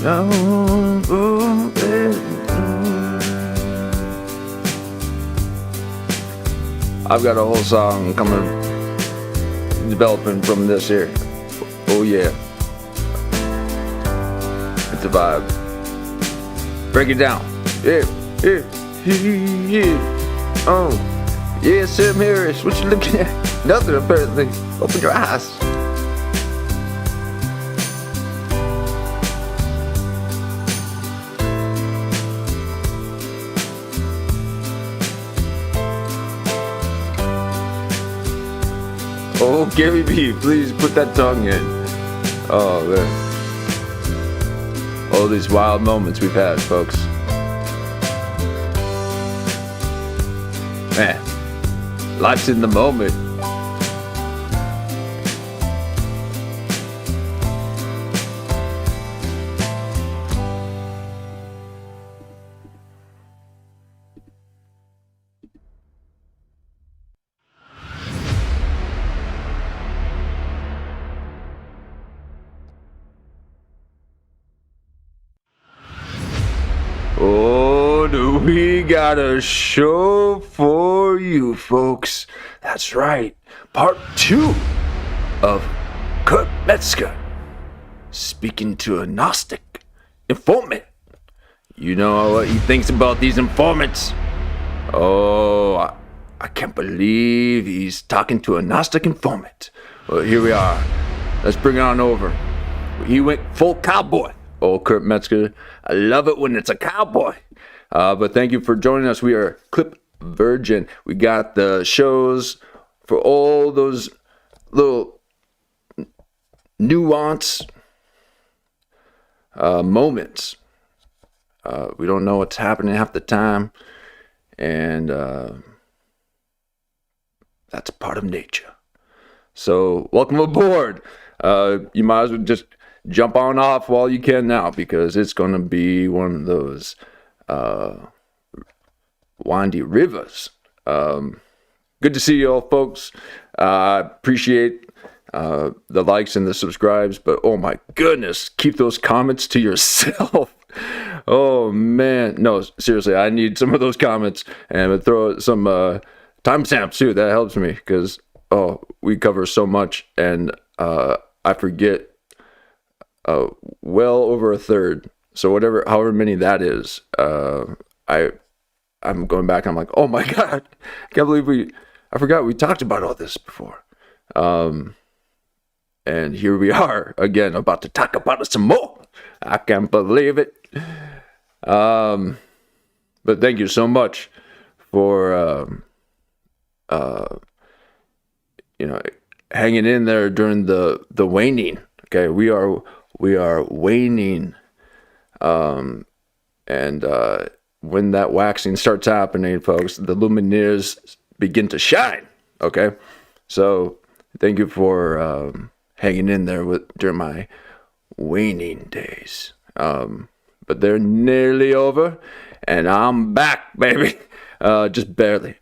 I've got a whole song coming, developing from this here. Oh yeah. It's a vibe. Break it down. Yeah. Oh. Yeah, Sam Harris, what you looking at? Nothing, apparently. Open your eyes. Oh, Gary B, please put that tongue in. Oh, man. All these wild moments we've had, folks. Man, life's in the moment. Oh, do we got a show for you, folks? That's right, part 2 of Kurt Metzger speaking to a Gnostic informant. You know what he thinks about these informants? Oh, I can't believe he's talking to a Gnostic informant. Well, here we are. Let's bring it on over. He went full cowboy. Oh, Kurt Metzger, I love it when it's a cowboy. But thank you for joining us. We are clipvirgin. We got the shows for all those little nuance moments. We don't know what's happening half the time. And that's part of nature. So welcome aboard. You might as well just jump on off while you can now, because it's going to be one of those windy rivers. Good to see you all, folks. I appreciate the likes and the subscribes, but oh my goodness, keep those comments to yourself. Oh man, no, seriously, I need some of those comments, and throw some timestamps too. That helps me, because we cover so much, and I forget well over a third. So however many that is, I'm going back. I'm like, oh my god, I can't believe I forgot we talked about all this before. And here we are again, about to talk about it some more. I can't believe it. But thank you so much for hanging in there during the waning. Okay, we are waning, and when that waxing starts happening, folks, the lumineers begin to shine. Okay, so thank you for hanging in there during my waning days. But they're nearly over, and I'm back, baby. Just barely.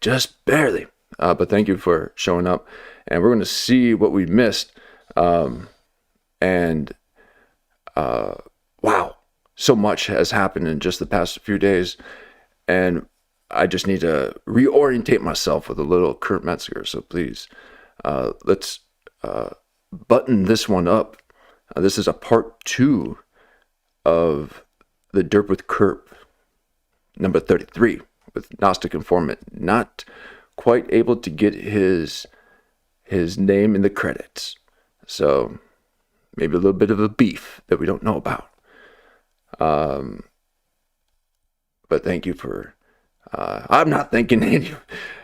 But thank you for showing up, and we're gonna see what we missed. Wow, so much has happened in just the past few days, and I just need to reorientate myself with a little Kurt Metzger. So please, let's button this one up. This is a part 2 of the Derp with Kurp, number 33, with Gnostic Informant. Not quite able to get his name in the credits, so maybe a little bit of a beef that we don't know about. But thank you for, I'm not thanking any,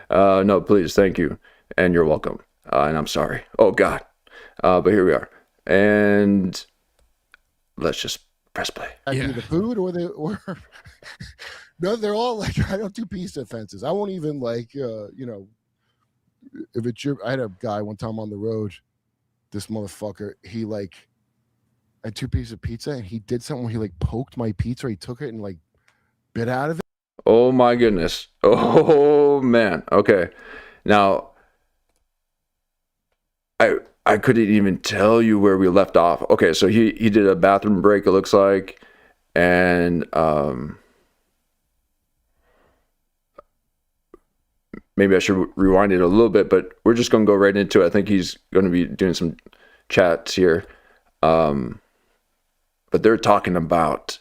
no, please, thank you, and you're welcome, and I'm sorry, oh God, but here we are, and let's just press play. The food, or no, they're all like, I don't do peace offenses. I won't even if it's I had a guy one time on the road, this motherfucker, he had 2 pieces of pizza, and he did something where he poked my pizza. He took it and bit out of it. Oh my goodness. Oh man. Okay. Now, I couldn't even tell you where we left off. Okay, so he did a bathroom break, it looks like, and maybe I should rewind it a little bit, but we're just going to go right into it. I think he's going to be doing some chats here. But they're talking about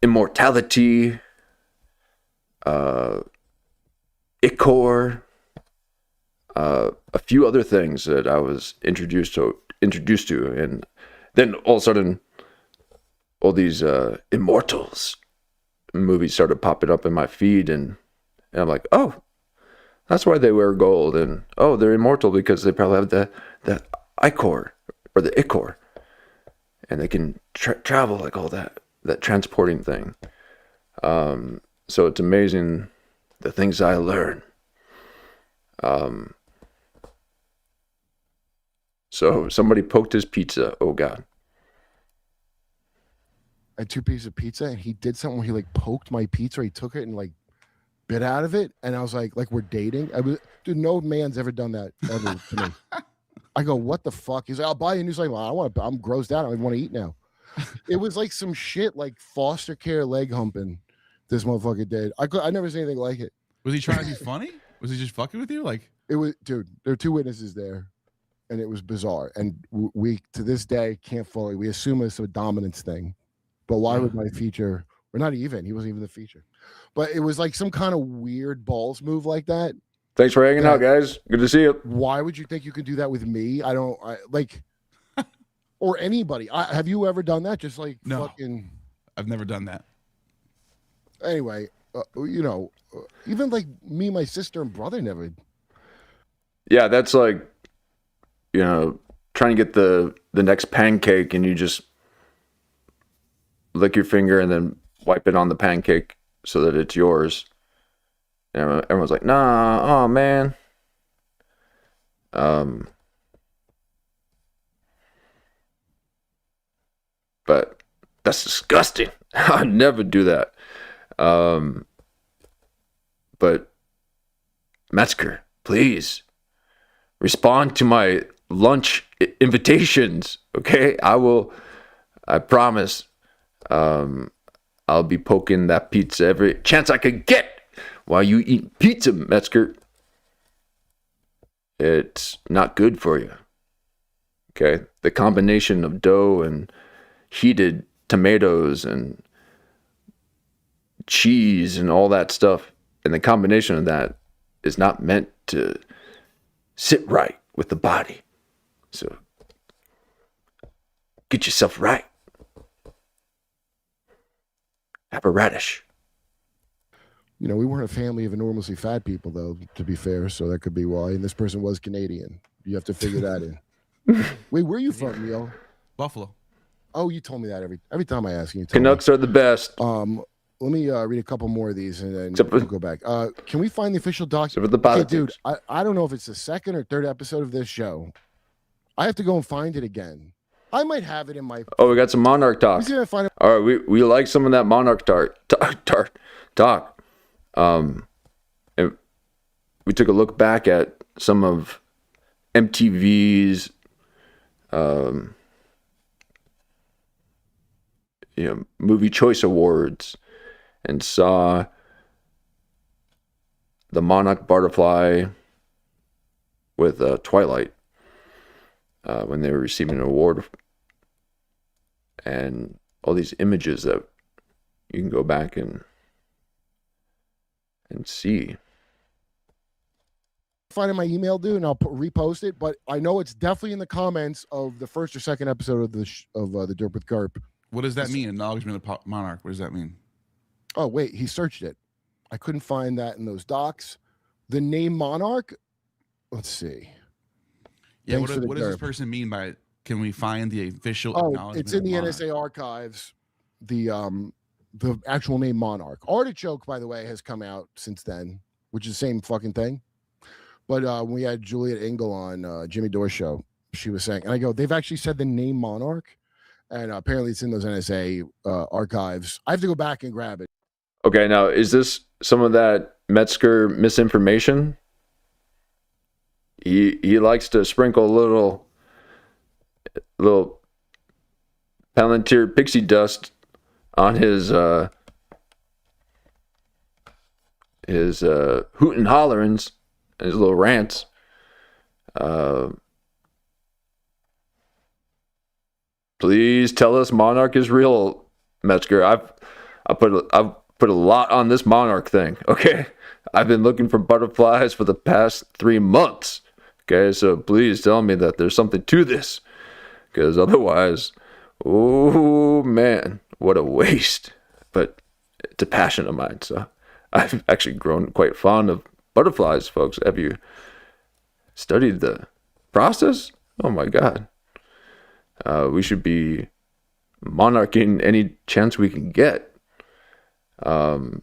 immortality, Ichor, a few other things that I was introduced to, and then all of a sudden, all these immortals movies started popping up in my feed, and I'm like, oh, that's why they wear gold, and oh, they're immortal because they probably have the Ichor or the Ichor, and they can travel like all that transporting thing. So it's amazing the things I learn. So somebody poked his pizza. Oh God. I had 2 pieces of pizza, and he did something where he like poked my pizza. He took it and like bit out of it, and I was like we're dating. Dude, no man's ever done that ever to me. I go, what the fuck? He's like, I'll buy you a new. Like, well, I'm grossed out. I don't even want to eat now. It was like some shit, like foster care leg humping. This motherfucker did. I never seen anything like it. Was he trying to be funny? Was he just fucking with you? Like, it was, dude. There are 2 witnesses there, and it was bizarre. And we to this day can't fully. We assume it's a dominance thing, but why would my feature? We're not even. He wasn't even the feature, but it was like some kind of weird balls move like that. Thanks for hanging out, guys. Good to see you. Why would you think you could do that with me? Or anybody. Have you ever done that? Just like no, fucking. I've never done that. Anyway, even like me, my sister and brother never. Yeah, that's like, trying to get the next pancake, and you just lick your finger and then wipe it on the pancake so that it's yours. And everyone's like, nah, oh man. But that's disgusting. I'd never do that. But Metzger, please respond to my lunch invitations. Okay, I promise. I'll be poking that pizza every chance I could get while you eat pizza, Metzger. It's not good for you. Okay, the combination of dough and heated tomatoes and cheese and all that stuff, and the combination of that is not meant to sit right with the body. So get yourself right. Have a radish. We weren't a family of enormously fat people, though, to be fair, so that could be why. And this person was Canadian. You have to figure that in. Wait, where are you from, Neil? Buffalo. Oh, you told me that every time I ask you. Canucks are the best. Let me read a couple more of these, and then we'll go back. Can we find the official document? For the politics. Dude, I don't know if it's the 2nd or 3rd episode of this show. I have to go and find it again. I might have it in my. Oh, we got some Monarch talk. Let me see if I find it. All right, we like some of that Monarch talk. And we took a look back at some of MTV's, movie choice awards, and saw the Monarch butterfly with Twilight when they were receiving an award, and all these images that you can go back and see. Find in my email, dude, and I'll repost it. But I know it's definitely in the comments of the 1st or 2nd episode of the Derp with Kurp. What does that mean? Acknowledgement of Monarch. What does that mean? Oh wait, he searched it. I couldn't find that in those docs. The name Monarch. Let's see. Yeah, what does this person mean by it? Can we find the official acknowledgement? It's in the NSA archives. The actual name Monarch. Artichoke, by the way, has come out since then, which is the same fucking thing. But when we had Juliet Engel on Jimmy Dore show, she was saying, and I go, they've actually said the name Monarch, and apparently it's in those NSA archives. I have to go back and grab it. Okay, now is this some of that Metzger misinformation? He likes to sprinkle a little Palantir pixie dust on his hoot and hollerins, his little rants. Please tell us Monarch is real, Metzger. I've put a lot on this Monarch thing. Okay, I've been looking for butterflies for the past 3 months. Okay, so please tell me that there's something to this, because otherwise, oh man, what a waste. But it's a passion of mine, so I've actually grown quite fond of butterflies, folks. Have you studied the process? Oh my God. We should be monarching any chance we can get. But,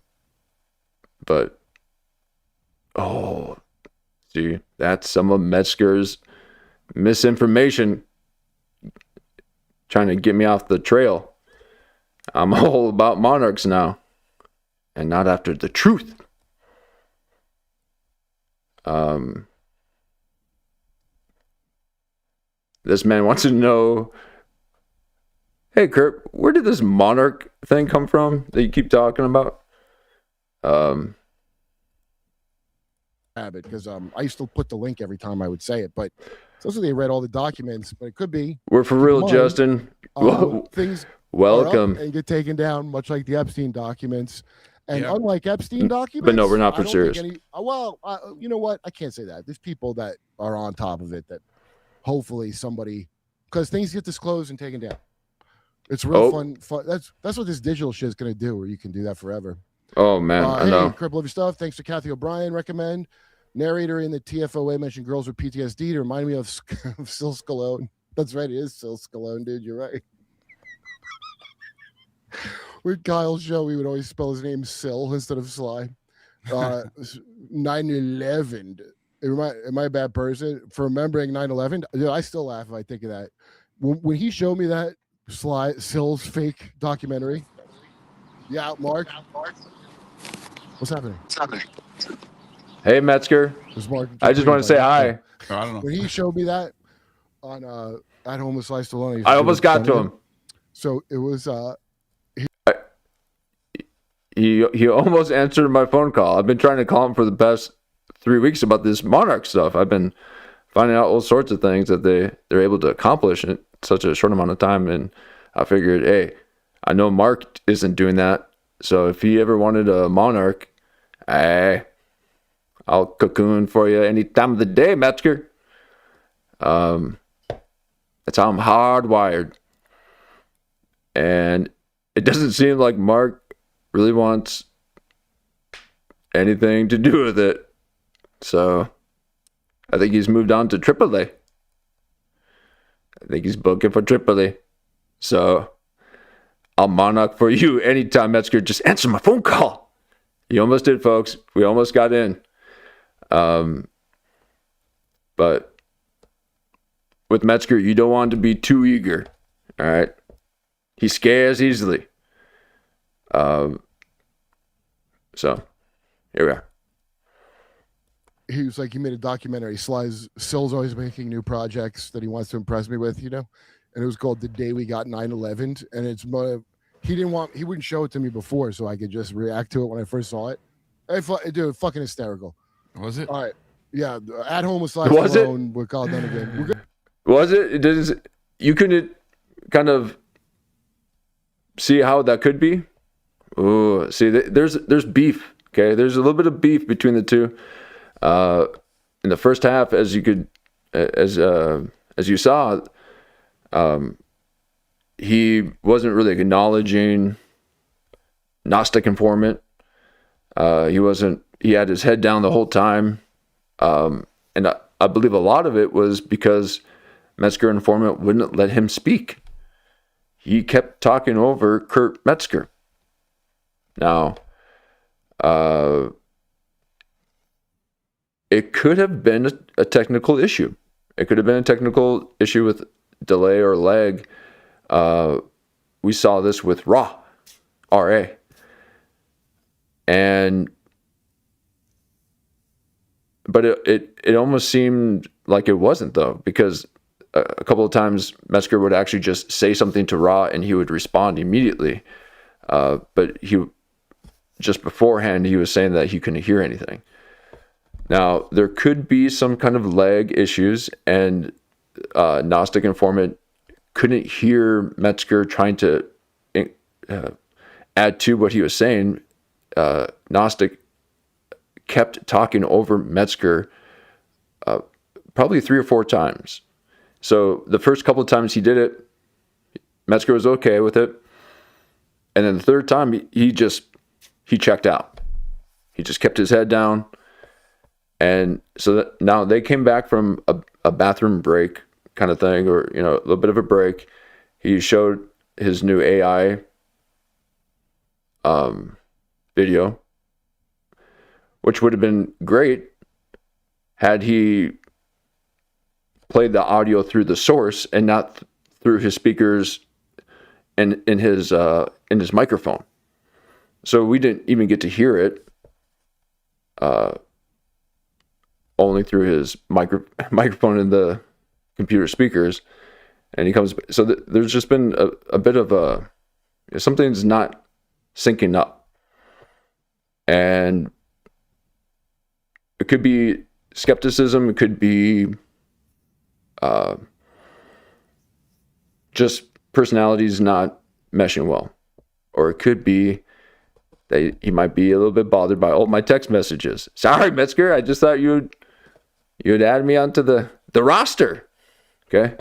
see, that's some of Metzger's misinformation trying to get me off the trail. I'm all about monarchs now and not after the truth. This man wants to know, hey, Kurp, where did this monarch thing come from that you keep talking about? Habit, because I used to put the link every time I would say it, but it's also they read all the documents, but it could be. We're for real, Justin. Things welcome. And get taken down, much like the Epstein documents. And unlike Epstein documents, but no, we're not for serious. You know what? I can't say that. There's people that are on top of it that hopefully somebody, because things get disclosed and taken down. It's real fun. That's what this digital shit is going to do, where you can do that forever. Oh man, I know. Kurp, love your stuff. Thanks to Kathy O'Brien. Recommend narrator in the TFOA mentioned girls with PTSD to remind me of Sil Scalone. That's right, it is Sil Scalone, dude. You're right. With Kyle's show, we would always spell his name Sil instead of Sly. 9/11. Am I a bad person for remembering 9/11? Dude, I still laugh if I think of that. When he showed me that Sil's fake documentary. Yeah, Mark. What's happening? Hey, Metzger. Mark, I just want to say hi. I don't know. When he showed me that on At Home with Sly Stallone, I almost got to him. So it was he almost answered my phone call. I've been trying to call him for the past 3 weeks about this Monarch stuff. I've been finding out all sorts of things that they're able to accomplish in such a short amount of time, and I figured, hey, I know Mark isn't doing that, so if he ever wanted a Monarch, I'll cocoon for you any time of the day, Metzger. That's how I'm hardwired. And it doesn't seem like Mark really wants anything to do with it. So I think he's moved on to AAA. I think he's booking for AAA. So I'll monarch for you anytime, Metzger. Just answer my phone call. You almost did, folks. We almost got in. But with Metzger, you don't want to be too eager. All right. He scares easily. So here we are. He was like, he made a documentary. Sil's always making new projects that he wants to impress me with, and it was called The Day We Got 9/11. And it's he wouldn't show it to me before, so I could just react to it when I first saw it. Dude, fucking hysterical. Was it? All right. Yeah. At Home with Sly Was it? Stallone with Kyle Dunnigan. Was it? It doesn't. You couldn't kind of see how that could be. Oh, see, there's beef. Okay, there's a little bit of beef between the two. In the first half, as you saw, he wasn't really acknowledging Gnostic Informant. He had his head down the whole time. And I believe a lot of it was because Metzger Informant wouldn't let him speak. He kept talking over Kurt Metzger. Now, it could have been a technical issue. It could have been a technical issue with delay or lag. We saw this with RA. But it almost seemed like it wasn't, though, because a couple of times Metzger would actually just say something to Ra and he would respond immediately. But just beforehand, he was saying that he couldn't hear anything. Now, there could be some kind of lag issues, and Gnostic Informant couldn't hear Metzger trying to add to what he was saying. Gnostic kept talking over Metzger probably 3 or 4 times. So the first couple of times he did it, Metzger was okay with it. And then the third time, he checked out. He just kept his head down. And so now they came back from a bathroom break kind of thing, or, a little bit of a break. He showed his new AI video, which would have been great had he played the audio through the source and not through his speakers and in his microphone. So we didn't even get to hear it, only through his microphone in the computer speakers. And he comes, so there's just been a bit of something's not syncing up. And it could be skepticism, it could be just personalities not meshing well. Or it could be that he might be a little bit bothered by all my text messages. Sorry, Metzger, I just thought you'd add me onto the roster. Okay?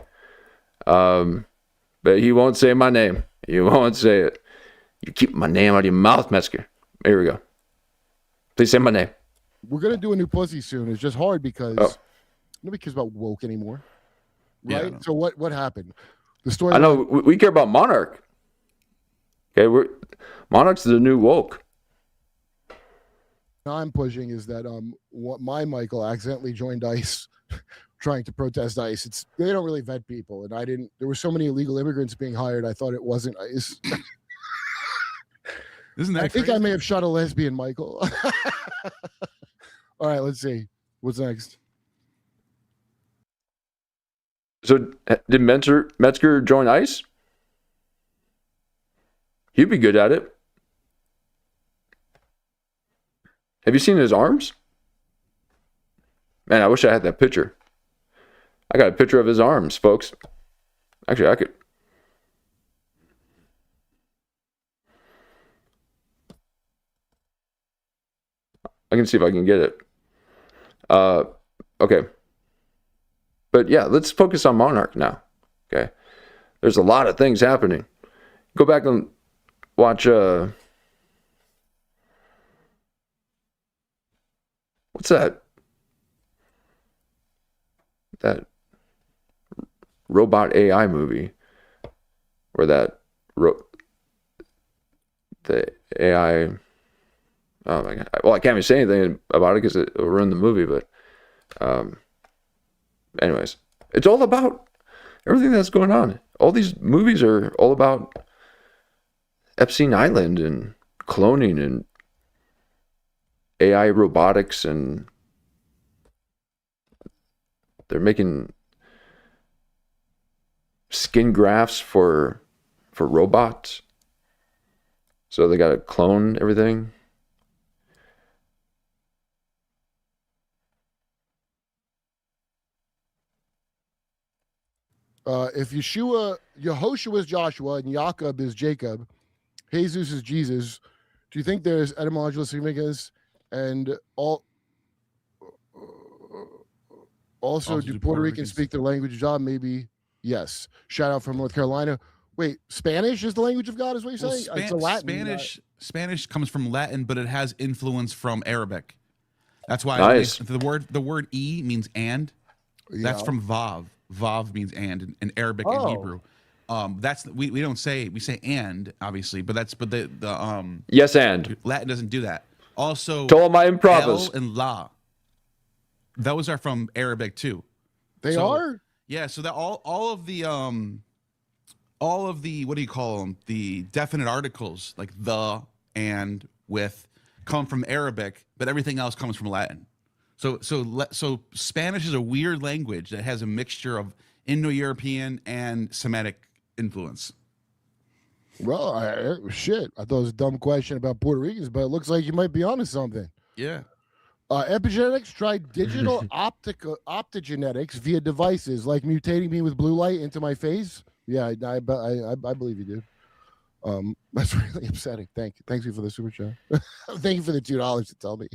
But he won't say my name. He won't say it. You keep my name out of your mouth, Metzger. Here we go. Please say my name. We're going to do a new pussy soon. It's just hard because nobody cares about woke anymore. Right? Yeah, so what happened? The story. I know we care about Monarch. Okay, Monarch's the new woke. I'm pushing is that my Michael accidentally joined ICE trying to protest ICE. They don't really vet people, and there were so many illegal immigrants being hired, I thought it wasn't ICE. Isn't that I think crazy? I may have shot a lesbian, Michael. All right, let's see. What's next? So did Metzger join ICE? He'd be good at it. Have you seen his arms? Man, I wish I had that picture. I got a picture of his arms, folks. Actually, I could. I can see if I can get it. Okay. But yeah, let's focus on Monarch now. Okay. There's a lot of things happening. Go back and watch what's that? That robot AI movie where the AI. Oh my god! Well, I can't even say anything about it because it will ruin the movie. But, anyways, it's all about everything that's going on. All these movies are all about Epstein Island and cloning and AI robotics, and they're making skin grafts for robots. So they got to clone everything. If Yehoshua is Joshua and Jacob is Jacob, Jesus is Jesus, do you think there's etymological significance? And also, do Puerto Ricans speak their language of God? Maybe yes. Shout out from North Carolina. Wait, Spanish is the language of God, is what you're saying? It's a Latin. Spanish comes from Latin, but it has influence from Arabic. That's why nice. The word "e" means "and." That's from Vav. Vav means "and" in Arabic and Hebrew. That's we don't say, we say "and" obviously, but the yes, and Latin doesn't do that. Also, to all my improvers. El and La, those are from Arabic too. They are? Yeah, so that all of the what do you call them? The definite articles like the, and, with come from Arabic, but everything else comes from Latin. So Spanish is a weird language that has a mixture of Indo-European and Semitic influence. Well, shit. I thought it was a dumb question about Puerto Ricans, but it looks like you might be onto something. Yeah. Epigenetics tried digital optogenetics via devices, like mutating me with blue light into my face. Yeah, I believe you, dude. That's really upsetting. Thank you for the super chat. Thank you for the $2 to tell me.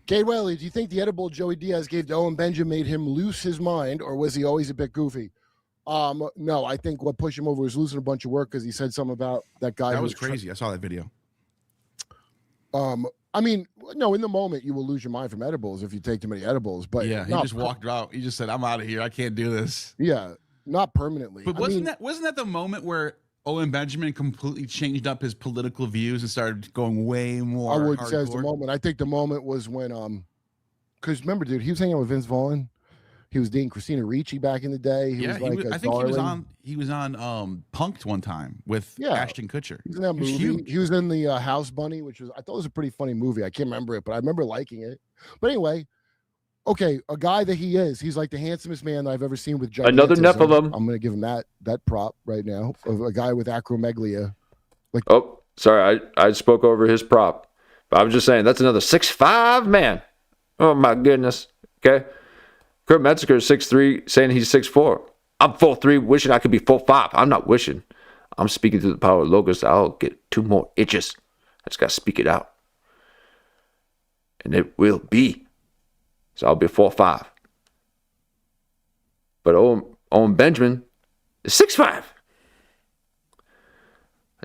Kate Welly, do you think the edible Joey Diaz gave to Owen Benjamin made him lose his mind, or was he always a bit goofy? No, I think what pushed him over was losing a bunch of work because he said something about that guy. That was crazy. I saw that video. I mean, no, in the moment you will lose your mind from edibles if you take too many edibles. But yeah, he just walked out. He just said, "I'm out of here. I can't do this." Yeah, not permanently. But wasn't that the moment where Owen Benjamin completely changed up his political views and started going way more? I would hardcore? say it's the moment. I think the moment was when because remember, dude, he was hanging out with Vince Vaughn. He was dating Christina Ricci back in the day. I think he was on Punked one time with Ashton Kutcher. He was in that movie. He was in the House Bunny, which I thought was a pretty funny movie. I can't remember it, but I remember liking it. But anyway, okay, a guy that he is, he's like the handsomest man that I've ever seen with gigantism. Another Nephilim. I'm gonna give him that prop right now of a guy with acromegalia. Like, oh, sorry, I spoke over his prop, but I was just saying that's another 6'5" man. Oh my goodness. Okay. Kurt Metzger is 6'3", saying he's 6'4". I'm 4'3", wishing I could be 4'5". I'm not wishing. I'm speaking through the power of Logos. I'll get 2 more inches. I just got to speak it out. And it will be. So I'll be 4'5". But Owen Benjamin is 6'5".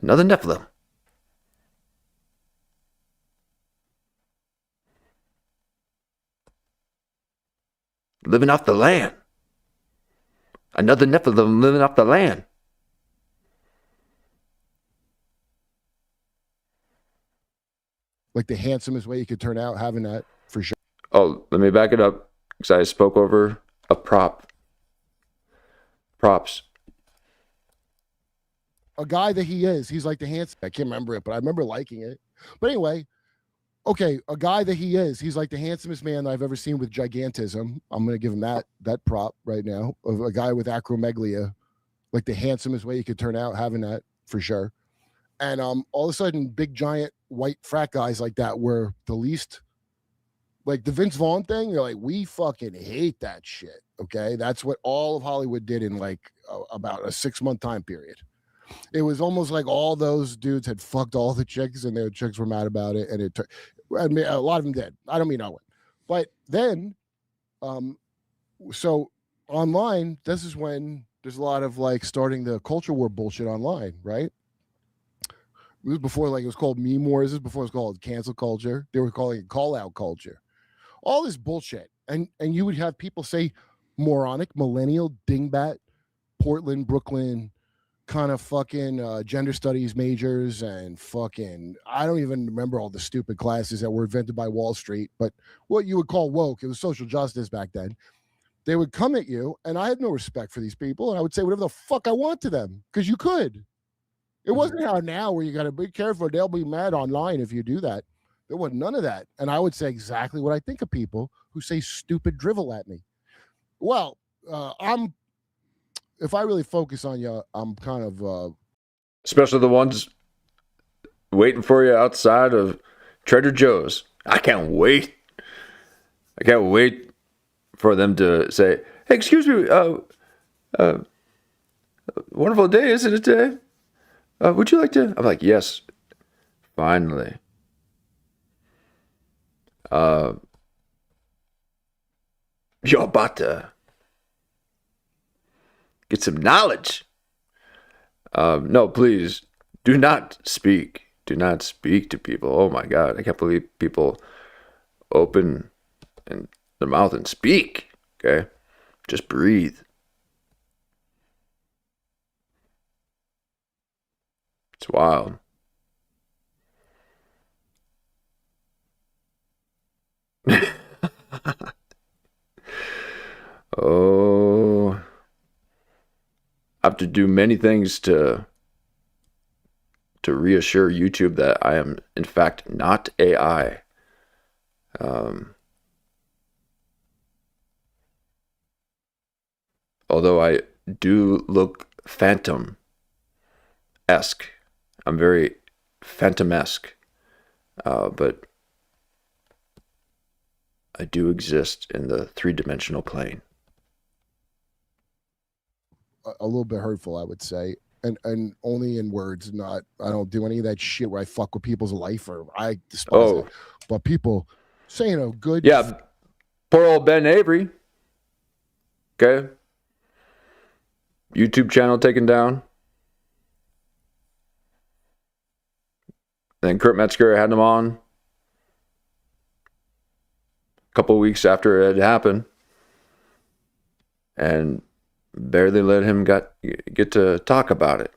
Another Nephilim. Living off the land. Another Nephilim living off the land. Like the handsomest way you could turn out, having that for sure. Oh, let me back it up because I spoke over a prop. Props. A guy that he is, he's like the handsome. I can't remember it, but I remember liking it. But anyway, okay, a guy that he is, he's like the handsomest man that I've ever seen with gigantism. I'm going to give him that prop right now of a guy with acromegalia, like the handsomest way you could turn out, having that for sure. And all of a sudden, big giant white frat guys like that were the least, like the Vince Vaughn thing. They're like, we fucking hate that shit. Okay, that's what all of Hollywood did in like about a 6-month time period. It was almost like all those dudes had fucked all the chicks, and their chicks were mad about it. And it took, I mean, a lot of them did. I don't mean Owen, but then, so online, this is when there's a lot of like starting the culture war bullshit online, right? It was before like it was called meme wars. This is before it was called cancel culture. They were calling it call out culture. All this bullshit, and you would have people say moronic, millennial, dingbat, Portland, Brooklyn, kind of fucking gender studies majors and fucking, I don't even remember all the stupid classes that were invented by Wall Street, but what you would call woke, it was social justice back then. They would come at you, and I had no respect for these people, and I would say whatever the fuck I want to them, because you could. It wasn't how now where you got to be careful. They'll be mad online if you do that. There was none of that. And I would say exactly what I think of people who say stupid drivel at me. Well, if I really focus on you, I'm kind of... Especially the ones waiting for you outside of Trader Joe's. I can't wait. I can't wait for them to say, hey, excuse me, wonderful day, isn't it today? Would you like to? I'm like, yes, finally. You're about to get some knowledge. No, please, do not speak. Do not speak to people. Oh my God, I can't believe people open their mouth and speak. Okay, just breathe. It's wild. Oh, I have to do many things to reassure YouTube that I am in fact not AI. although I do look phantom-esque. I'm very phantom-esque. But I do exist in the three-dimensional plane. A little bit hurtful, I would say. And only in words, not, I don't do any of that shit where I fuck with people's life, or I despise that. But people saying a good... Yeah, poor old Ben Avery. Okay. YouTube channel taken down. Then Kurt Metzger had him on a couple of weeks after it had happened. And barely let him get to talk about it.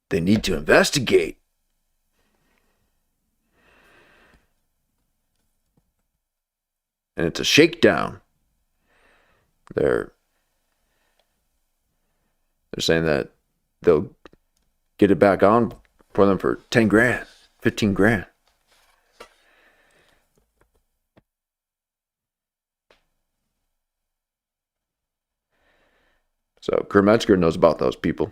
They need to investigate. And it's a shakedown. They're saying that they'll get it back on for them for 10 grand, 15 grand. So Kurt Metzger knows about those people.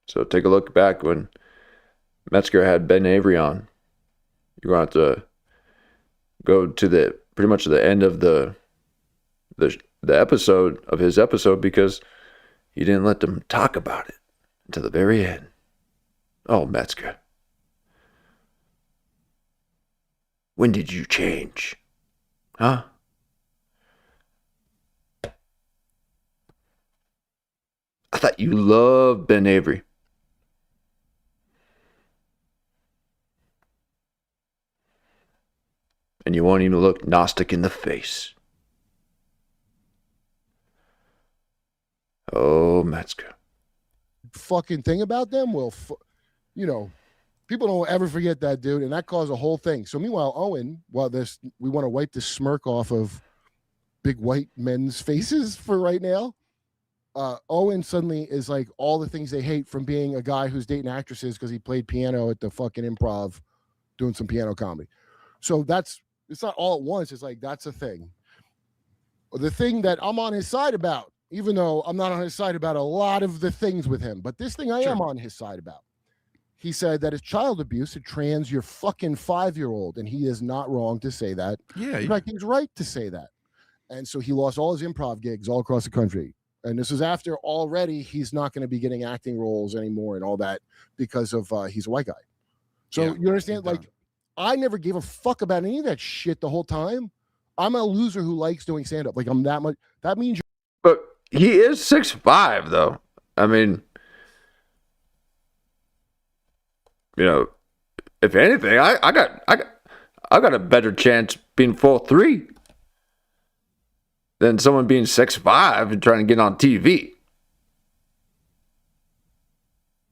So take a look back when Metzger had Ben Avery on. You're going to have to go to the pretty much the end of the episode of his episode, because he didn't let them talk about it until the very end. Oh, Metzger. When did you change? Huh? I thought you loved Ben Avery. And you won't even look Gnostic in the face. Oh, Metzger. Fucking thing about them will, people don't ever forget that dude, and that caused a whole thing. So meanwhile, Owen, we want to wipe the smirk off of big white men's faces for right now. Owen suddenly is like all the things they hate from being a guy who's dating actresses because he played piano at the fucking Improv doing some piano comedy. So it's not all at once. It's like, that's a thing. The thing that I'm on his side about, even though I'm not on his side about a lot of the things with him, but this thing I am on his side about. He said that it's child abuse to trans your fucking 5-year-old, and he is not wrong to say that. Yeah. In fact, he's right to say that. And so he lost all his improv gigs all across the country. And this is after already he's not going to be getting acting roles anymore and all that because of he's a white guy. So you understand? Like, I never gave a fuck about any of that shit the whole time. I'm a loser who likes doing stand-up. Like, I'm that much. That means But he is 6'5", though. I mean, if anything, I got a better chance being 4'3" than someone being 6'5" and trying to get on TV.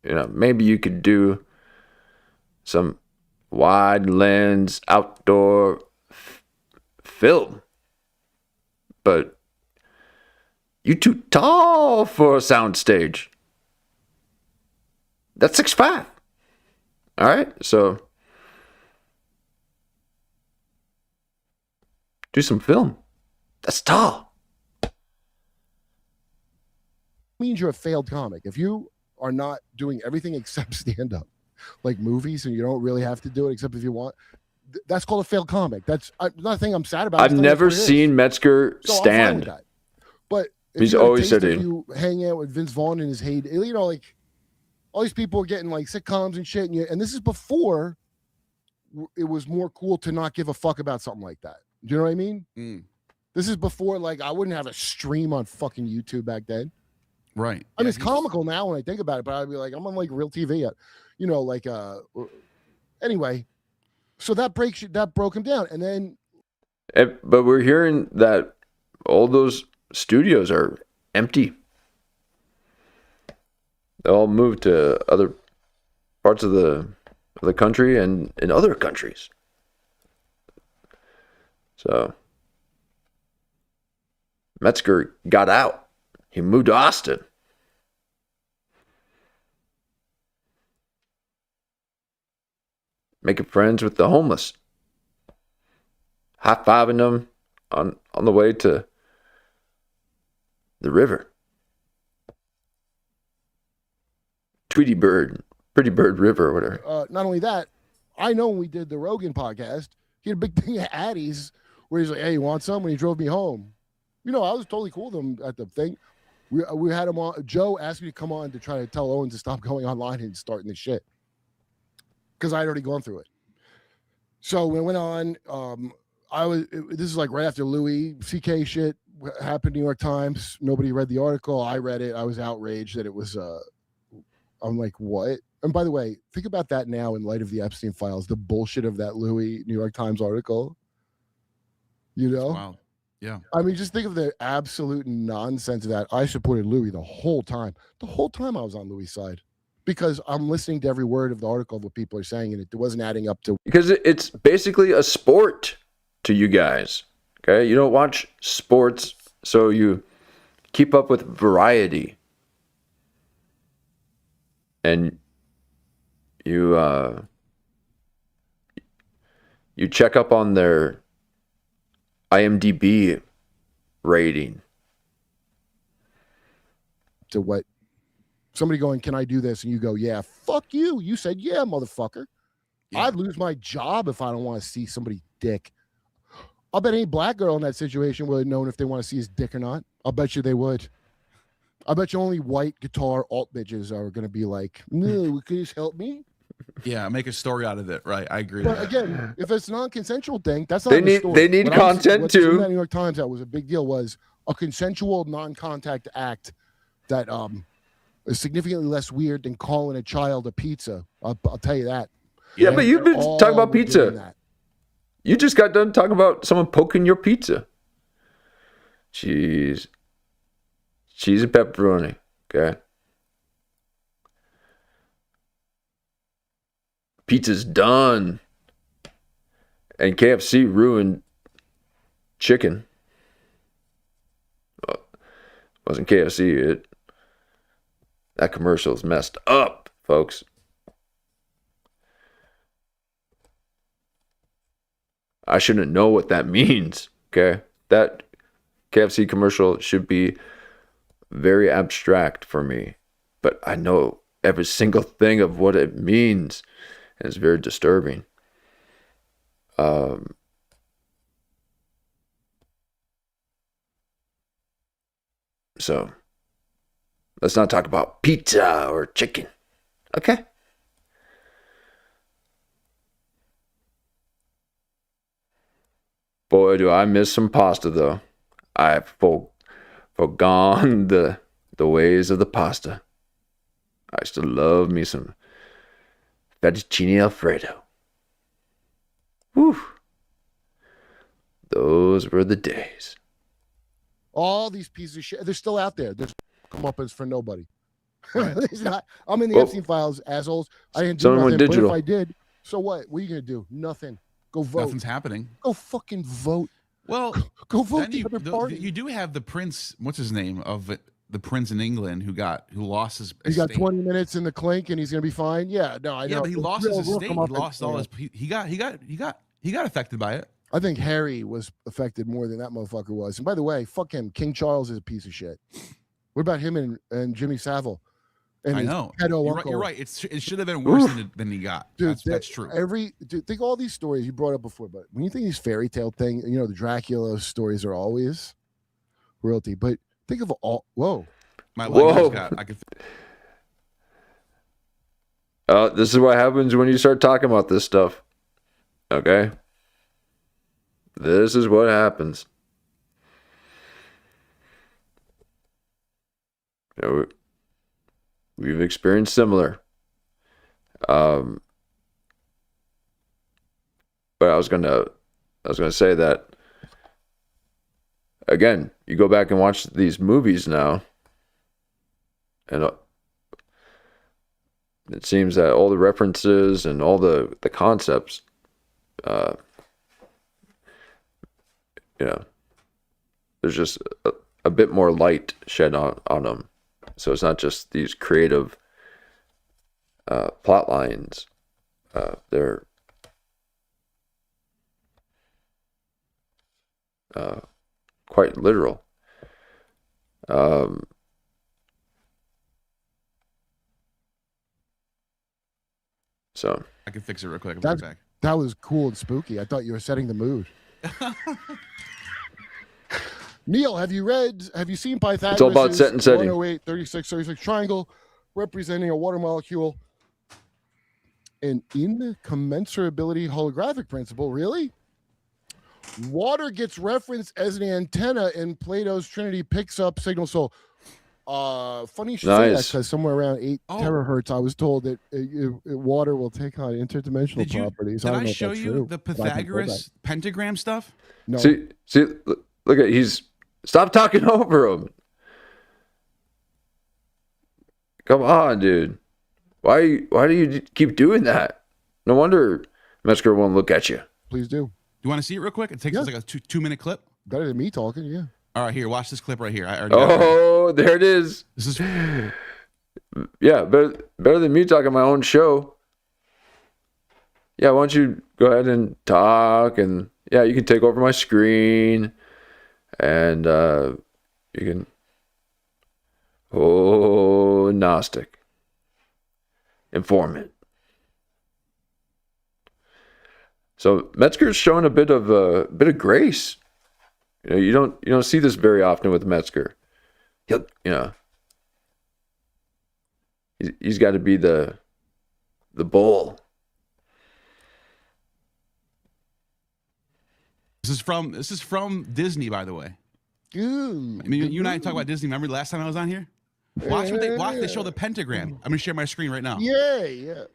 Maybe you could do some wide lens outdoor film, but you too tall for a soundstage. That's 6'5". All right, so do some film. That's tall. Means you're a failed comic. If you are not doing everything except stand up, like movies, and you don't really have to do it except if you want, that's called a failed comic. That's not a thing I'm sad about. I've never seen Metzger stand. I'm fine with that. But he's always sitting. If you hang out with Vince Vaughn in his heyday, like all these people are getting like sitcoms and shit, and this is before it was more cool to not give a fuck about something like that. Do you know what I mean? This is before, like, I wouldn't have a stream on fucking YouTube back then. Right. I mean, it's comical now when I think about it, but I'd be like, I'm on like real TV. Anyway, so that broke him down. And then. But we're hearing that all those studios are empty. They all moved to other parts of the country and in other countries. So Metzger got out. He moved to Austin. making friends with the homeless, high-fiving them on the way to the river. Pretty Bird River or whatever. Not only that, I know when we did the Rogan podcast, he had a big thing of Addies where he's like, hey, you want some? When he drove me home. You know, I was totally cool with him at the thing. We had him on. Joe asked me to come on to try to tell Owen to stop going online and starting this shit. Because I had already gone through it. So when it went on, this is like right after Louis CK shit happened, New York Times. Nobody read the article. I read it. I was outraged that it was, I'm like, what? And by the way, think about that now in light of the Epstein files, the bullshit of that Louis New York Times article. You know? Wow. Yeah. I mean, just think of the absolute nonsense of that. I supported Louis the whole time. The whole time I was on Louis' side. Because I'm listening to every word of the article of what people are saying, and it wasn't adding up to... Because it's basically a sport to you guys, okay? You don't watch sports, so you keep up with variety. And you check up on their IMDb rating. To what? Somebody going, can I do this? And you go, yeah, fuck you. You said, yeah, motherfucker. Yeah. I'd lose my job if I don't want to see somebody's dick. I'll bet any black girl in that situation would have known if they want to see his dick or not. I'll bet you they would. I bet you only white guitar alt bitches are going to be like, no, could you just help me? Yeah, make a story out of it, right? I agree. But again, if it's a non-consensual thing, that's not they story. They need content too. In the New York Times, that was a big deal. Was a consensual non-contact act that is significantly less weird than calling a child a pizza. I'll tell you that. Yeah, but you've been talking about pizza. You just got done talking about someone poking your pizza. Cheese and pepperoni. Okay. Pizza's done. And KFC ruined chicken. Well, it wasn't KFC. That commercial's messed up, folks. I shouldn't know what that means, okay? That KFC commercial should be very abstract for me, but I know every single thing of what it means, and it's very disturbing. So, let's not talk about pizza or chicken, okay? Boy, do I miss some pasta, though. I've forgone the ways of the pasta. I used to love me some fettuccine Alfredo. Whew. Those were the days. All these pieces of shit, they're still out there. There's comeuppance for nobody. Right. I'm in the Epstein files, assholes. I didn't do nothing, but if I did, so what? What are you going to do? Nothing. Go vote. Nothing's happening. Go fucking vote. Well, go vote the other party. You do have the prince. What's his name of it? The prince in England who lost his estate. He got 20 minutes in the clink and he's gonna be fine. Yeah, no, I know. Yeah, but he lost his estate. He lost all his. He got affected by it. I think Harry was affected more than that motherfucker was. And by the way, fuck him. King Charles is a piece of shit. What about him and Jimmy Savile? And I know. You're right. It should have been worse than he got. Dude, that's true. Think all these stories you brought up before, but when you think these fairy tale thing, you know, the Dracula stories are always royalty. But think of all. Whoa. My leg got. I could. This is what happens when you start talking about this stuff. Okay. This is what happens. You know, we've experienced similar. But I was gonna say that again. You go back and watch these movies now, and it seems that all the references and all the concepts, there's just a bit more light shed on them. So it's not just these creative plot lines. They're quite literal. So I can fix it real quick. I'll be right back. That was cool and spooky. I thought you were setting the mood. Neil, have you seen Pythagoras? It's all about set and setting. 108, 36, 36 triangle representing a water molecule. An incommensurability holographic principle, really? Water gets referenced as an antenna in Plato's Trinity picks up signals. So, funny you should say that, because somewhere around 8 terahertz, I was told that water will take on interdimensional properties. Did I show you the Pythagoras pentagram stuff? No. See, look at stop talking over him. Come on, dude. Why do you keep doing that? No wonder Metzger won't look at you. Please do. You want to see it real quick? It takes us like a 2-minute clip. Better than me talking, yeah. All right, here, watch this clip right here. There it is. This is better than me talking my own show. Yeah, why don't you go ahead and talk, and you can take over my screen, and you can. Oh, Gnostic. Informant. So Metzger's showing a bit of grace. You don't see this very often with Metzger. He's got to be the bull. This is from Disney, by the way. Ooh. I mean, you and I talk about Disney. Remember last time I was on here? Watch they show the pentagram. I'm gonna share my screen right now. Yeah.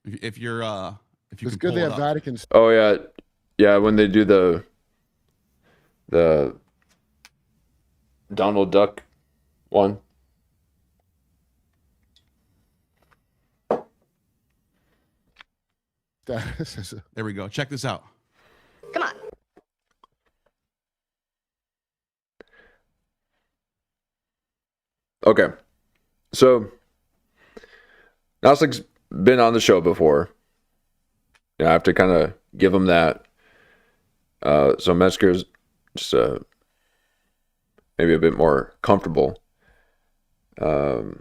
If you're if you it's can good they pull have it up. Vatican. Oh yeah. When they do the Donald Duck one. There we go. Check this out. Come on. Okay. So Gnostic's been on the show before. I have to kind of give him that. So Metzger's just maybe a bit more comfortable. But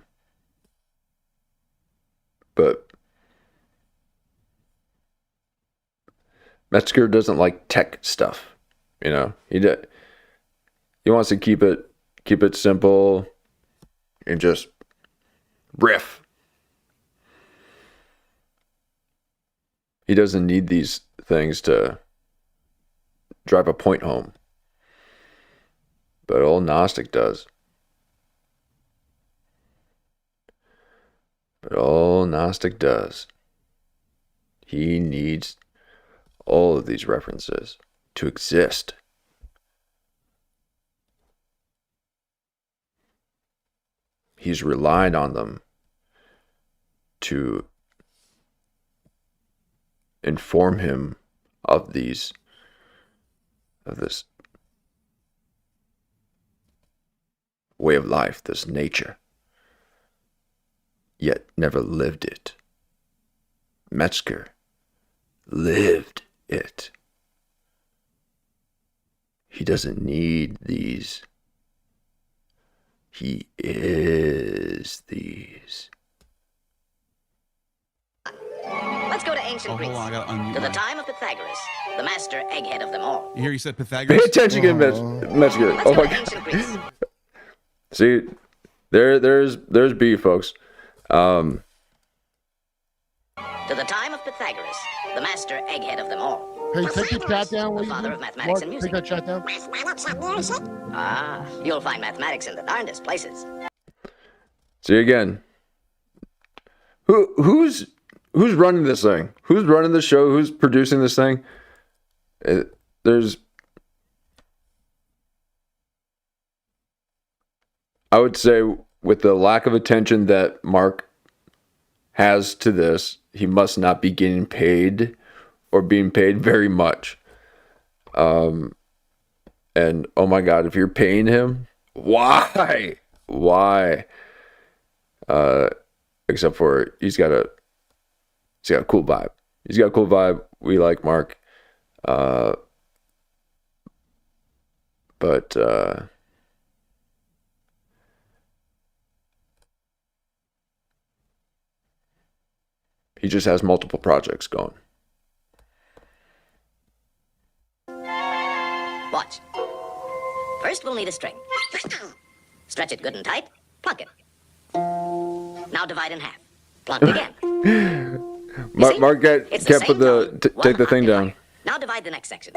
Metzger doesn't like tech stuff. He wants to keep it simple and just riff. He doesn't need these things to drive a point home. But old Gnostic does. He needs all of these references to exist. He's relied on them to inform him of this way of life, this nature, yet never lived it. Metzger lived it. He doesn't need these. He is these. Let's go to ancient Greece. Hold on, I gotta unmute to the mine. time of Pythagoras, the master egghead of them all. You hear you said Pythagoras? Pay attention again, Metzger. Let's Oh go my to ancient God. Greece. See, there's B, folks. To the time of Pythagoras, the master egghead of them all. Hey, take the chat down, will the you? father of mathematics Mark, and take music. that chat down. Ah, you'll find mathematics in the darndest places. See again. Who's running this thing? Who's running the show? Who's producing this thing? I would say, with the lack of attention that Mark has to this, he must not be getting paid or being paid very much. And oh my God, if you're paying him, why? Except for he's got a cool vibe. We like Mark. but he just has multiple projects going. Watch. First, we'll need a string. Stretch it good and tight. Plunk it. Now divide in half. Plunk again. Mark, can't put take the thing down. Now divide the next section.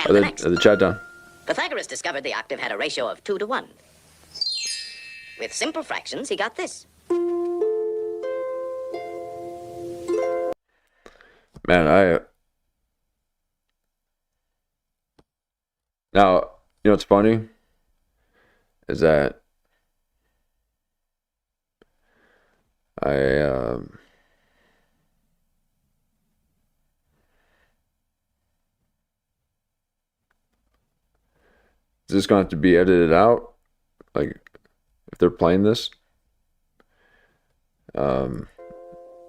Or the chat down. Pythagoras discovered the octave had a ratio of 2 to 1. With simple fractions, he got this. Man, now, you know what's funny? Is that is this going to have to be edited out? Like, if they're playing this?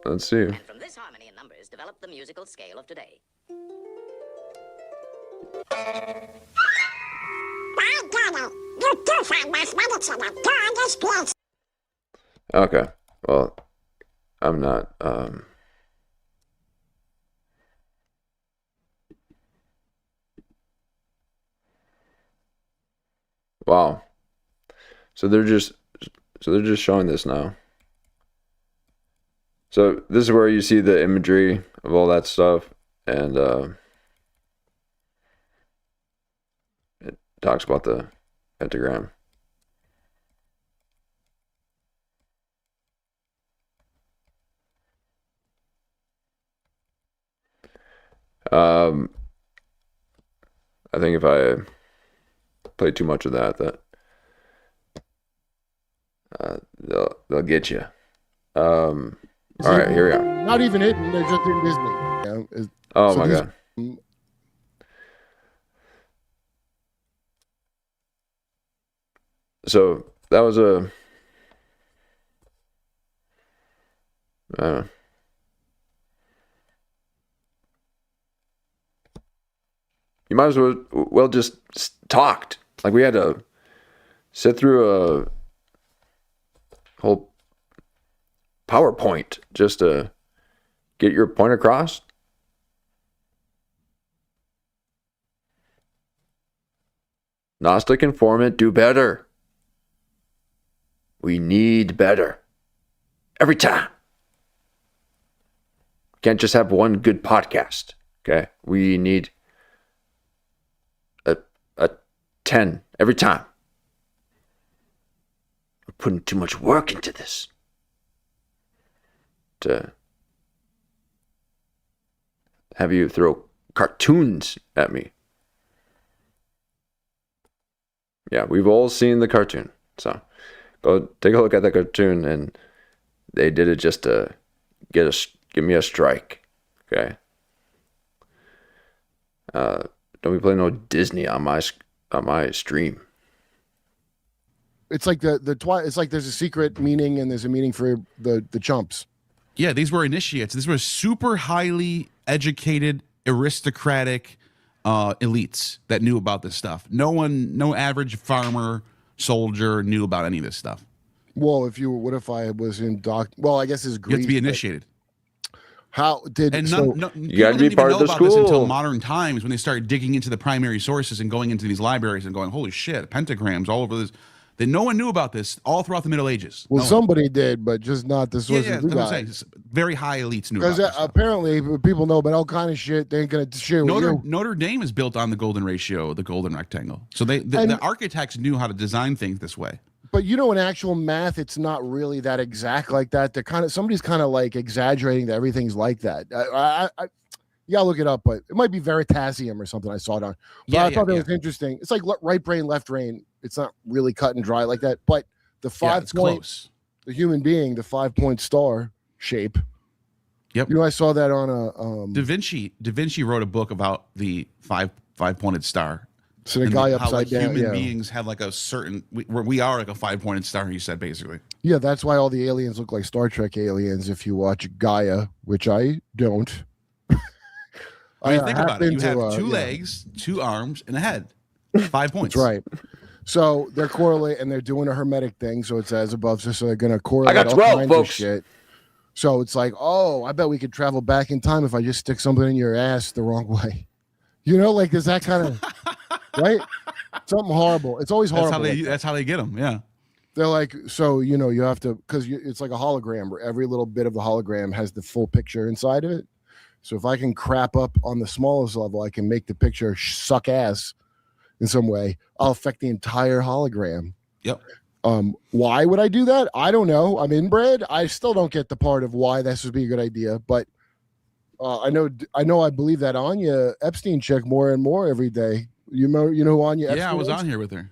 Let's see. And from this harmony in numbers developed the musical scale of today. Okay. Well, I'm not. Wow. So they're just showing this now. So this is where you see the imagery of all that stuff, and it talks about the pentagram. I think if I play too much of that they'll get you. All right, here we are. Not even hidden. They're just in Disney. Yeah, Oh so my this- god. So that was a. You might as well just talked. Like we had to sit through a whole PowerPoint just to get your point across. Gnostic Informant, do better. We need better. Every time. Can't just have one good podcast. Okay? We need a 10 every time. I'm putting too much work into this to have you throw cartoons at me. Yeah, we've all seen the cartoon. So go take a look at that cartoon, and they did it just to give me a strike. Okay. Don't be playing no Disney on my stream. It's like it's like there's a secret meaning and there's a meaning for the chumps. Yeah, these were initiates. These were super highly educated, aristocratic elites that knew about this stuff. No average farmer, soldier knew about any of this stuff. Well, what if I was in well, I guess it's Greece. You have to be initiated. How did and you got to be part of the school this until modern times when they started digging into the primary sources and going into these libraries and going, holy shit, pentagrams all over this. Then no one knew about this all throughout the Middle Ages. Well, somebody did, but just not the sources. Yeah, that's what I'm saying. Very high elites knew about this. Apparently, people know about all kind of shit. They ain't gonna share with you. Notre Dame is built on the golden ratio, the golden rectangle. So the architects knew how to design things this way. But you know, in actual math, it's not really that exact like that. Somebody's kind of like exaggerating that everything's like that. Yeah, look it up, but it might be Veritasium or something. I saw it on. But I thought that was interesting. It's like right brain, left brain. It's not really cut and dry like that. But the 5 points, the human being, the 5-point star shape. Yep. You know, I saw that on a Da Vinci wrote a book about the five-pointed star. So the guy upside down. Human beings have like a certain. We are like a 5-pointed star. He said basically. Yeah, that's why all the aliens look like Star Trek aliens. If you watch Gaia, which I don't. I mean, think about it. You have two legs, 2 arms, and a head. 5 points. That's right. So they're correlate and they're doing a hermetic thing. So it says above, so they're going to correlate I got 12, all kinds folks. of shit. So it's like, oh, I bet we could travel back in time if I just stick something in your ass the wrong way. You know, like, is that kind of right? Something horrible. It's always horrible. That's how they get them. Yeah. They're like, so, you know, you have to, because it's like a hologram where every little bit of the hologram has the full picture inside of it. So if I can crap up on the smallest level, I can make the picture suck ass in some way. I'll affect the entire hologram. Yep. Why would I do that? I don't know. I'm inbred. I still don't get the part of why this would be a good idea, but I believe that Anya Epstein chick more and more every day. You know who Anya Epstein Yeah, I was is? on here with her.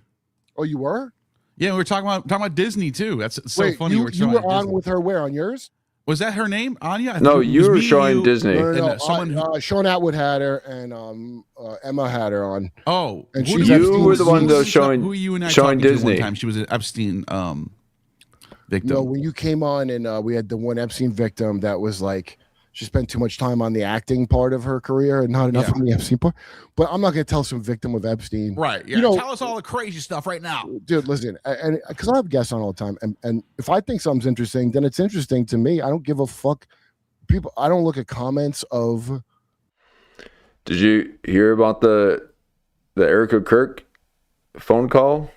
Oh, you were? Yeah, we were talking about Disney too. That's so Wait, funny. You were on with her where? On yours? Was that her name? Anya? I No, think it you was were me, showing you, Disney. No. someone Sean Atwood had her, and Emma had her on. Oh, And who she's do Epstein's You were the one that was showing. Who you and I showing talking Disney. to one time? She was an Epstein victim. No, when you came on and we had the one Epstein victim that was like, she spent too much time on the acting part of her career and not enough on the Epstein part. But I'm not going to tell some victim of Epstein. Right. Yeah. You know, tell us all the crazy stuff right now. Dude, listen, and because I have guests on all the time, and if I think something's interesting, then it's interesting to me. I don't give a fuck. People, I don't look at comments of. Did you hear about the Erica Kirk phone call?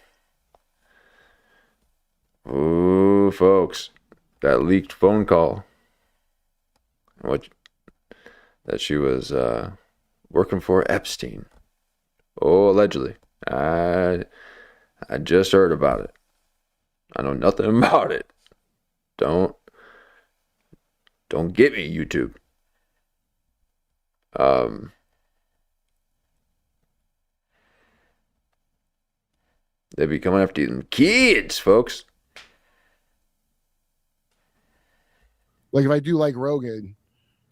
Ooh, folks, that leaked phone call. That she was working for Epstein. Oh, allegedly. I just heard about it. I know nothing about it. Don't get me, YouTube. They be coming after them kids, folks. Like if I do like Rogan,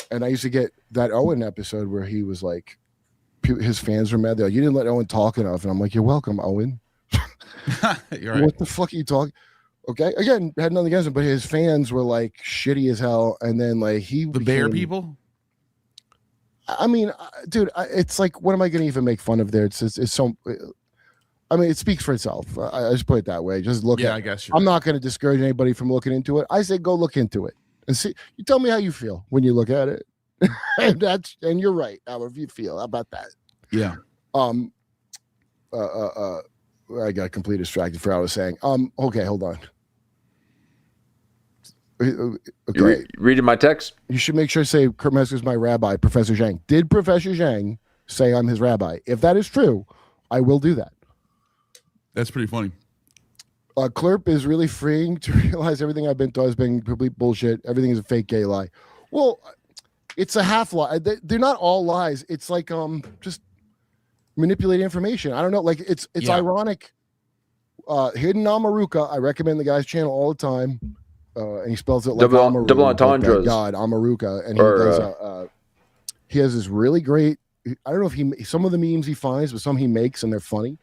and I used to get that Owen episode where he was like, his fans were mad. They're like, you didn't let Owen talk enough, and I'm like, you're welcome, Owen. You're right. What the fuck are you talking? Okay, again, had nothing against him, but his fans were like shitty as hell, and then like The bear people. I mean, dude, it's like, what am I going to even make fun of there? It's so. I mean, it speaks for itself. I just put it that way. Just look. Yeah, at I guess. I'm not going to discourage anybody from looking into it. I say go look into it and see. You tell me how you feel when you look at it. and you're right. However you feel, how about that? Yeah. I got completely distracted for what I was saying. Okay, hold on. Okay. Reading my text? You should make sure to say Kurt Metzger is my rabbi, Professor Zhang. Did Professor Zhang say I'm his rabbi? If that is true, I will do that. That's pretty funny. Kurp is really freeing to realize everything I've been taught has been complete bullshit. Everything is a fake gay lie. Well, it's a half lie. They're not all lies. It's like just manipulate information. I don't know. Like it's ironic. Hidden Amuraka. I recommend the guy's channel all the time. And he spells it like double entendres. God, Amuraka, and he does. He has this really great. I don't know if some of the memes he finds, but some he makes and they're funny.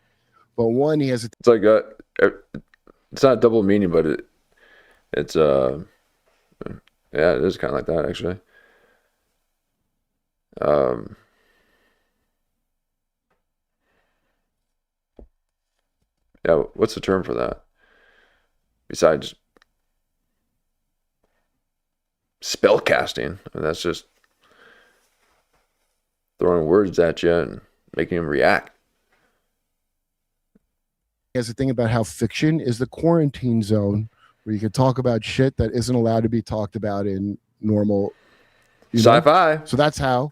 But one he has. It's like it's not double meaning, but it's yeah, it is kind of like that actually. Yeah, what's the term for that? Besides spell casting, and that's just throwing words at you and making them react. He has a thing about how fiction is the quarantine zone where you can talk about shit that isn't allowed to be talked about in normal sci-fi. So that's how.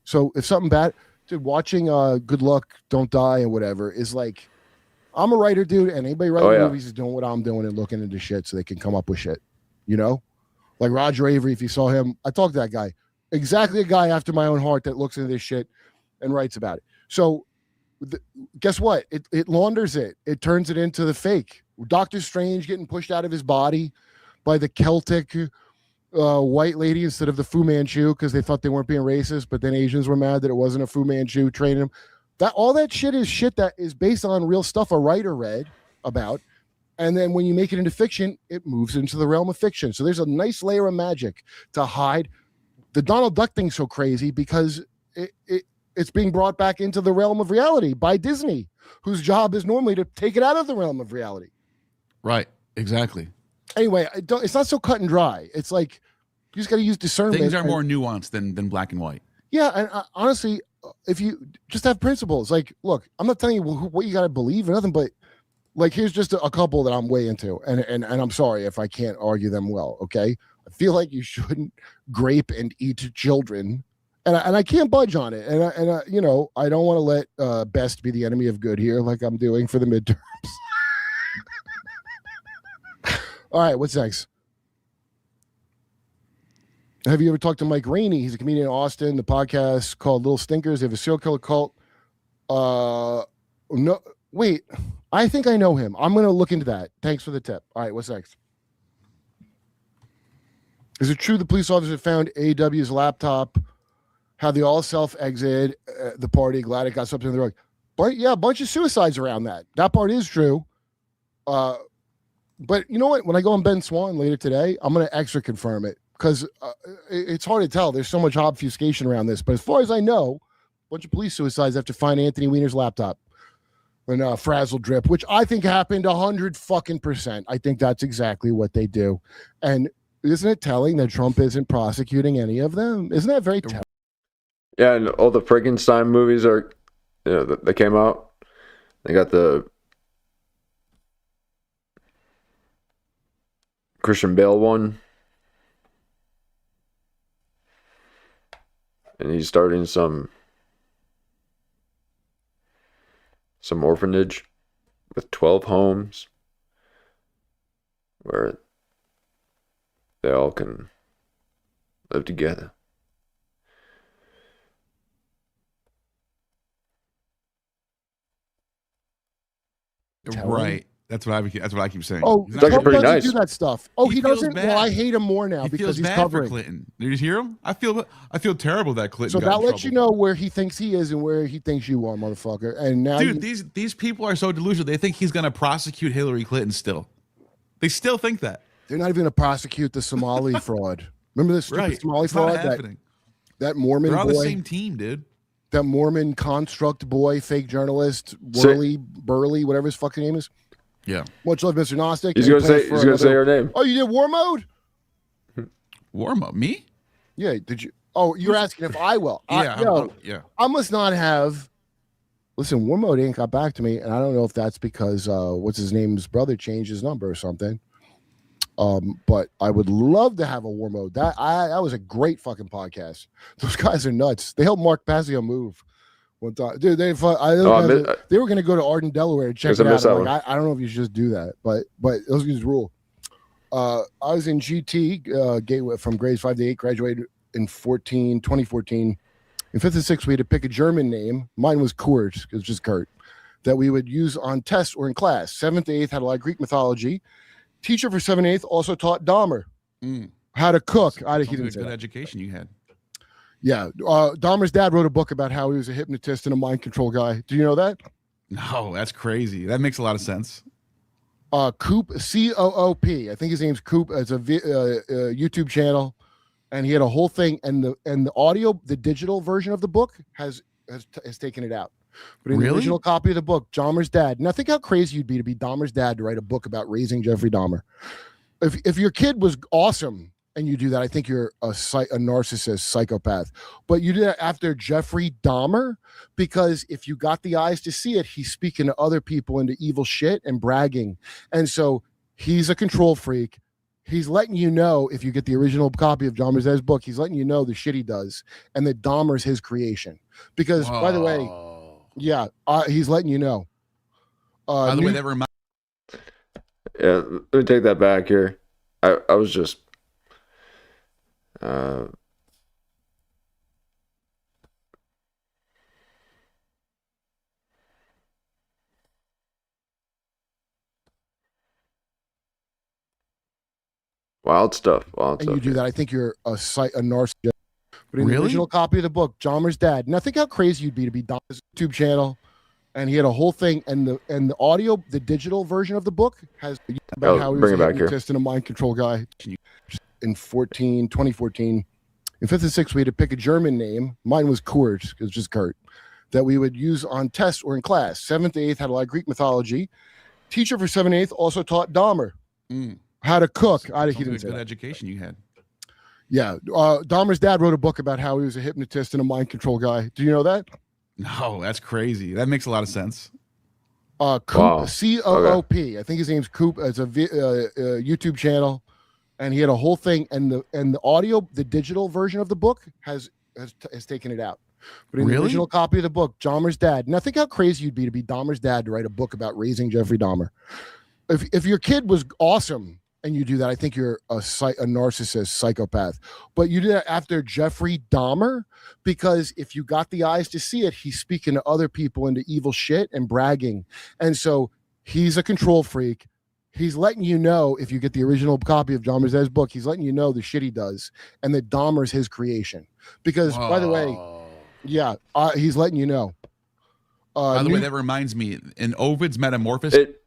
So if something bad, dude, watching Good Luck, Don't Die, and whatever is like, I'm a writer, dude, and anybody writing movies is doing what I'm doing and looking into shit so they can come up with shit. You know? Like Roger Avery, if you saw him, I talked to that guy. Exactly a guy after my own heart that looks into this shit and writes about it. So guess what? It launders it. It turns it into the fake. Doctor Strange getting pushed out of his body by the Celtic white lady instead of the Fu Manchu because they thought they weren't being racist, but then Asians were mad that it wasn't a Fu Manchu training him. All that shit is shit that is based on real stuff a writer read about. And then when you make it into fiction, it moves into the realm of fiction. So there's a nice layer of magic to hide. The Donald Duck thing's so crazy because it's being brought back into the realm of reality by Disney, whose job is normally to take it out of the realm of reality. Right. Exactly. Anyway, it's not so cut and dry. It's like you just got to use discernment. Things are more nuanced than black and white. Yeah, and honestly, if you just have principles, like, look, I'm not telling you what you got to believe or nothing, but like, here's just a couple that I'm way into, and I'm sorry if I can't argue them well. Okay, I feel like you shouldn't grape and eat children, and I can't budge on it, and I you know, I don't want to let best be the enemy of good here, like I'm doing for the midterms. All right, what's next? Have you ever talked to Mike Rainey? He's a comedian in Austin. The podcast called Little Stinkers. They have a serial killer cult. No, wait. I think I know him. I'm going to look into that. Thanks for the tip. All right, what's next? Is it true the police officer found AW's laptop, how they all self-exited the party, glad it got something in the rug? But yeah, a bunch of suicides around that. That part is true. But you know what? When I go on Ben Swan later today, I'm going to extra confirm it because it's hard to tell. There's so much obfuscation around this. But as far as I know, a bunch of police suicides after finding Anthony Weiner's laptop and frazzle drip, which I think happened 100%. I think that's exactly what they do. And isn't it telling that Trump isn't prosecuting any of them? Isn't that very telling? Yeah, and all the Frankenstein movies are, you know, that came out. They got the Christian Bale one, and he's starting some orphanage with 12 homes where they all can live together. Right. That's what I keep saying. Oh, It's actually Trump pretty doesn't nice. do that stuff. Oh, he feels doesn't. bad. Well, I hate him more now because he's bad covering. for Clinton. Did you hear him? I feel terrible that Clinton. So got that in lets you trouble. know where he thinks he is and where he thinks you are, motherfucker. And now, Dude, these people are so delusional. They think he's going to prosecute Hillary Clinton still. They still think that. they're not even going to prosecute the Somali fraud. Remember this stupid Right. Somali It's not fraud? happening. That Mormon They're on the boy, same team, dude. that Mormon construct boy, fake journalist, Burley, whatever his fucking name is. Yeah. Much love, Mr. Gnostic. He's Any gonna plans say for he's gonna say another- her name. Oh, you did war mode? Warm up. Me? Yeah. Did you? Oh, you're asking if I will. Yeah. Yeah. I must not have. Listen, war mode ain't got back to me, and I don't know if that's because what's his name's brother changed his number or something. But I would love to have a war mode. That was a great fucking podcast. Those guys are nuts. They helped Mark Passio move one time, dude. They were going to go to Arden, Delaware, and check it out. I'm like, I don't know if you should just do that, but those guys rule. I was in GT gateway from grades 5 to 8. Graduated in 2014. In 5th and 6th, we had to pick a German name. Mine was Kurt. It was just Kurt. That we would use on tests or in class. 7th to 8th had a lot of Greek mythology. Teacher for 7th and 8th also taught Dahmer how to cook. He didn't say good that. education you had. Yeah. Dahmer's dad wrote a book about how he was a hypnotist and a mind control guy. Do you know that? No, that's crazy. That makes a lot of sense. Coop, C-O-O-P. I think his name's Coop. It's a YouTube channel. And he had a whole thing. And the audio, the digital version of the book has taken it out. But in the original copy of the book, Dahmer's dad. Now think how crazy you'd be to be Dahmer's dad to write a book about raising Jeffrey Dahmer. If your kid was awesome and you do that, I think you're a narcissist, psychopath. But you do that after Jeffrey Dahmer, because if you got the eyes to see it, he's speaking to other people into evil shit and bragging. And so he's a control freak. He's letting you know, if you get the original copy of Dahmer's dad's book, he's letting you know the shit he does and that Dahmer's his creation. Because, by the way, yeah, he's letting you know. By the way, that reminds. Yeah, let me take that back here. I was just wild stuff. And you do that, I think you're a narcissist. But in the original copy of the book, Dahmer's dad. Now think how crazy you'd be to be Dahmer's YouTube channel, and he had a whole thing, and the audio, the digital version of the book has about how he was a hypnotist and a mind control guy. In 2014, In 5th and 6th, we had to pick a German name. Mine was Kurt. It was just Kurt. That we would use on tests or in class. 7th to 8th had a lot of Greek mythology. Teacher for 7th and 8th also taught Dahmer how to cook. He Sounds didn't like a say good that. education you had. Yeah. Dahmer's dad wrote a book about how he was a hypnotist and a mind control guy. Do you know that? No, that's crazy. That makes a lot of sense. Coop, Wow. C-O-O-P. I think his name's Coop. It's a YouTube channel, and he had a whole thing. And the audio, the digital version of the book has taken it out. But in the original copy of the book, Dahmer's dad. Now think how crazy you'd be to be Dahmer's dad to write a book about raising Jeffrey Dahmer. If your kid was awesome and you do that, I think you're a narcissist, psychopath. But you did that after Jeffrey Dahmer, because if you got the eyes to see it, he's speaking to other people into evil shit and bragging. And so he's a control freak. He's letting you know, if you get the original copy of Dahmer's dad's book, he's letting you know the shit he does and that Dahmer's his creation. Because, by the way, yeah, he's letting you know. By the way, that reminds me, in Ovid's Metamorphosis, It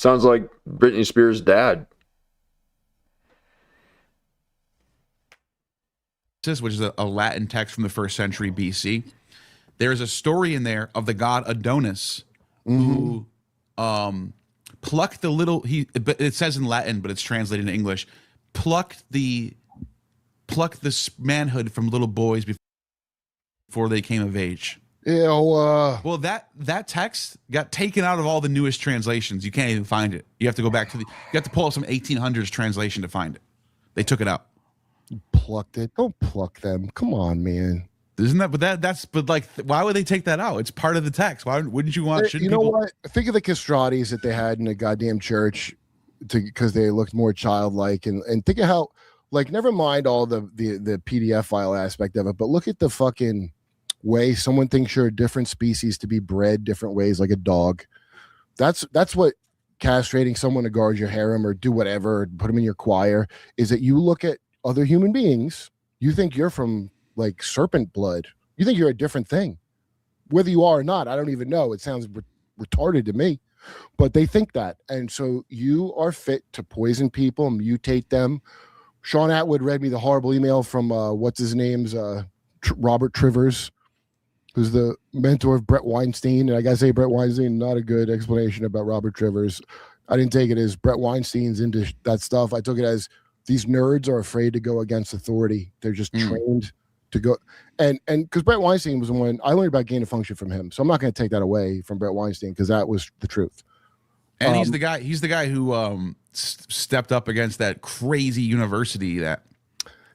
sounds like Britney Spears' dad. which is a Latin text from the 1st century BC, there is a story in there of the god Adonis who plucked the little, it says in Latin, but it's translated in English, plucked the manhood from little boys before they came of age. Well, that text got taken out of all the newest translations. You can't even find it. You have to go back to you have to pull up some 1800s translation to find it. They took it out. Plucked it. Don't pluck them. Come on, man. Isn't that? But like, why would they take that out? It's part of the text. Why wouldn't you want? You know what? Think of the castratis that they had in the goddamn church, because they looked more childlike, and think of how, like, never mind all the PDF file aspect of it, but look at the fucking way someone thinks you're a different species to be bred different ways, like a dog. That's what castrating someone to guard your harem or do whatever, or put them in your choir, is that you look at other human beings, you think you're from like serpent blood. You think you're a different thing. Whether you are or not, I don't even know. It sounds retarded to me, but they think that. And so you are fit to poison people, mutate them. Sean Atwood read me the horrible email from what's his name's Robert Trivers, who's the mentor of Brett Weinstein. And I gotta say, Brett Weinstein, not a good explanation about Robert Trivers. I didn't take it as Brett Weinstein's into that stuff. I took it as these nerds are afraid to go against authority. They're just trained to go. And because Brett Weinstein was the one, I learned about gain of function from him. So I'm not going to take that away from Brett Weinstein, because that was the truth. And he's the guy who stepped up against that crazy university that.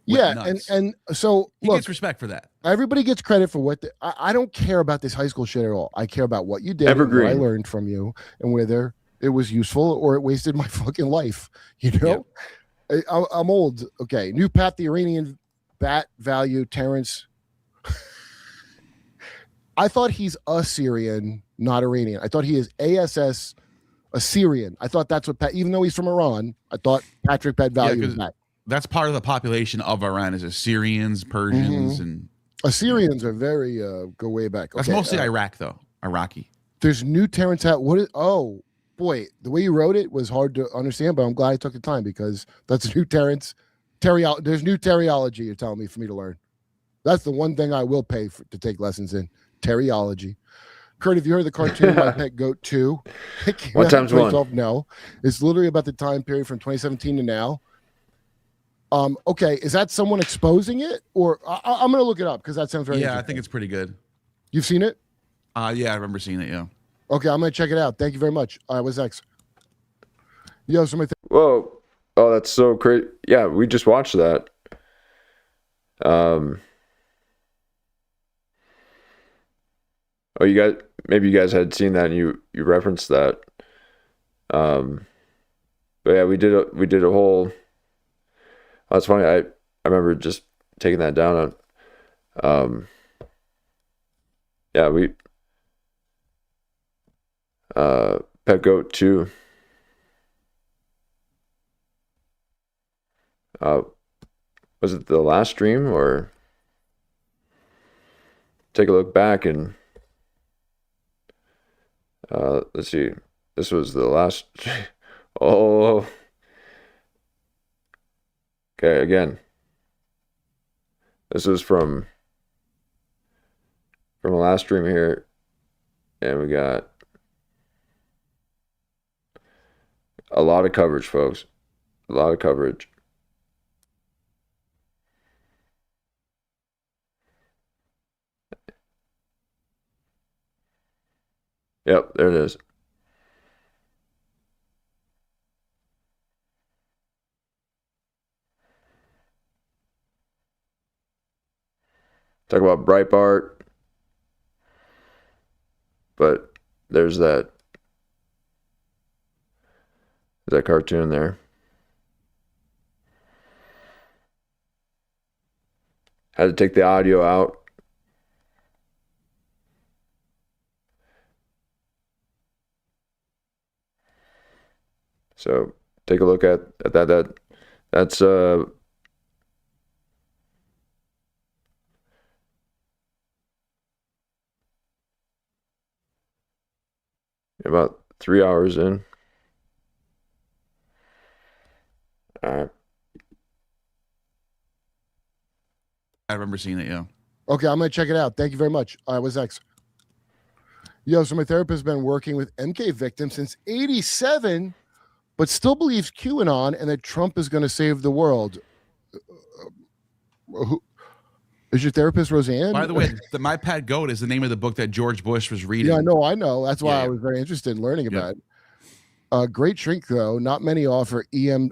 And so he gets respect for that. Everybody gets credit for what I don't care about this high school shit at all. I care about what you did, Evergreen. what I learned from you, and whether it was useful or it wasted my fucking life. You know, Yep. I'm old. Okay, new Pat the Iranian bat value Terrence. I thought he's Assyrian, not Iranian. I thought he is ASS Assyrian. I thought that's what Pat, even though he's from Iran, I thought Patrick Pat value was that. That's part of the population of Iran is Assyrians, Persians, and Assyrians are very go way back. that's Okay, mostly Iraq though. Iraqi. There's new Terrence hat. What is? Oh boy, the way you wrote it was hard to understand, but I'm glad I took the time, because that's a new Terrence. There's new teriology. You're telling me for me to learn. That's the one thing I will pay for, to take lessons in teriology. Kurt, have you heard the cartoon My Pet Goat 2? One times one. No, it's literally about the time period from 2017 to now. Okay, is that someone exposing it, or I'm gonna look it up because that sounds very. Yeah, I think it's pretty good. You've seen it? Yeah, I remember seeing it. Yeah. Okay, I'm gonna check it out. Thank you very much. What's next? Yo, somebody. Whoa. Oh, that's so crazy. Yeah, we just watched that. Oh, maybe you guys had seen that and you referenced that. But yeah, we did a whole. Oh, that's funny. I remember just taking that down on. Yeah, we. Pet Goat 2. Was it the last stream, or take a look back and let's see. This was the last. Oh, okay. Again, This is from a last stream here, and we got a lot of coverage, folks. A lot of coverage. Yep, there it is. Talk about Breitbart. But there's that cartoon there. Had to take the audio out. So take a look at that. That's about 3 hours in. All right. I remember seeing it, yeah. Okay, I'm gonna check it out. Thank you very much. All right, what's next? Yo, so my therapist has been working with MK victims since '87, but still believes QAnon and that Trump is going to save the world. Who is your therapist, Roseanne? By the way, My Pet Goat is the name of the book that George Bush was reading. Yeah, I know. That's why I was very interested in learning about it. Great shrink, though. Not many offer EMDR.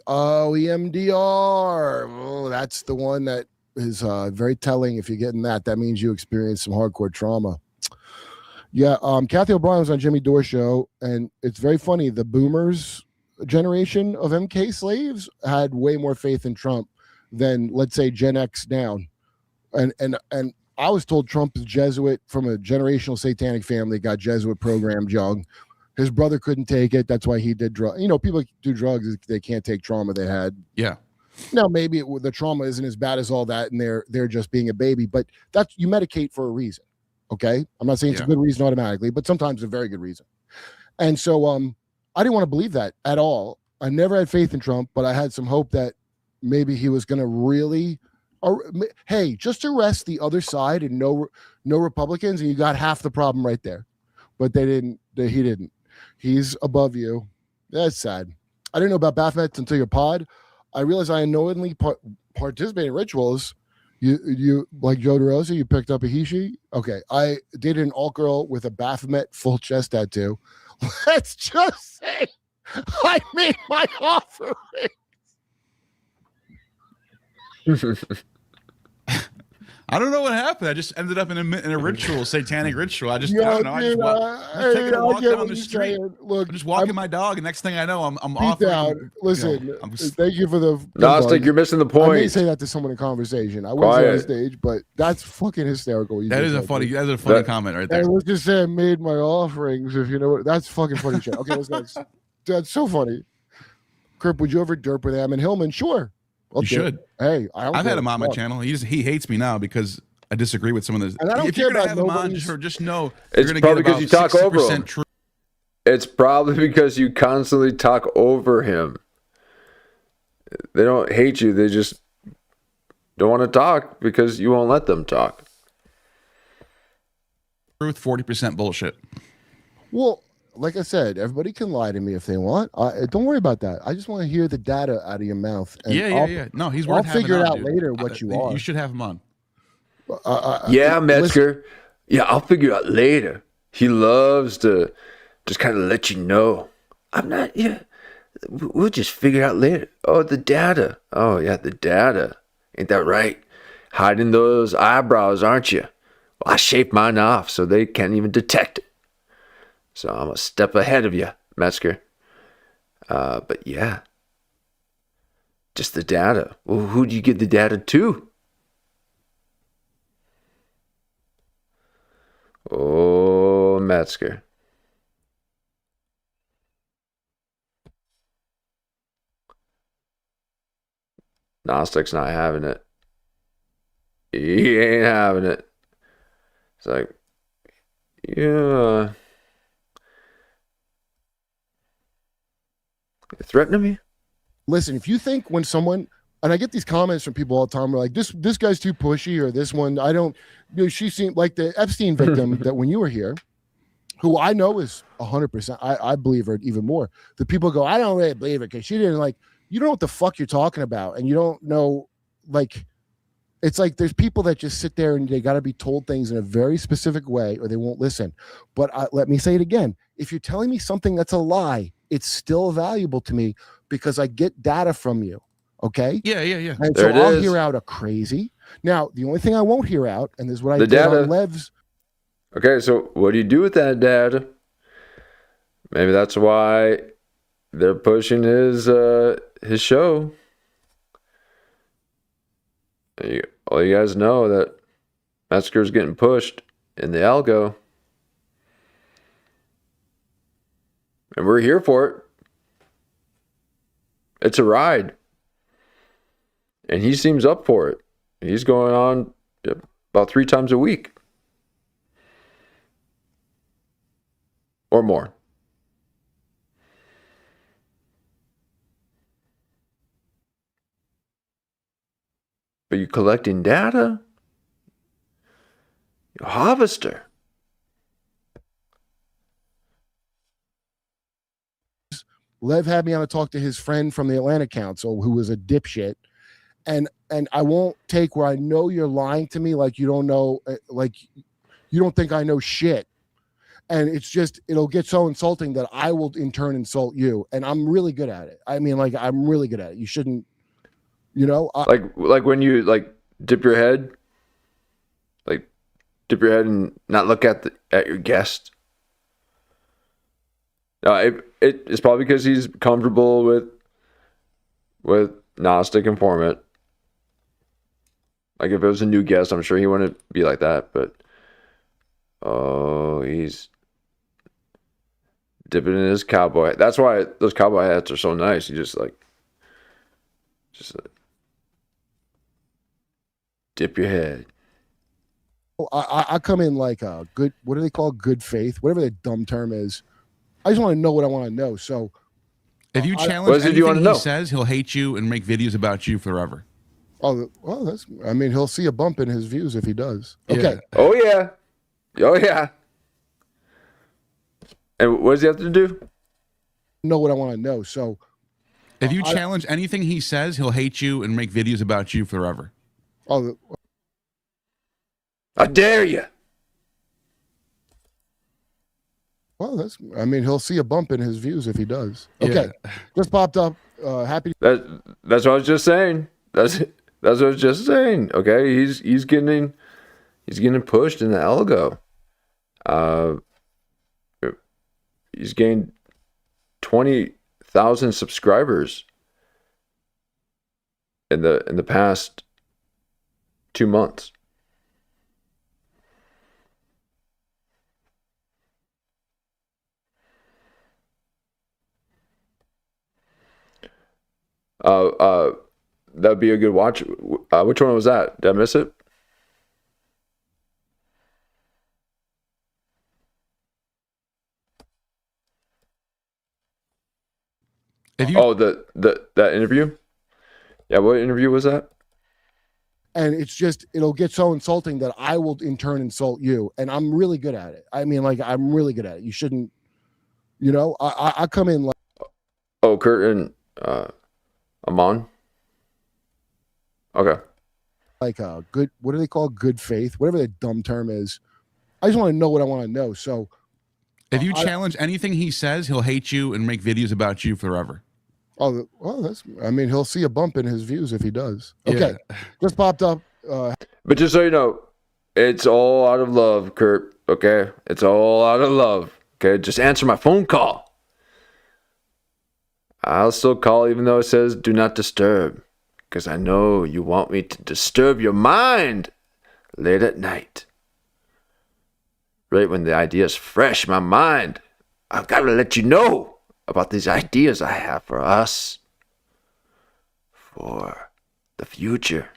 Oh, that's the one that is very telling. If you're getting that, that means you experienced some hardcore trauma. Yeah, Kathy O'Brien was on Jimmy Dore show, and it's very funny. The boomers generation of MK slaves had way more faith in Trump than, let's say, Gen X down. And I was told Trump is Jesuit from a generational satanic family, got Jesuit programmed young. His brother couldn't take it. That's why he did drugs. You know, people do drugs, they can't take trauma they had. Yeah. Now, maybe the trauma isn't as bad as all that, and they're just being a baby, but that's, you medicate for a reason. Okay. I'm not saying it's a good reason automatically, but sometimes a very good reason. And so I didn't want to believe that at all. I never had faith in Trump, but I had some hope that maybe he was going to really, hey, just arrest the other side and no Republicans, and you got half the problem right there. But he didn't. He's above you. That's sad. I didn't know about Baphomets until your pod. I realized I unknowingly participate in rituals. You like Joe DeRosa, you picked up a he-she? Okay. I dated an alt girl with a Baphomet full chest tattoo. Let's just say I made my offering. I don't know what happened. I just ended up in a ritual, satanic ritual. I don't know. I just taking a walk down the street. Look, I'm just walking my dog, and next thing I know, I'm off. Listen, thank you for the Gnostic. You're missing the point. I may say that to someone in conversation. I wouldn't say on stage, but that's fucking hysterical. That is a funny comment right there. And let's just say I made my offerings. If you know what, that's fucking funny shit. Okay, what's next? That's so funny. Kurp, would you ever derp with Eamon Hillman? Sure. You should. Hey, I've had him on my channel. He hates me now because I disagree with some of this. And I don't if care you're gonna about have him on, just know it's you're probably gonna because you talk over him. Truth. It's probably because you constantly talk over him. They don't hate you. They just don't want to talk because you won't let them talk. Truth, 40% bullshit. Well, like I said, everybody can lie to me if they want. Don't worry about that. I just want to hear the data out of your mouth. And Yeah. No, he's worth I'll figure it out dude. later what you are. You should have him on. Yeah, Metzger. Yeah, I'll figure out later. He loves to just kind of let you know. I'm not, we'll just figure out later. Oh, the data. Oh, yeah, the data. Ain't that right? Hiding those eyebrows, aren't you? Well, I shaved mine off so they can't even detect it. So I'm a step ahead of you, Metzger. But yeah, just the data. Well, who do you give the data to? Oh, Metzger. Gnostic's not having it. He ain't having it. It's like, yeah. You're threatening me? Listen, if you think when someone And I get these comments from people all the time. We're like, this guy's too pushy, or this one, I don't, she seemed like the Epstein victim that when you were here, who I know is 100%, I believe her even more. The people go, I don't really believe it because she didn't like, you don't know what the fuck you're talking about. And you don't know, like, it's like there's people that just sit there and they got to be told things in a very specific way or they won't listen. But let me say it again. If you're telling me something that's a lie, it's still valuable to me because I get data from you. Okay. Yeah. And There so I'll it is. hear out a crazy. Now, the only thing I won't hear out, and this is what I The did data. on Lev's. Okay, so what do you do with that data? Maybe that's why they're pushing his show. All you guys know that Metzger's getting pushed in the algo. And we're here for it. It's a ride. And he seems up for it. He's going on about 3 times a week. Or more. Are you collecting data? You're a harvester. Lev had me on a talk to his friend from the Atlanta Council who was a dipshit. And I won't take where I know you're lying to me like you don't know, like you don't think I know shit. And it's just, it'll get so insulting that I will in turn insult you. And I'm really good at it. I mean, like, I'm really good at it. You shouldn't, you know. Like when you like dip your head. Like dip your head and not look at your guest. No, it's probably because he's comfortable with Gnostic Informant. Like if it was a new guest, I'm sure he wouldn't be like that. But he's dipping in his cowboy. That's why those cowboy hats are so nice. You just dip your head. I come in like a good, what do they call good faith? Whatever the dumb term is. I just want to know what I want to know. So if you What challenge is it you anything wanna he know? says, he'll hate you and make videos about you forever. oh well, that's, I mean, he'll see a bump in his views if he does. Okay. Yeah. Oh yeah. Oh yeah. And what does he have to do? Know what I want to know. So If you challenge anything he says, he'll hate you and make videos about you forever. oh I dare you. well, that's, I mean, he'll see a bump in his views if he does. Okay. Just popped up. Happy. That's what I was just saying. That's what I was just saying. Okay, he's getting pushed in the algo. He's gained 20,000 subscribers in the past 2 months. That'd be a good watch. Which one was that? Did I miss it? If you That interview? Yeah, what interview was that? And it's just, it'll get so insulting that I will in turn insult you. And I'm really good at it. I mean, like, I'm really good at it. You shouldn't, you know, I come in like, Oh, Kurt and Amon. Okay. like a good, what do they call good faith? Whatever the dumb term is. I just want to know what I want to know. So if you challenge anything he says, he'll hate you and make videos about you forever. oh well, that's, I mean, he'll see a bump in his views if he does. Okay. Just popped up. But just so you know, it's all out of love, Kurt. Okay? It's all out of love. Okay? Just answer my phone call. I'll still call even though it says do not disturb. Because I know you want me to disturb your mind late at night. Right when the idea is fresh in my mind. I've got to let you know about these ideas I have for us. For the future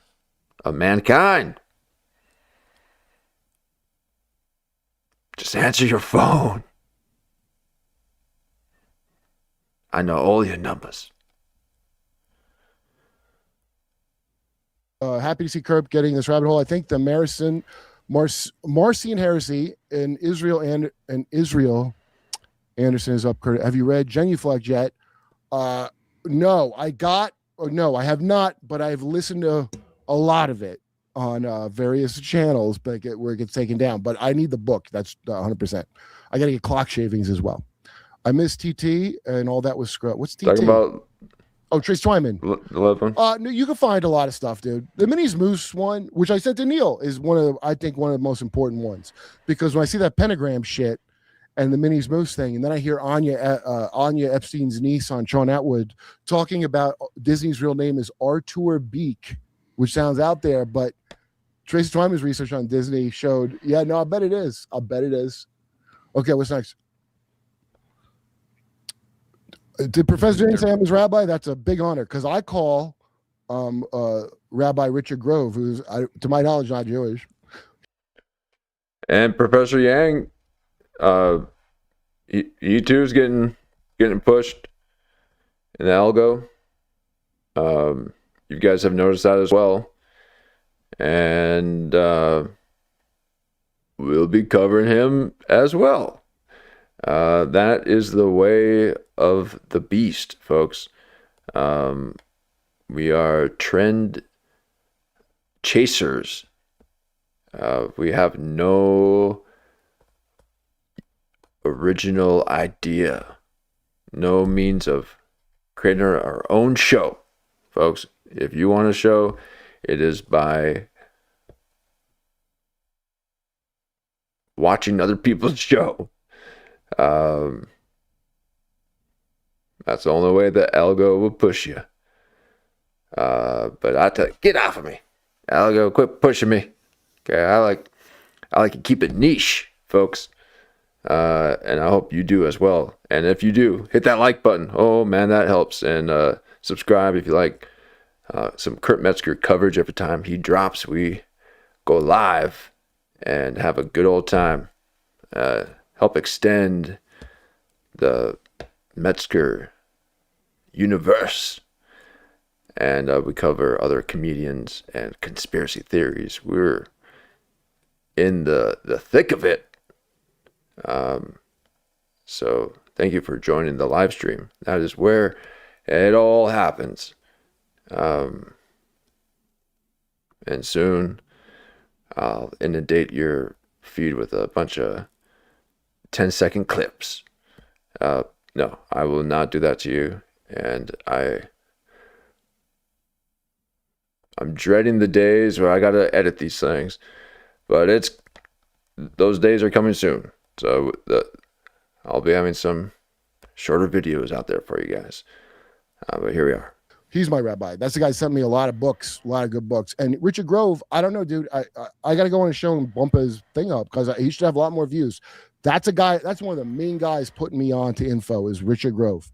of mankind. Just answer your phone. I know all your numbers. Happy to see Kurp getting this rabbit hole. I think the Marcion heresy in Israel and Israel Anderson is up. Kurt, have you read Genuflect yet? No, I have not, but I've listened to a lot of it on various channels, but where it gets taken down. But I need the book. That's 100%. I got to get clock shavings as well. I miss TT and all that was scrub. What's TT? Talking about Trace Twyman. the love one. No, you can find a lot of stuff, dude. The Minis Moose one, which I sent to Neil, is one of the most important ones, because when I see that pentagram shit and the Minis Moose thing, and then I hear Anya Epstein's niece on Sean Atwood talking about Disney's real name is Artur Beek, which sounds out there, but Tracy Twyman's research on Disney showed, I bet it is. Okay, what's next? Did Professor James say I'm his rabbi? That's a big honor, because I call Rabbi Richard Grove, who's, to my knowledge, not Jewish. And Professor Yang, he too is getting pushed in the algo. You guys have noticed that as well. And we'll be covering him as well. That is the way of the beast, folks. We are trend chasers. We have no original idea, no means of creating our own show, folks. If you want a show, it is by watching other people's show. That's the only way the algo will push you. But I tell you, get off of me, algo! Quit pushing me. Okay, I like to keep it niche, folks. And I hope you do as well. And if you do, hit that like button. Oh man, that helps. And subscribe if you like some Kurt Metzger coverage every time he drops. We go live and have a good old time. Help extend the Metzger universe. And we cover other comedians and conspiracy theories. We're in the thick of it. So thank you for joining the live stream. That is where it all happens. And soon I'll inundate your feed with a bunch of 10-second clips. No, I will not do that to you. And I'm dreading the days where I gotta edit these things, but those days are coming soon. So I'll be having some shorter videos out there for you guys. But here we are. He's my rabbi. That's the guy who sent me a lot of books, a lot of good books. And Richard Grove, I don't know, dude. I got to go on a show and bump his thing up, because he should have a lot more views. That's a guy. That's one of the main guys putting me on to info is Richard Grove.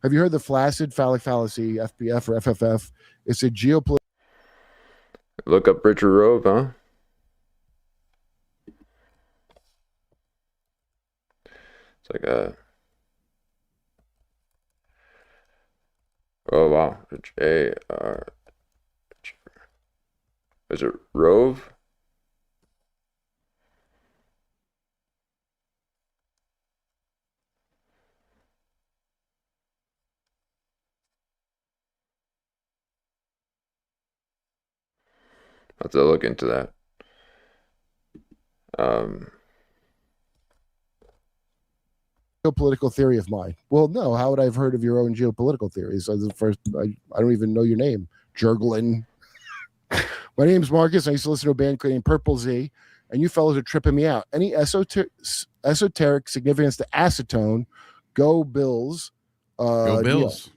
Have you heard the flaccid phallic fallacy, FPF or FFF? It's a geopolitical. Look up Richard Grove, huh? It's like a... Oh, wow. H-A-R... Is it Rove? I'll have to look into that. Geopolitical theory of mine. Well, no. How would I have heard of your own geopolitical theories? So the first, I don't even know your name, Jurglin. My name's Marcus. I used to listen to a band named Purple Z, and you fellows are tripping me out. Any esoteric significance to acetone? Go Bills. Go Bills. Yeah.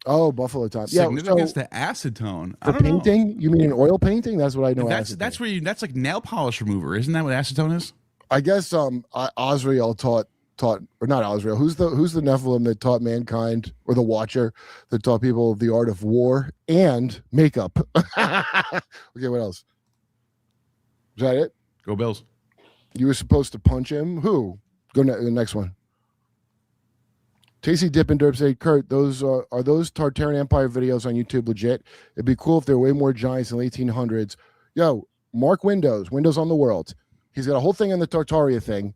Oh, Buffalo time. Significance to acetone. For painting? You mean an oil painting? That's what I know. That's that's like nail polish remover. Isn't that what acetone is? I guess Osriel taught or not Osriel. Who's the Nephilim that taught mankind, or the Watcher that taught people the art of war and makeup? Okay, what else? Is that it? Go Bills. You were supposed to punch him. Who? Go the next one. Tasty Dip and Derp say, Kurt, those are those Tartarian Empire videos on YouTube legit? It'd be cool if there were way more giants in the 1800s. Yo, Mark Windows on the World. He's got a whole thing on the Tartaria thing,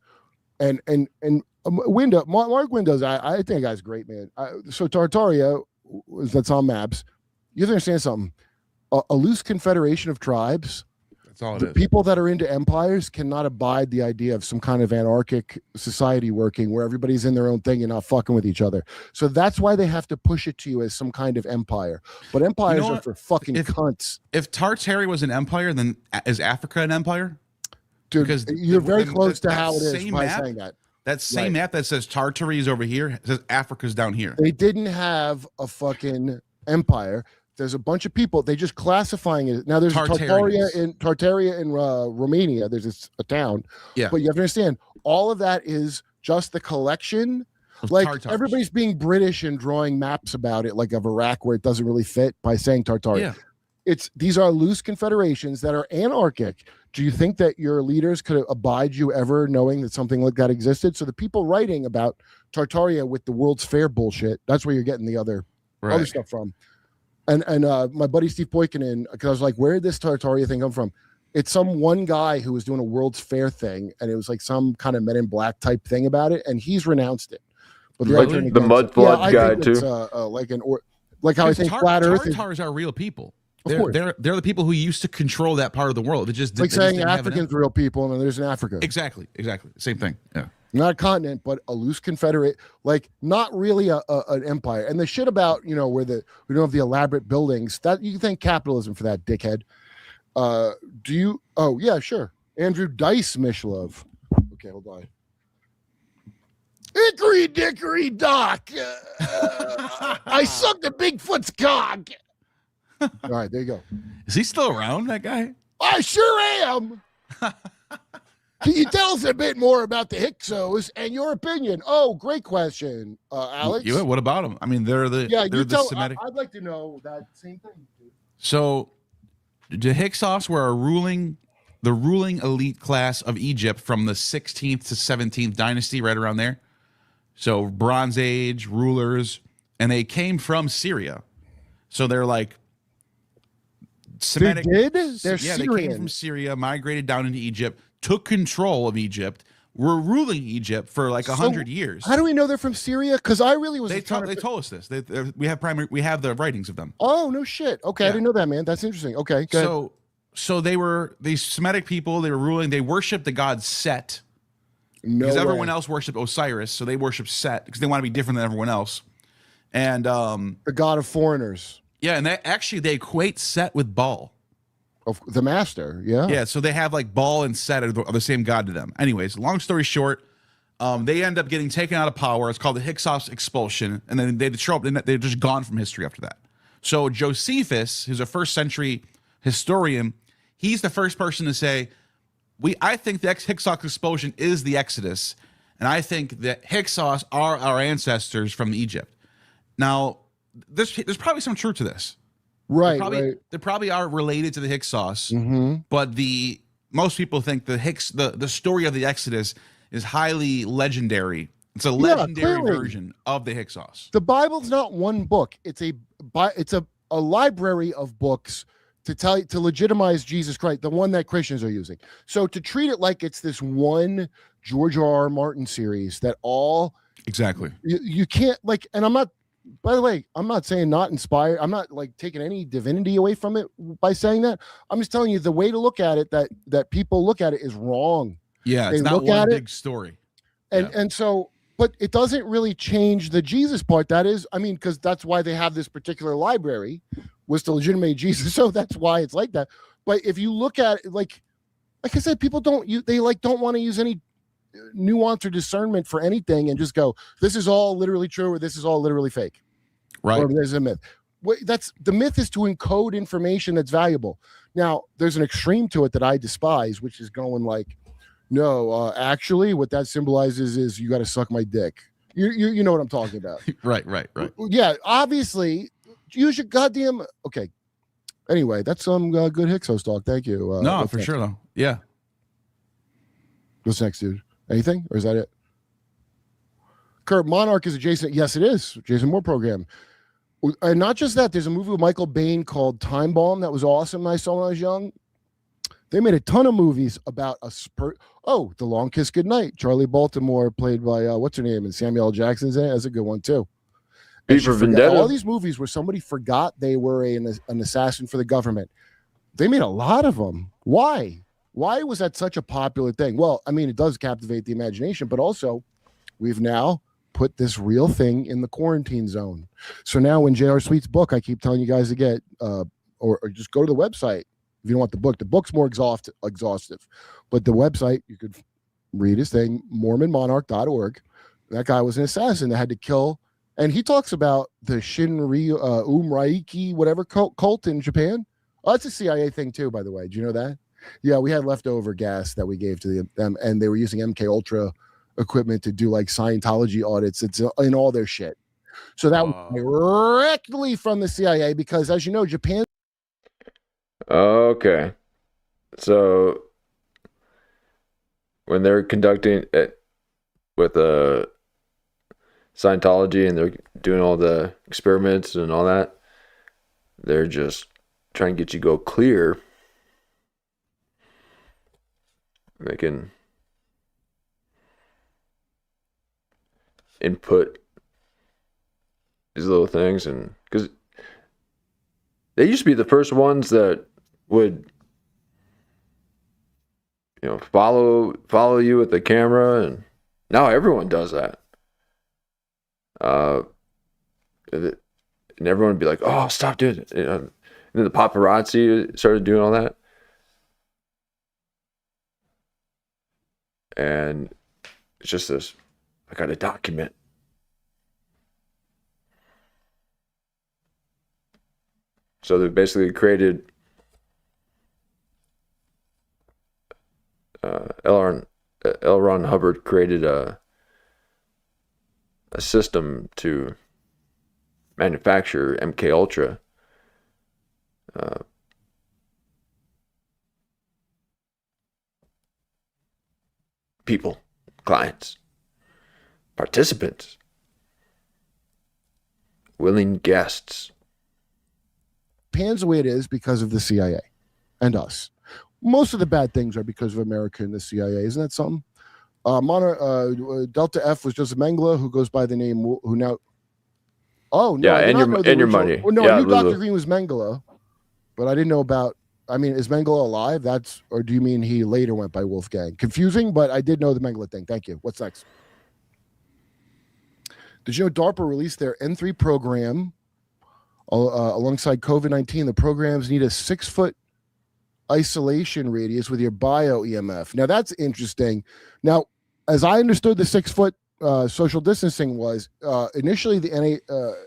and Mark Windows. I think that guy's great, man. So Tartaria, that's on maps. You have to understand something. A loose confederation of tribes. That's all it The is. people that are into empires cannot abide the idea of some kind of anarchic society working where everybody's in their own thing and not fucking with each other. So that's why they have to push it to you as some kind of empire. But empires are for fucking cunts. If Tartaria was an empire, then is Africa an empire? Dude, Because you're very close to that how it is same by map- saying that. That same Right. map that says Tartary is over here says Africa's down here. They didn't have a fucking empire. There's a bunch of people. They just classifying it. Now there's Tartaria in Romania. There's a town. Yeah. But you have to understand, all of that is just the collection. Like Tartars. everybody's being British and drawing maps about it, like of Iraq where it doesn't really fit by saying Tartaria. Yeah. These are loose confederations that are anarchic. Do you think that your leaders could abide you ever knowing that something like that existed? So the people writing about Tartaria with the World's Fair bullshit, that's where you're getting the other stuff from. And my buddy Steve Poikinen, because I was like, where did this Tartaria thing come from? It's some one guy who was doing a World's Fair thing, and it was like some kind of Men in Black type thing about it, and he's renounced it. But Like the Mudflood guy too. Like how I think flat Earth is Tartars are real people. Of course. They're the people who used to control that part of the world. It just like they saying just didn't have Africans are real people and there's an Africa. Exactly. Same thing. Yeah. Not a continent, but a loose confederate, like not really an empire. And the shit about, where we don't have the elaborate buildings, that you can thank capitalism for that, dickhead. Do you? Oh yeah, sure. Andrew Dice Mishlove. Okay, hold on. Hickory dickory dock. I sucked a Bigfoot's cock. All right, there you go. Is he still around, that guy? I sure am. Can you tell us a bit more about the Hyksos and your opinion? Oh, great question, Alex. Yeah, what about them? I mean, they're the Semitic. I'd like to know that same thing. Dude. So the Hyksos were the ruling elite class of Egypt from the 16th to 17th dynasty, right around there. So Bronze Age rulers, and they came from Syria. So they're like Semitic. They did? They're Syrian. They came from Syria, migrated down into Egypt, took control of Egypt, were ruling Egypt for like 100 years. How do we know they're from Syria? Because I really was. They told us this. We have the writings of them. Oh no shit. Okay, I didn't know that, man. That's interesting. Okay, good. So they were these Semitic people. They were ruling. They worshipped the god Set. Because everyone else worshipped Osiris, so they worship Set because they want to be different than everyone else. And the god of foreigners. Yeah, and they equate Set with Baal. Of the master, yeah. Yeah, so they have like Baal and Set are the same god to them. Anyways, long story short, they end up getting taken out of power. It's called the Hyksos expulsion, and then they show up. They're just gone from history after that. So Josephus, who's a first century historian, he's the first person to say, I think the Hyksos expulsion is the Exodus, and I think that Hyksos are our ancestors from Egypt. Now, there's probably some truth to this. Right, they probably are related to the Hyksos, Mm-hmm. but most people think the story of the Exodus is highly legendary. It's a legendary version of the Hyksos. The Bible's not one book. It's a library of books to legitimize Jesus Christ, the one that Christians are using. So to treat it like it's this one George R.R. Martin series that all exactly you can't like, and I'm not. By the way, I'm not saying not inspired. I'm not like taking any divinity away from it by saying that. I'm just telling you the way to look at it that people look at it is wrong. Yeah, they it's not one big story. And so, but it doesn't really change the Jesus part. That is, I mean, because that's why they have this particular library was to legitimate Jesus. So that's why it's like that. But if you look at it, like I said, people don't want to use any nuance or discernment for anything and just go, this is all literally true or this is all literally fake, right? Or there's a myth. That's the myth is to encode information that's valuable. Now there's an extreme to it that I despise, which is going like, no, actually what that symbolizes is you got to suck my dick. You know what I'm talking about. right. Yeah, obviously use your goddamn. Okay, anyway, that's some good Hyksos talk. Thank you. No, for sure though. Yeah. What's next, dude? Anything, or is that it? Kurt, Monarch is a Jason. Yes, it is. Jason Moore program. And not just that, there's a movie with Michael Bain called Time Bomb that was awesome. I saw when I was young. They made a ton of movies about The Long Kiss Goodnight. Charlie Baltimore, played by what's her name, and Samuel L. Jackson's in it. That's a good one too. V for Vendetta. All these movies where somebody forgot they were an assassin for the government. They made a lot of them. Why? Why was that such a popular thing? Well, I mean, it does captivate the imagination, but also we've now put this real thing in the quarantine zone. So now when J.R. Sweet's book, I keep telling you guys to get, or just go to the website if you don't want the book. The book's more exhaustive. But the website, you could read his thing, mormonmonarch.org. That guy was an assassin that had to kill. And he talks about the Umraiki, whatever cult in Japan. Oh, that's a CIA thing too, by the way. Do you know that? Yeah, we had leftover gas that we gave to them, and they were using MK Ultra equipment to do like Scientology audits. It's in all their shit. So that was directly from the CIA because, as you know, Japan. Okay. So when they're conducting it with Scientology and they're doing all the experiments and all that, they're just trying to get you to go clear. They can input these little things, and because they used to be the first ones that would, follow you with the camera, and now everyone does that. And everyone would be like, "Oh, stop doing it!" And then the paparazzi started doing all that. And it's just this, I got to document. So they basically created L. Ron Hubbard created a system to manufacture MK Ultra. People, clients, participants, willing guests. Japan's the way it is because of the CIA and us. Most of the bad things are because of America and the CIA. Isn't that something? Delta F was Joseph Mengele, who goes by the name who now. Oh no! Yeah, and your money. Oh, no, yeah, I knew Dr. Green was Mengele, but I didn't know about. I mean, is Mengele alive? Or do you mean he later went by Wolfgang? Confusing, but I did know the Mengele thing. Thank you. What's next? Did you know DARPA released their N3 program alongside COVID-19? The programs need a 6-foot isolation radius with your bio EMF. Now that's interesting. Now, as I understood the 6-foot social distancing was initially the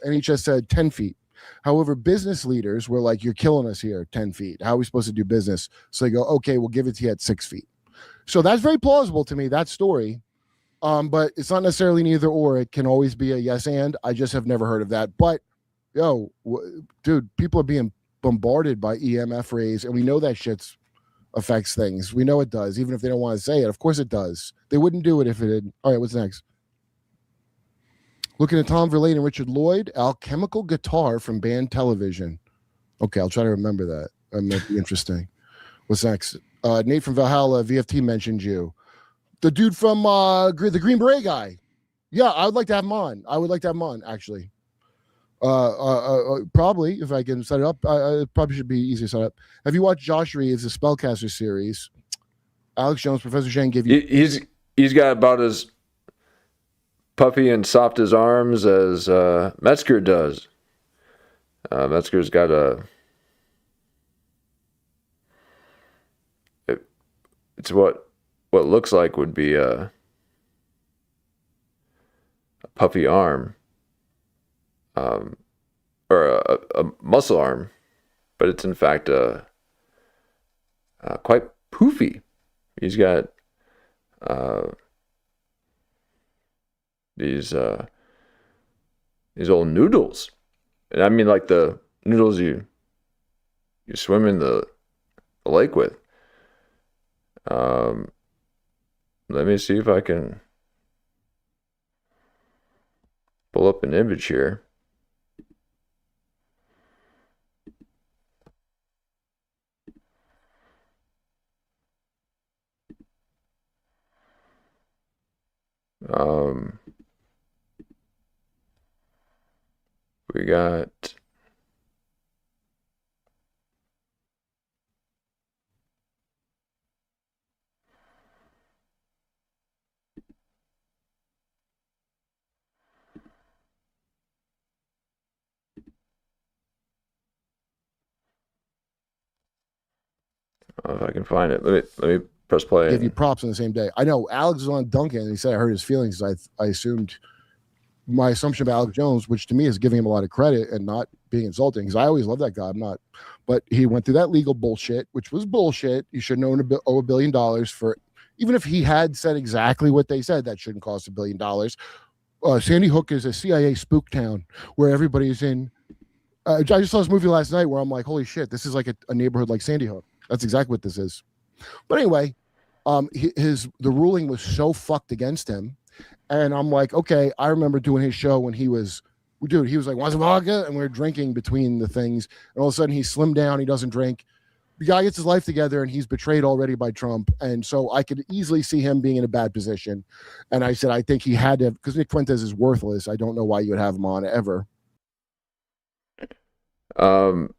NHS said 10 feet. However, business leaders were like, "You're killing us here, 10 feet. How are we supposed to do business?" So they go, "Okay, we'll give it to you at 6 feet." So that's very plausible to me, that story. But it's not necessarily an either or. It can always be a yes and. I just have never heard of that. But, dude, people are being bombarded by EMF rays, and we know that shit affects things. We know it does, even if they don't want to say it. Of course it does. They wouldn't do it if it didn't. All right, what's next? Looking at Tom Verlaine and Richard Lloyd, alchemical guitar from band Television. Okay, I'll try to remember that. That might be interesting. What's next? Nate from Valhalla, VFT mentioned you. The dude from the Green Beret guy. Yeah, I would like to have him on. Actually. Probably, if I can set it up. It probably should be easy to set up. Have you watched Josh Reeves, the Spellcaster series? Alex Jones, Professor Shane gave you... He's got about as puffy and soft as arms as Metzger does. Metzger's got it's what looks like would be a puffy arm, or a muscle arm, but it's in fact quite poofy. He's got these old noodles, and I mean like the noodles you swim in the lake with. Let me see if I can up an image here. We got if I can find it. Let me press play. Give you props on the same day. I know Alex was on Duncan and he said I hurt his feelings. I assumed my assumption about Alex Jones, which to me is giving him a lot of credit and not being insulting, because I always love that guy. I'm not, but he went through that legal bullshit, which was bullshit. He shouldn't owe $1 billion for, even if he had said exactly what they said, that shouldn't cost $1 billion. Sandy Hook is a CIA spook town where everybody is in. I just saw this movie last night where I'm like, holy shit, this is like a neighborhood like Sandy Hook. That's exactly what this is. But anyway, the ruling was so fucked against him. And I'm like, okay, I remember doing his show when he was like, wants a vodka? And we were drinking between the things. And all of a sudden he slimmed down. He doesn't drink. The guy gets his life together and he's betrayed already by Trump. And so I could easily see him being in a bad position. And I said, I think he had to, because Nick Fuentes is worthless. I don't know why you would have him on ever. Okay.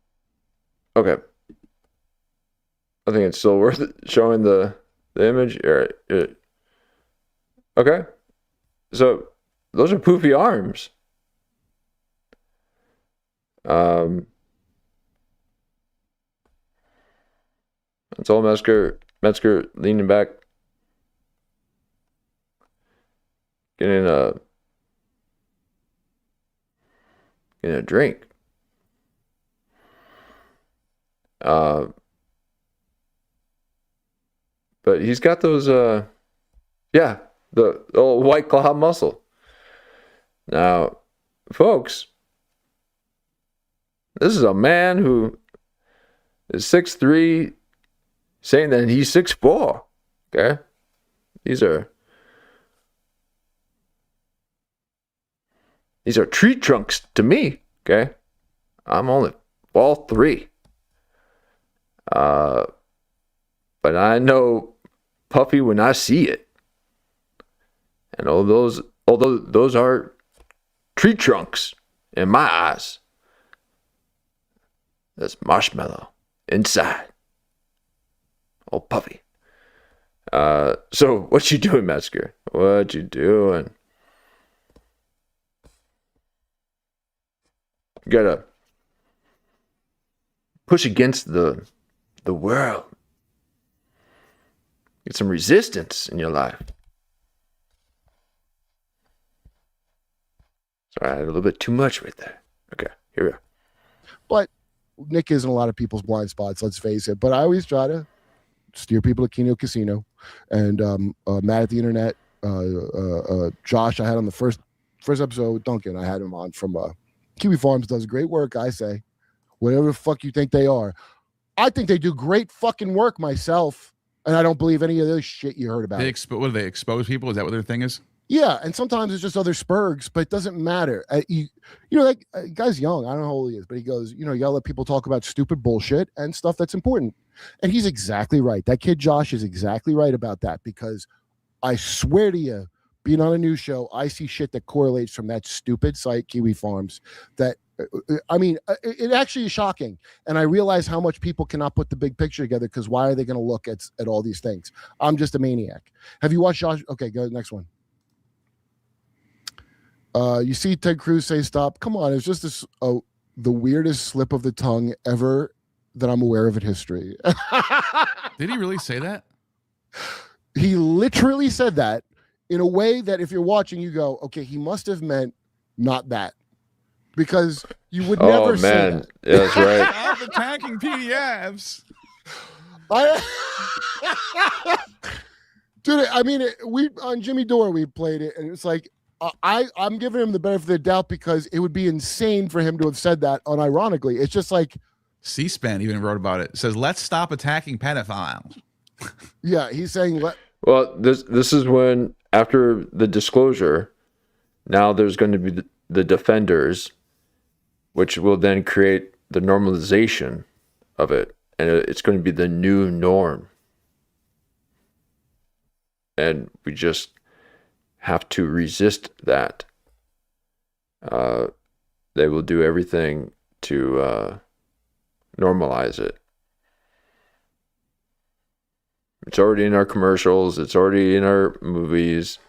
I think it's still worth it showing the image. Okay. So those are poofy arms. It's all Metzger leaning back, getting a drink. But he's got those, the old White Claw muscle. Now, folks, this is a man who is 6'3", saying that he's 6'4". Okay, these are tree trunks to me. Okay, I'm only 3. But I know puffy when I see it. And although those are tree trunks in my eyes, there's marshmallow inside. Oh, puffy. So what you doing, Metzger? What you doing? You gotta push against the world. Get some resistance in your life. Sorry, I had a little bit too much right there. Okay, here we are. But Nick is in a lot of people's blind spots, let's face it. But I always try to steer people to Keno Casino. And Matt at the Internet, Josh, I had on the first episode with Duncan. I had him on from Kiwi Farms, does great work, I say. Whatever the fuck you think they are. I think they do great fucking work myself. And I don't believe any of this shit you heard about. What do they expose people? Is that what their thing is? Yeah, and sometimes it's just other spurgs, but it doesn't matter. You know, like guy's young. I don't know how old he is, but he goes, you gotta let people talk about stupid bullshit and stuff that's important. And he's exactly right. That kid Josh is exactly right about that, because I swear to you, being on a news show, I see shit that correlates from that stupid site, Kiwi Farms, that I mean, it actually is shocking. And I realize how much people cannot put the big picture together, because why are they going to look at all these things? I'm just a maniac. Have you watched Josh? Okay, go to the next one. You see Ted Cruz say stop. Come on, it's just the weirdest slip of the tongue ever that I'm aware of in history. Did he really say that? He literally said that in a way that if you're watching, you go, okay, he must have meant not that. Because you would never say that. Yeah, that's right. I'm attacking PDFs. Dude, I mean, we on Jimmy Dore, we played it, and it's like, I'm giving him the benefit of the doubt, because it would be insane for him to have said that unironically. It's just like C-SPAN even wrote about it. It says, let's stop attacking pedophiles. Yeah, he's saying well, this is when, after the disclosure, now there's going to be the defenders, which will then create the normalization of it. And it's going to be the new norm. And we just have to resist that. They will do everything to normalize it. It's already in our commercials. It's already in our movies.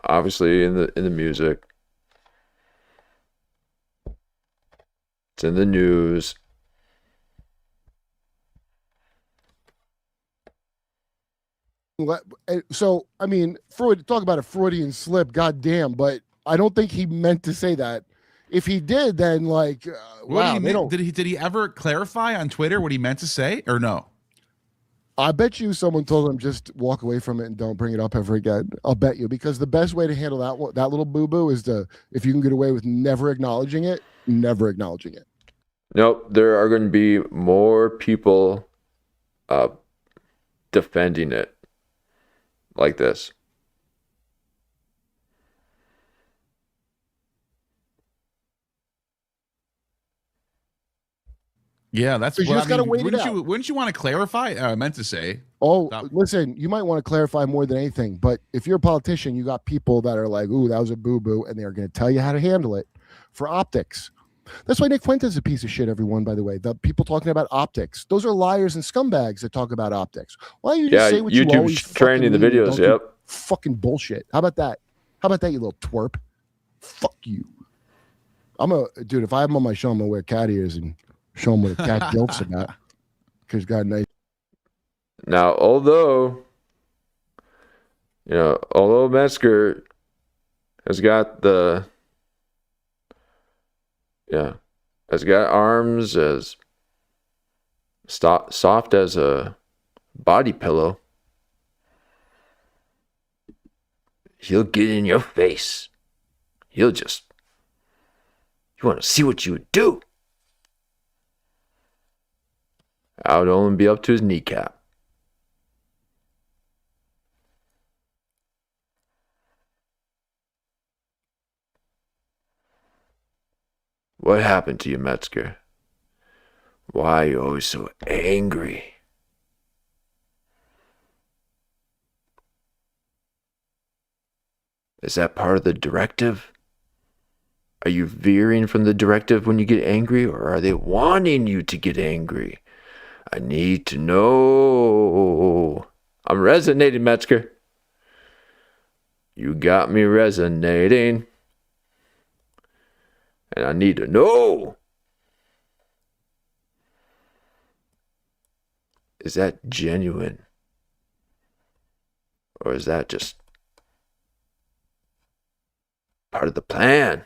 Obviously in the music. It's in the news. So, I mean, Freud, talk about a Freudian slip, goddamn, but I don't think he meant to say that. If he did, then like, wow, did he ever clarify on Twitter what he meant to say or no? I bet you someone told him just walk away from it and don't bring it up ever again. I'll bet you, because the best way to handle that little boo boo is if you can get away with never acknowledging it, never acknowledging it. Nope, there are going to be more people defending it like this. Yeah, that's what I mean. Wouldn't you want to clarify? I meant to say. Listen, you might want to clarify more than anything, but if you're a politician, you got people that are like, ooh, that was a boo-boo, and they're going to tell you how to handle it for optics. That's why Nick Fuentes is a piece of shit, everyone, by the way. The people talking about optics. Those are liars and scumbags that talk about optics. Why don't you just say what you always training the videos, yep. Fucking bullshit. How about that? How about that, you little twerp? Fuck you. Dude, if I have him on my show, I'm going to wear cat ears and show him what a cat guilt's about. Because God knows. Now, although Metzger has got has got arms as soft as a body pillow, he'll get in your face. You want to see what you would do? I would only be up to his kneecap. What happened to you, Metzger? Why are you always so angry? Is that part of the directive? Are you veering from the directive when you get angry, or are they wanting you to get angry? I need to know. I'm resonating, Metzger. You got me resonating. And I need to know. Is that genuine? Or is that just part of the plan?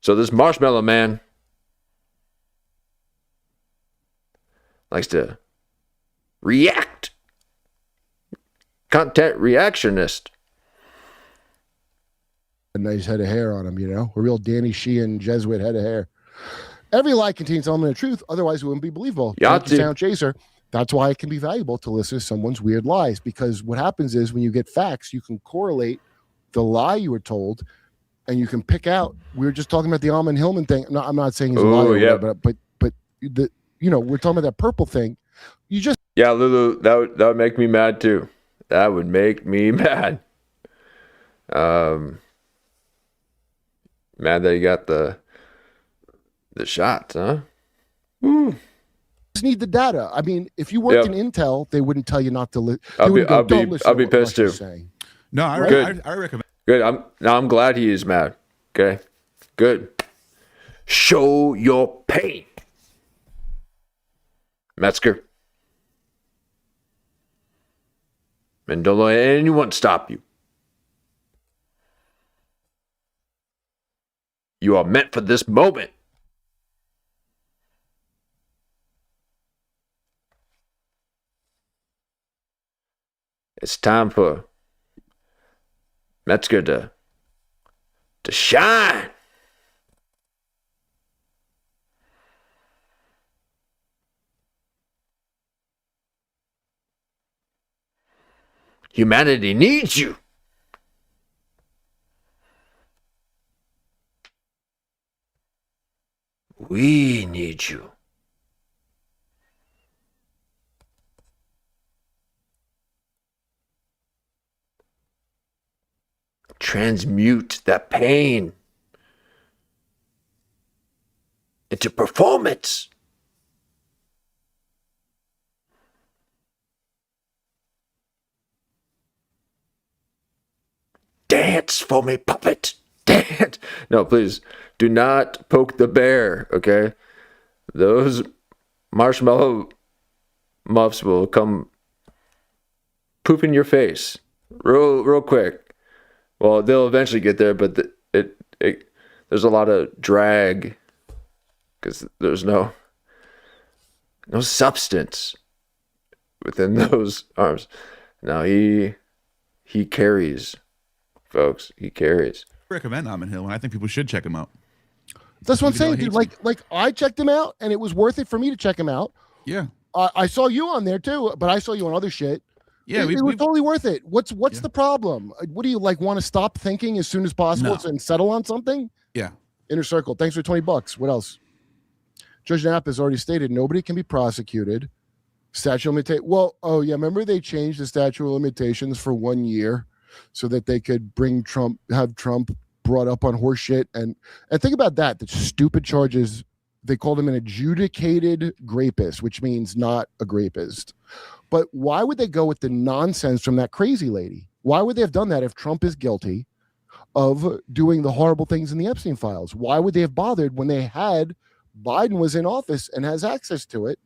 So this Marshmallow Man likes to react. Content reactionist. A nice head of hair on him, a real Danny Sheehan Jesuit head of hair. Every lie contains element of truth, otherwise it wouldn't be believable. Thank you, Sound Chaser. That's why it can be valuable to listen to someone's weird lies, because what happens is when you get facts, you can correlate the lie you were told, and you can pick out. We were just talking about the Almond Hillman thing. No, I'm not saying he's a liar, yeah. but we're talking about that purple thing. Yeah, Lulu, that would make me mad too. That would make me mad. Mad that you got the shots, huh? Woo. Just need the data. I mean, if you worked in Intel, they wouldn't tell you not to listen. I'll be pissed too. No, I recommend. Good. I'm glad he is mad. Okay. Good. Show your pain, Metzger. And don't let anyone stop you. You are meant for this moment. It's time for Metzger to shine. Humanity needs you. We need you. Transmute that pain into performance. Dance for me, puppet. Dance. No, please do not poke the bear, okay? Those marshmallow muffs will come poof in your face real quick. Well, they'll eventually get there, but there's a lot of drag because there's no substance within those arms. Now he carries, folks. He carries. I recommend Almond Hill, and I think people should check him out. That's what I'm saying, Even dude. though I hate Like I checked him out, and it was worth it for me to check him out. Yeah. I saw you on there too, but I saw you on other shit. Yeah, it was totally worth it. What's the problem? What do you like? Want to stop thinking as soon as possible No. and settle on something? Yeah. Inner Circle. Thanks for $20. What else? Judge Knapp has already stated nobody can be prosecuted. Statute of limitations. Well, oh yeah, remember they changed the statute of limitations for 1 year so that they could have Trump brought up on horse shit and think about that. The stupid charges. They called him an adjudicated grapist, which means not a grapist. But why would they go with the nonsense from that crazy lady? Why would they have done that if Trump is guilty of doing the horrible things in the Epstein files? Why would they have bothered when they had Biden was in office and has access to it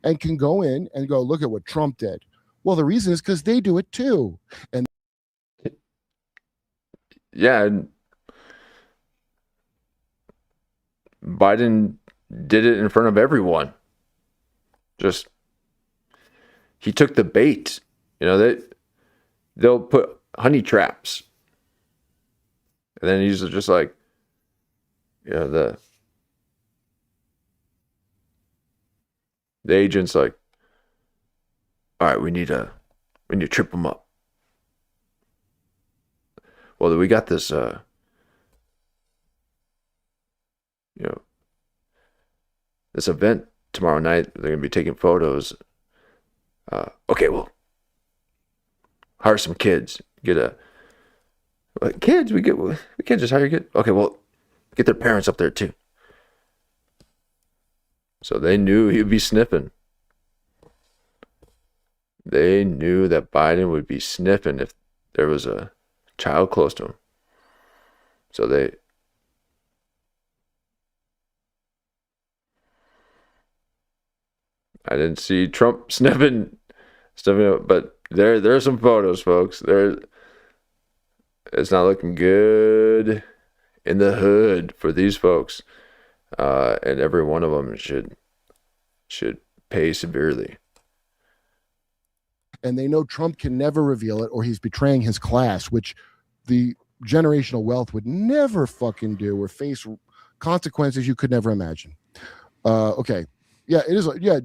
and can go in and go, look at what Trump did? Well, the reason is because they do it too. And yeah, Biden did it in front of everyone. Just he took the bait. You know, they'll put honey traps. And then he's just like, you know, the agent's like, all right, we need to trip them up. Well, we got this, you know, this event tomorrow night. They're going to be taking photos. Okay, well, hire some kids. Kids, we can't just hire kids. Okay, well, get their parents up there too. So they knew he'd be sniffing. They knew that Biden would be sniffing if there was a child close to him. So I didn't see Trump sniffing, but there are some photos, folks. It's not looking good in the hood for these folks, and every one of them should pay severely. And they know Trump can never reveal it, or he's betraying his class, which the generational wealth would never fucking do, or face consequences you could never imagine. Okay. Yeah, it is. Yeah,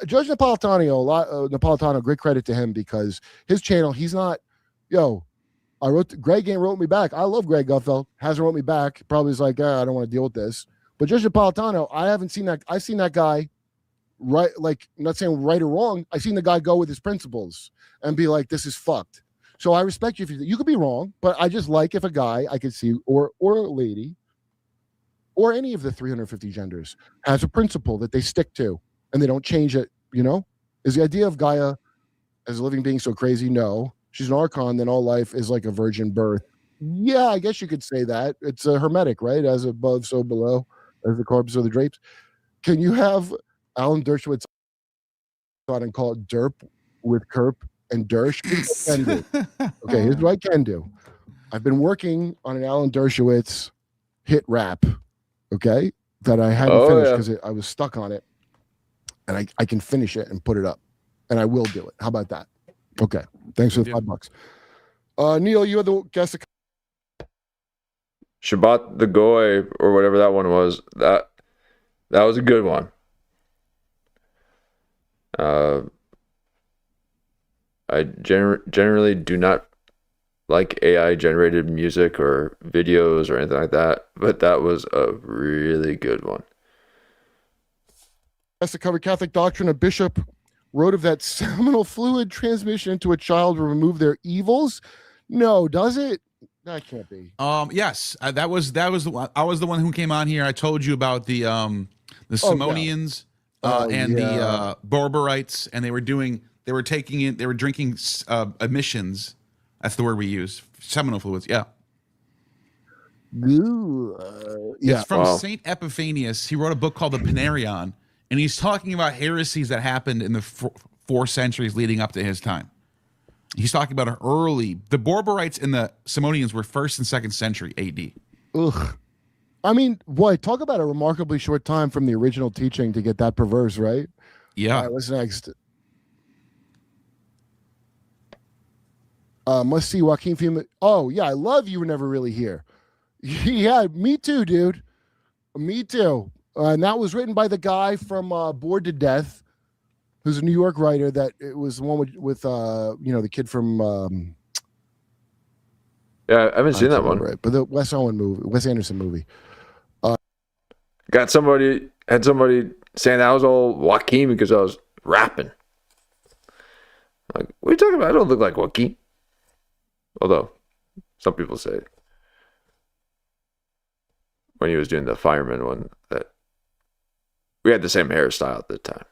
Judge Napolitano, great credit to him because his channel, he's not, Greg ain't wrote me back. I love Greg Gutfeld. Hasn't wrote me back. Probably is like, I don't want to deal with this. But Judge Napolitano, I haven't seen that. I've seen that guy, right? Like, I'm not saying right or wrong. I've seen the guy go with his principles and be like, this is fucked. So I respect you. If you could be wrong, but I just like if a guy I could see, or a lady, or any of the 350 genders has a principle that they stick to and they don't change it, Is the idea of Gaia as a living being so crazy? No. She's an archon, then all life is like a virgin birth. Yeah, I guess you could say that. It's a hermetic, right? As above, so below, as the corpse or the drapes. Can you have Alan Dershowitz on and call it Derp with Kurp and Dersh? Here's what I can do. Okay, here's what I can do. I've been working on an Alan Dershowitz hit rap, okay, that I hadn't finished because I was stuck on it, and I can finish it and put it up, and I will do it. How about that? Okay, thanks for the $5. Neil, you had the guest. Shabbat the Goy, or whatever that one was. That was a good one. I generally do not like AI generated music or videos or anything like that, but that was a really good one. That's to cover Catholic doctrine. A bishop wrote of that seminal fluid transmission into a child will remove their evils. No, does it? That can't be. Yes, that was the one. I was the one who came on here. I told you about the Simonians the Borborites, and they were drinking emissions. That's the word we use. Seminal fluids. Yeah. Yeah. It's from Saint Epiphanius. He wrote a book called the Panarion, and he's talking about heresies that happened in the 4 centuries leading up to his time. He's talking about the Borborites and the Simonians were 1st and 2nd century AD. Ugh. I mean, boy, talk about a remarkably short time from the original teaching to get that perverse, right? Yeah. All right, what's next? Must see Joaquin Phoenix. Oh, yeah, I love You Were Never Really Here. Yeah, me too, dude. Me too. And that was written by the guy from Bored to Death, who's a New York writer. That it was the one with the kid from. Yeah, I haven't seen that one. Right, but the Wes Anderson movie. Had somebody saying that I was all Joaquin because I was rapping. Like, what are you talking about? I don't look like Joaquin. Although, some people say when he was doing the fireman one that we had the same hairstyle at the time.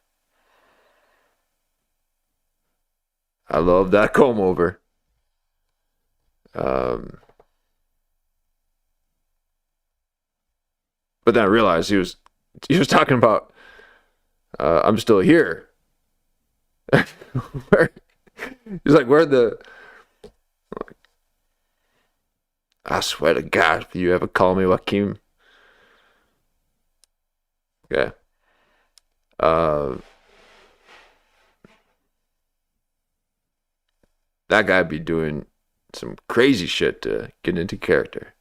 I love that comb over. But then I realized he was talking about I'm still here. He's like, where the I swear to God, if you ever call me Joaquin. Okay. That guy be doing some crazy shit to get into character.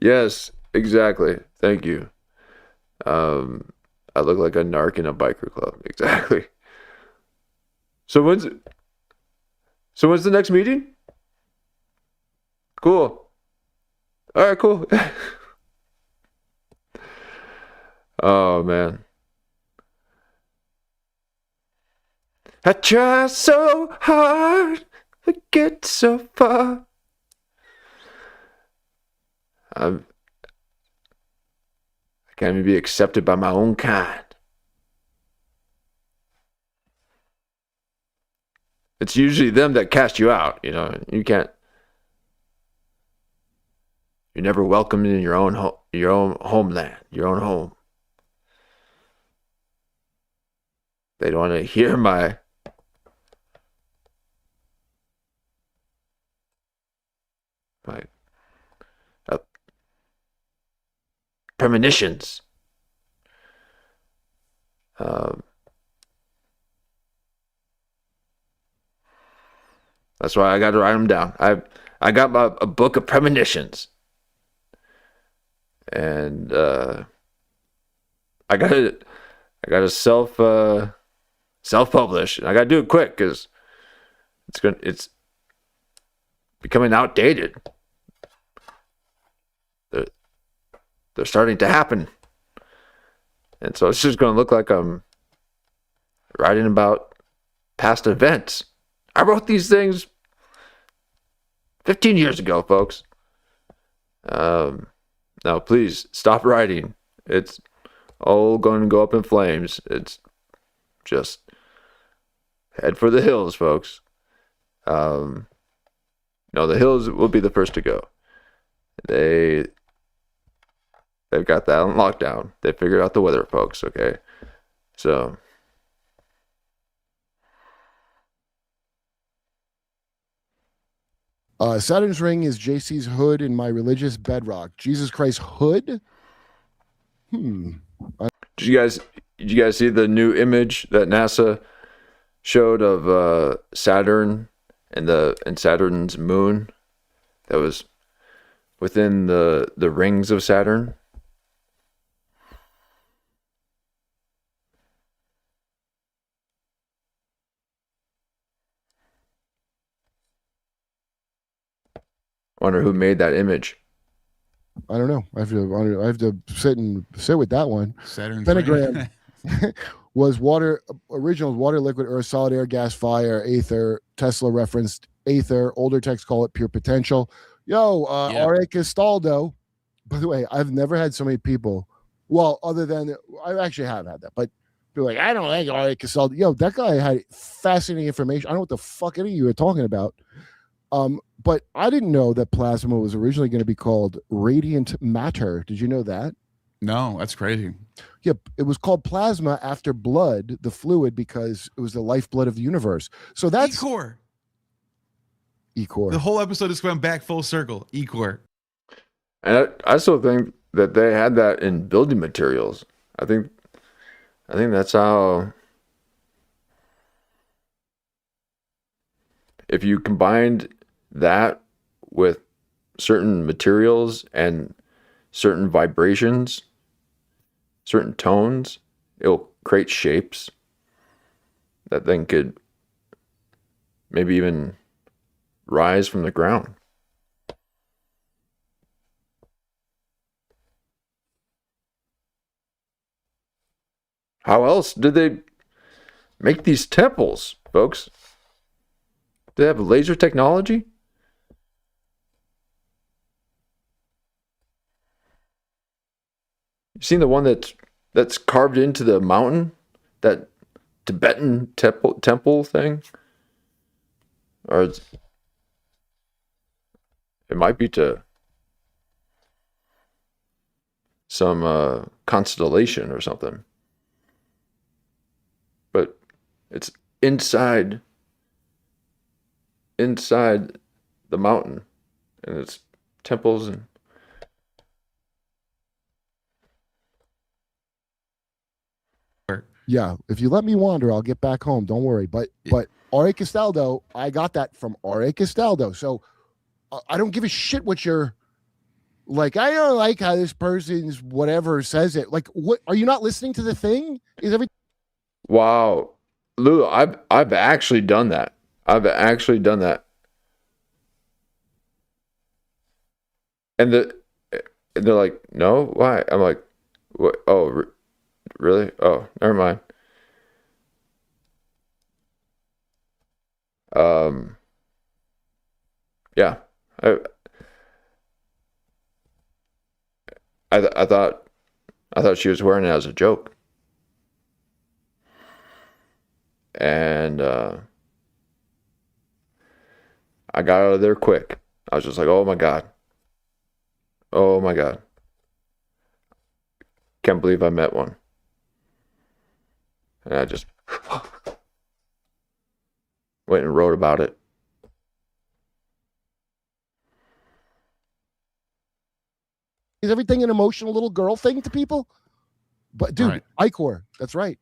Yes, exactly. Thank you. I look like a narc in a biker club. Exactly. So when's the next meeting? Cool. All right, cool. Oh man. I try so hard to get so far. I can't even be accepted by my own kind. It's usually them that cast you out, you know. You're never welcome in your own homeland, your own home. They don't want to hear my premonitions. That's why I got to write them down. I got a book of premonitions, and I got to self-publish, and I got to do it quick because it's becoming outdated. They're starting to happen. And so it's just going to look like I'm writing about past events. I wrote these things 15 years ago, folks. Now, please stop writing. It's all going to go up in flames. It's just head for the hills, folks. No, the hills will be the first to go. They've got that on lockdown. They figured out the weather, folks, okay? So Saturn's ring is JC's hood in my religious bedrock. Jesus Christ hood? Did you guys see the new image that NASA showed of Saturn and Saturn's moon that was within the rings of Saturn. Wonder who made that image. I don't know. I have to sit with that one. Saturn's Pentagram was water, original water, liquid, earth, solid, air, gas, fire, aether. Tesla referenced aether. Older texts call it pure potential. Yo, Yeah. R.A. Castaldo. By the way, I've never had so many people. Well, other than I actually have had that, but they're like, I don't like R.A. Castaldo. Yo, that guy had fascinating information. I don't know what the fuck any of you are talking about. But I didn't know that plasma was originally going to be called radiant matter. Did you know that? No, that's crazy. Yep, it was called plasma after blood, the fluid, because it was the lifeblood of the universe. So that's E-core. E-core. The whole episode just went back full circle. E-core. And I still think that they had that in building materials. I think that's how. If you combined that with certain materials and certain vibrations, certain tones, it'll create shapes that then could maybe even rise from the ground. How else did they make these temples, folks? Do they have laser technology? You seen the one that's carved into the mountain? That Tibetan temple thing? Or it might be to some constellation or something. But it's inside the mountain, and it's temples and Yeah, if you let me wander, I'll get back home. Don't worry. But R.A. Castaldo, I got that from R.A. Castaldo. So I don't give a shit what you're like. I don't like how this person's whatever says it. Like, what are you not listening to the thing? Is every wow, Lulu, I've actually done that. I've actually done that. And they're like, no, why? I'm like, what? Oh, really? Oh, never mind. Yeah, I thought she was wearing it as a joke, and I got out of there quick. I was just like, oh my god, can't believe I met one, and I just went and wrote about it. is everything an emotional little girl thing to people? But dude, Right. Icor, that's right.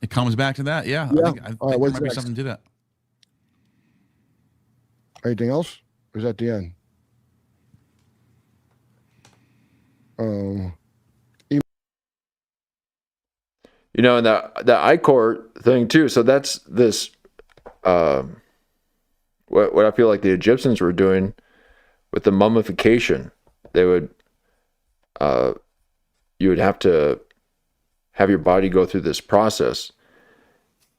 It comes back to that. Yeah. Yeah. I think All right, there what's might be next? something to that. Anything else? Or is that the end? You know, and that I-core thing too. So that's this, what I feel like the Egyptians were doing with the mummification. They would, you would have to have your body go through this process,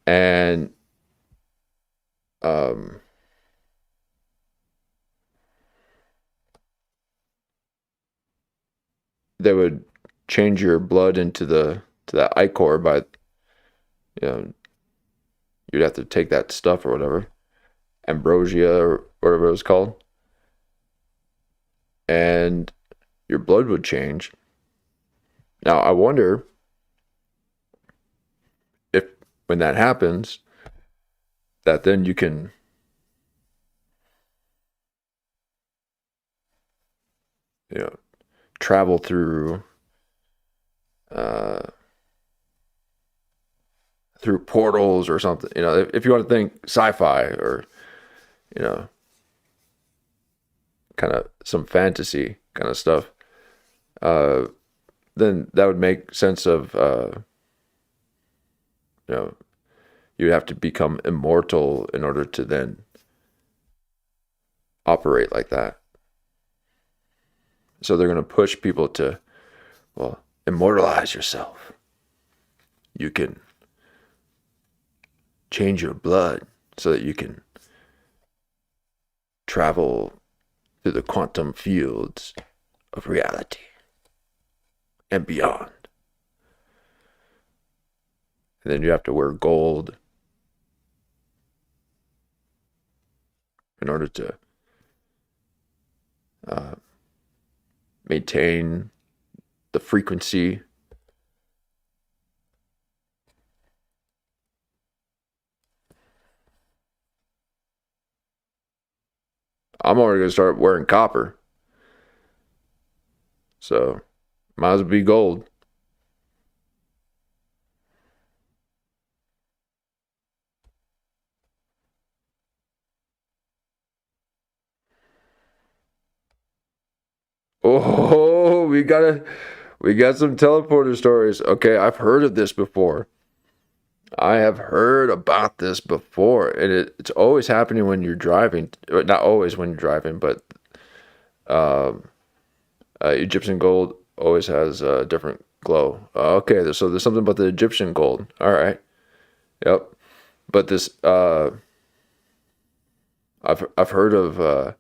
and they would change your blood into that ichor by, you know, you'd have to take that stuff or whatever, ambrosia or whatever it was called, and your blood would change. Now I wonder if when that happens, that then you can travel through portals or something. If you want to think sci-fi or you know, kind of some fantasy kind of stuff, then that would make sense of, you know, you have to become immortal in order to then operate like that. So they're going to push people to, well, immortalize yourself. You can change your blood so that you can travel through the quantum fields of reality and beyond. And then you have to wear gold in order to maintain the frequency. I'm already going to start wearing copper. So, might as well be gold. Oh, we got some teleporter stories. Okay, I've heard of this before. I have heard about this before, and it's always happening when you're driving. Not always when you're driving, but Egyptian gold always has a different glow. Okay, so there's something about the Egyptian gold. All right, yep. But this, I've heard of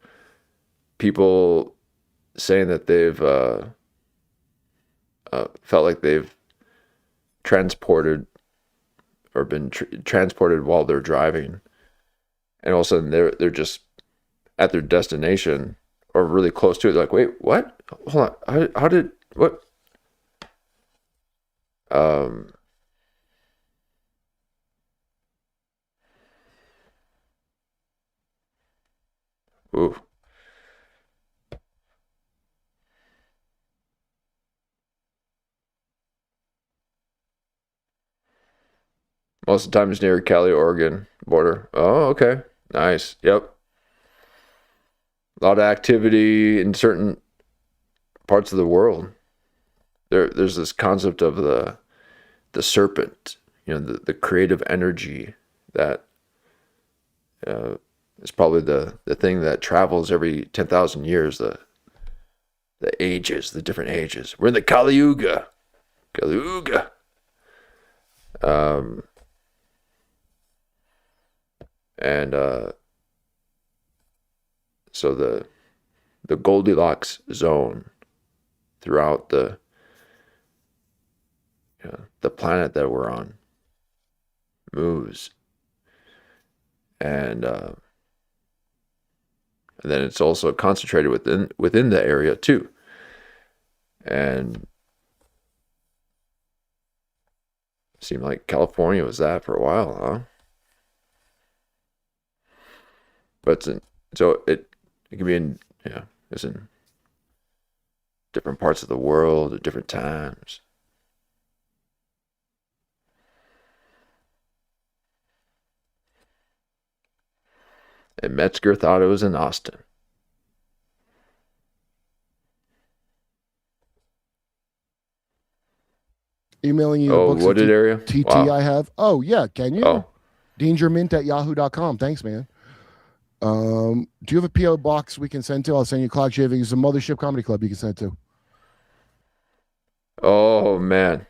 people saying that they've felt like they've transported or been transported while they're driving, and all of a sudden they're just at their destination or really close to it. They're like, wait, what? Hold on, how did what? Ooh. Most of the time it's near Cali, Oregon border. Oh, okay. Nice. Yep. A lot of activity in certain parts of the world. There's this concept of the serpent, the creative energy that is probably the thing that travels every 10,000 years, the ages, the different ages. We're in the Kali Yuga. Kali Yuga. And so the Goldilocks zone throughout the planet that we're on moves, and then it's also concentrated within the area too, and it seemed like California was that for a while, huh? But so it can be in it's in different parts of the world at different times. And Metzger thought it was in Austin. Emailing you. Oh, the books wooded area? TT Wow. I have. Oh, yeah. Can you? Oh. Dangermint@yahoo.com. Thanks, man. Do you have a P.O. box we can send to? I'll send you Cloud Shaving. It's a Mothership Comedy Club you can send to. Oh, man.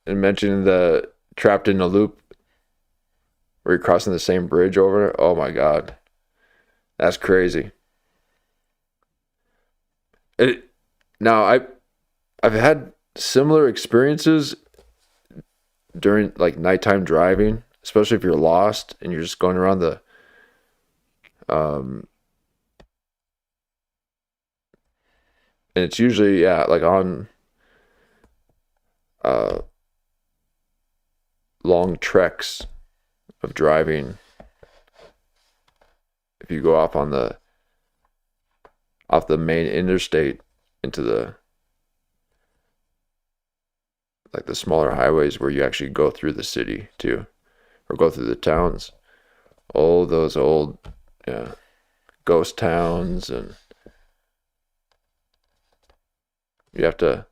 And mentioning the trapped in a loop where you're crossing the same bridge over it. Oh, my God. That's crazy. Now, I've had similar experiences during like nighttime driving, especially if you're lost and you're just going around the and it's usually like on long treks of driving. If you go off the main interstate into the smaller highways where you actually go through the city too, or go through the towns. all those old, yeah, ghost towns, and you have to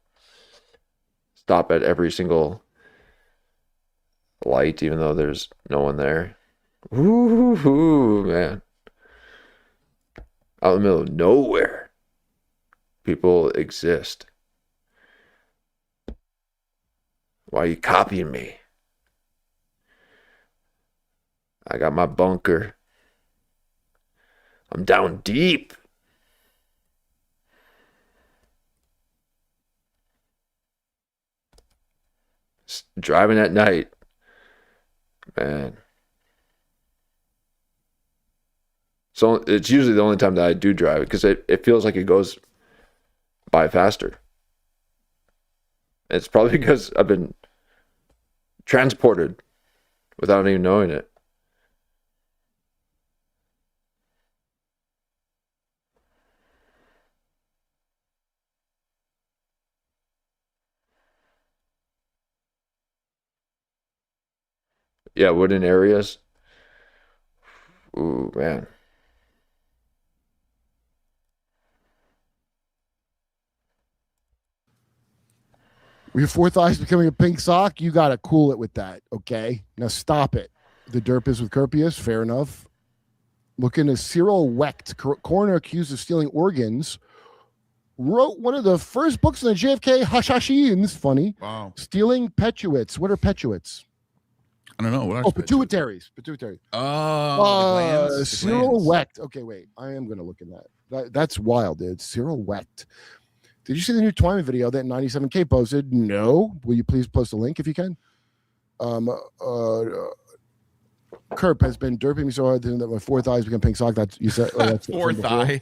stop at every single light, even though there's no one there. Ooh, man. Out in the middle of nowhere, people exist. Why are you copying me? I got my bunker. I'm down deep. Driving at night, man. So it's usually the only time that I do drive, because it feels like it goes by faster. It's probably because I've been transported without even knowing it. Yeah, wooden areas. Ooh, man. Your fourth eye's becoming a pink sock. You got to cool it with that, okay? Now stop it. The Derp is with Kurpius. Fair enough. Looking at Cyril Wecht, coroner accused of stealing organs, wrote one of the first books in the JFK Hashashins. Funny. Wow. Stealing petuits. What are petuits? I don't know. What Oh, pituitaries. Pituitary. Oh, the Cyril glands. Wecht. Okay, wait. I am going to look in that. That's wild, dude. Cyril Wecht. Did you see the new Twyman video that 97K posted? No. Will you please post a link if you can? Kurp has been derping me so hard that my fourth eye's become pink sock. That's you said. That's Fourth eye.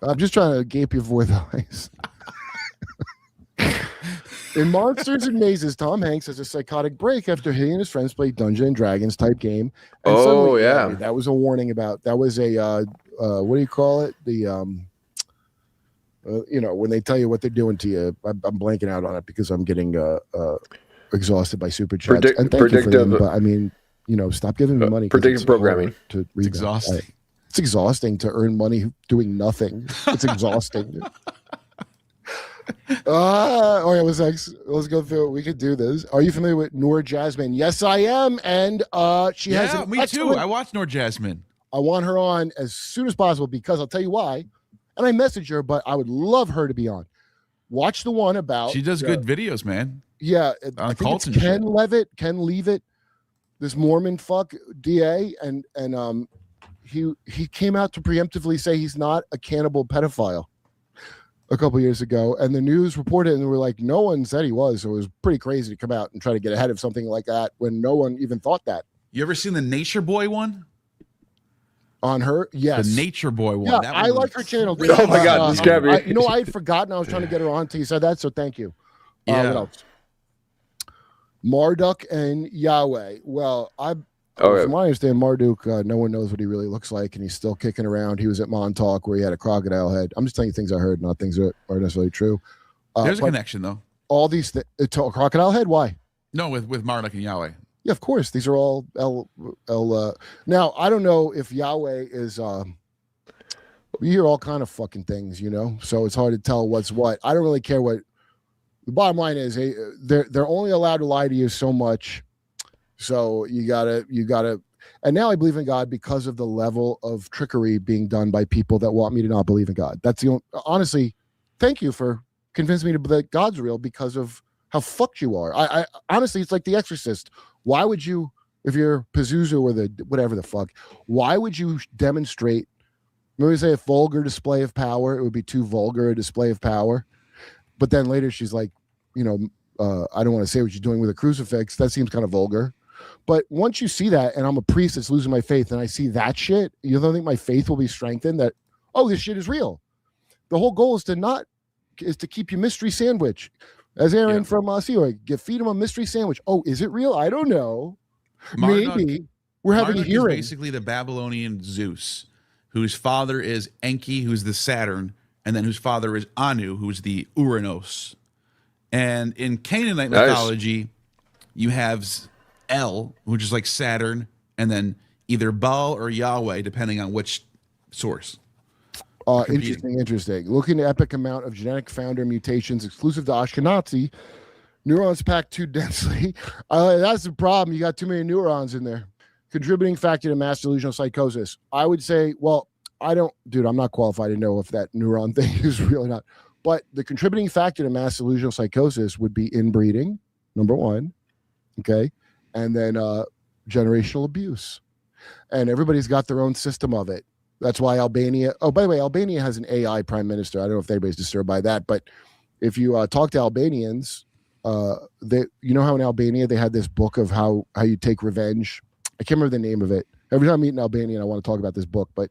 I'm just trying to gape your fourth eyes. In Monsters and Mazes, Tom Hanks has a psychotic break after he and his friends play Dungeons and Dragons type game. And Oh, suddenly, yeah. that was a warning about. That was a what do you call it? The when they tell you what they're doing to you. I'm blanking out on it because I'm getting exhausted by super chats. And thank you for them, but I mean, stop giving me money. Predictive programming. To read It's exhausting. It's exhausting to earn money doing nothing. It's exhausting. All right, let's go through it. We could do this. Are you familiar with Noor Jasmine? Yes, I am. And she has an me too. excellent- I watched Noor Jasmine. I want her on as soon as possible because I'll tell you why. And I messaged her, but I would love her to be on. Watch the one about She does good videos, man. Yeah, I On think cults it's and Ken shit. Levitt, Ken Leavitt, this Mormon fuck DA, and he came out to preemptively say he's not a cannibal pedophile a couple years ago, and the news reported, and they were like, no one said he was, so it was pretty crazy to come out and try to get ahead of something like that when no one even thought that. You ever seen the Nature Boy one? On her, yes. The Nature Boy one. Yeah, That I one like was her channel. crazy. Oh my God, this can't be- I had forgotten I was trying to get her on until you said that, so thank you. Yeah. What else? Marduk and Yahweh. Well, Okay. from what I understand, Marduk, no one knows what he really looks like, and he's still kicking around. He was at Montauk where he had a crocodile head. I'm just telling you things I heard, not things that are necessarily true. There's a but connection though. all these to a crocodile head. Why? No, with Marduk and Yahweh. Yeah, of course. These are all now, I don't know if Yahweh is we hear all kind of fucking things, so it's hard to tell what's what. I don't really care what the bottom line is. They're only allowed to lie to you so much. So you gotta and now I believe in God because of the level of trickery being done by people that want me to not believe in God. That's the only, honestly, thank you for convincing me that God's real because of how fucked you are. I honestly, it's like The Exorcist. Why would you, if you're Pazuzu or the whatever the fuck, why would you demonstrate? Remember, we say a vulgar display of power. It would be too vulgar a display of power. But then later she's like, I don't want to say what you're doing with a crucifix. That seems kind of vulgar. But once you see that, and I'm a priest that's losing my faith, and I see that shit, you don't think my faith will be strengthened? That, oh, this shit is real. The whole goal is to keep you mystery sandwich. As Aaron from Seaway, feed him a mystery sandwich. Oh, is it real? I don't know. Marduk- Maybe we're having Marduk a hearing. is basically the Babylonian Zeus, whose father is Enki, who's the Saturn, and then whose father is Anu, who's the Uranos. And in Canaanite mythology, you have El, which is like Saturn, and then either Baal or Yahweh, depending on which source. Competing. Interesting. Looking at epic amount of genetic founder mutations exclusive to Ashkenazi, neurons packed too densely. That's the problem. You got too many neurons in there. Contributing factor to mass delusional psychosis. I would say, well, I'm not qualified to know if that neuron thing is real or not. But the contributing factor to mass delusional psychosis would be inbreeding, number one. Okay. And then generational abuse. And everybody's got their own system of it. That's why Albania. Oh, by the way, Albania has an AI prime minister. I don't know if anybody's disturbed by that, but if you talk to Albanians, you know how in Albania they had this book of how you take revenge. I can't remember the name of it. Every time I meet an Albanian, I want to talk about this book, but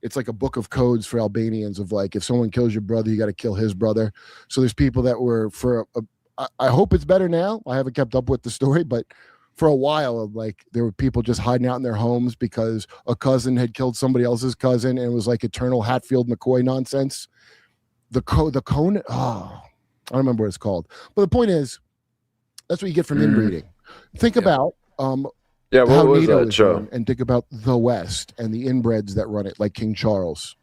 it's like a book of codes for Albanians of like, if someone kills your brother, you got to kill his brother. So there's people that were I hope it's better now. I haven't kept up with the story, but for a while, like there were people just hiding out in their homes because a cousin had killed somebody else's cousin, and it was like eternal Hatfield McCoy nonsense. The cone. Oh, I don't remember what it's called. But the point is, that's what you get from inbreeding. Think about what how was NATO that is show? run, and think about the West and the inbreds that run it, like King Charles,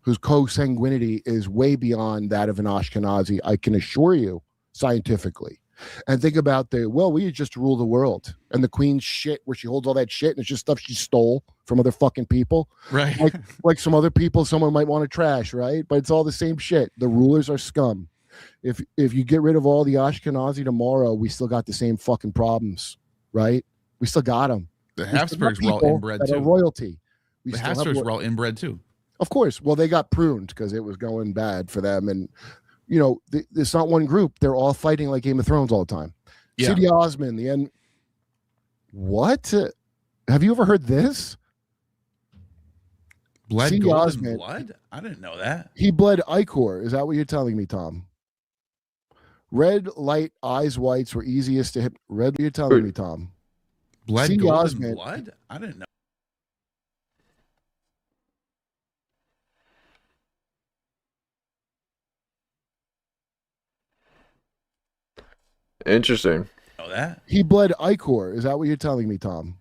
whose consanguinity is way beyond that of an Ashkenazi. I can assure you, scientifically. And think about we just rule the world, and the Queen's shit where she holds all that shit and it's just stuff she stole from other fucking people, right? Like some other people someone might want to trash, right? But it's all the same shit. The rulers are scum. If you get rid of all the Ashkenazi tomorrow, we still got the same fucking problems, right? We still got them. The Habsburgs were all inbred too. Royalty. The Habsburgs were all inbred too. Of course. Well, they got pruned because it was going bad for them, and you know, it's not one group. They're all fighting like Game of Thrones all the time. Yeah. City Osman, the end. What? Have you ever heard this? Bled golden blood? I didn't know that. He bled ichor. Is that what you're telling me, Tom? Red light, eyes whites were easiest to hit. Red, you're telling me, Tom. Bled golden blood? I didn't know. Interesting. Know that? He bled ichor. Is that what you're telling me, Tom?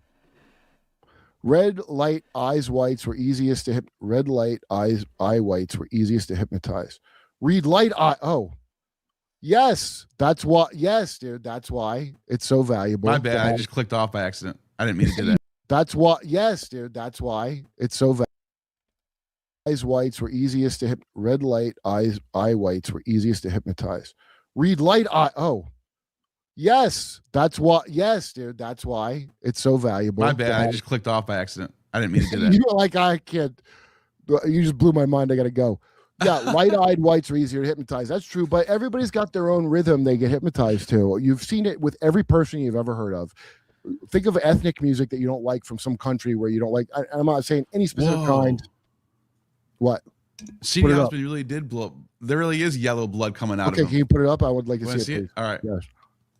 Red light, eyes whites were easiest to hit. Red light, eye whites were easiest to hypnotize. Read light eye. Oh, yes. That's why. Yes, dude. That's why it's so valuable. My bad. I just clicked off by accident. I didn't mean to do that. That's why. Yes, dude. That's why it's so valuable. Eyes whites were easiest to hit. Red light, eye whites were easiest to hypnotize. Read light eye. Oh. Yes, that's why. Yes, dude, that's why it's so valuable. My bad. I just clicked off by accident. I didn't mean to do that. You know, like I can't. You just blew my mind. I gotta go. Yeah, light-eyed whites are easier to hypnotize. That's true, but everybody's got their own rhythm they get hypnotized to. You've seen it with every person you've ever heard of. Think of ethnic music that you don't like from some country where you don't like. I'm not saying any specific kind. What? CD Osmond really did blow. There really is yellow blood coming out of him. Okay, can you put it up? I would like to see it, please. All right. Yes.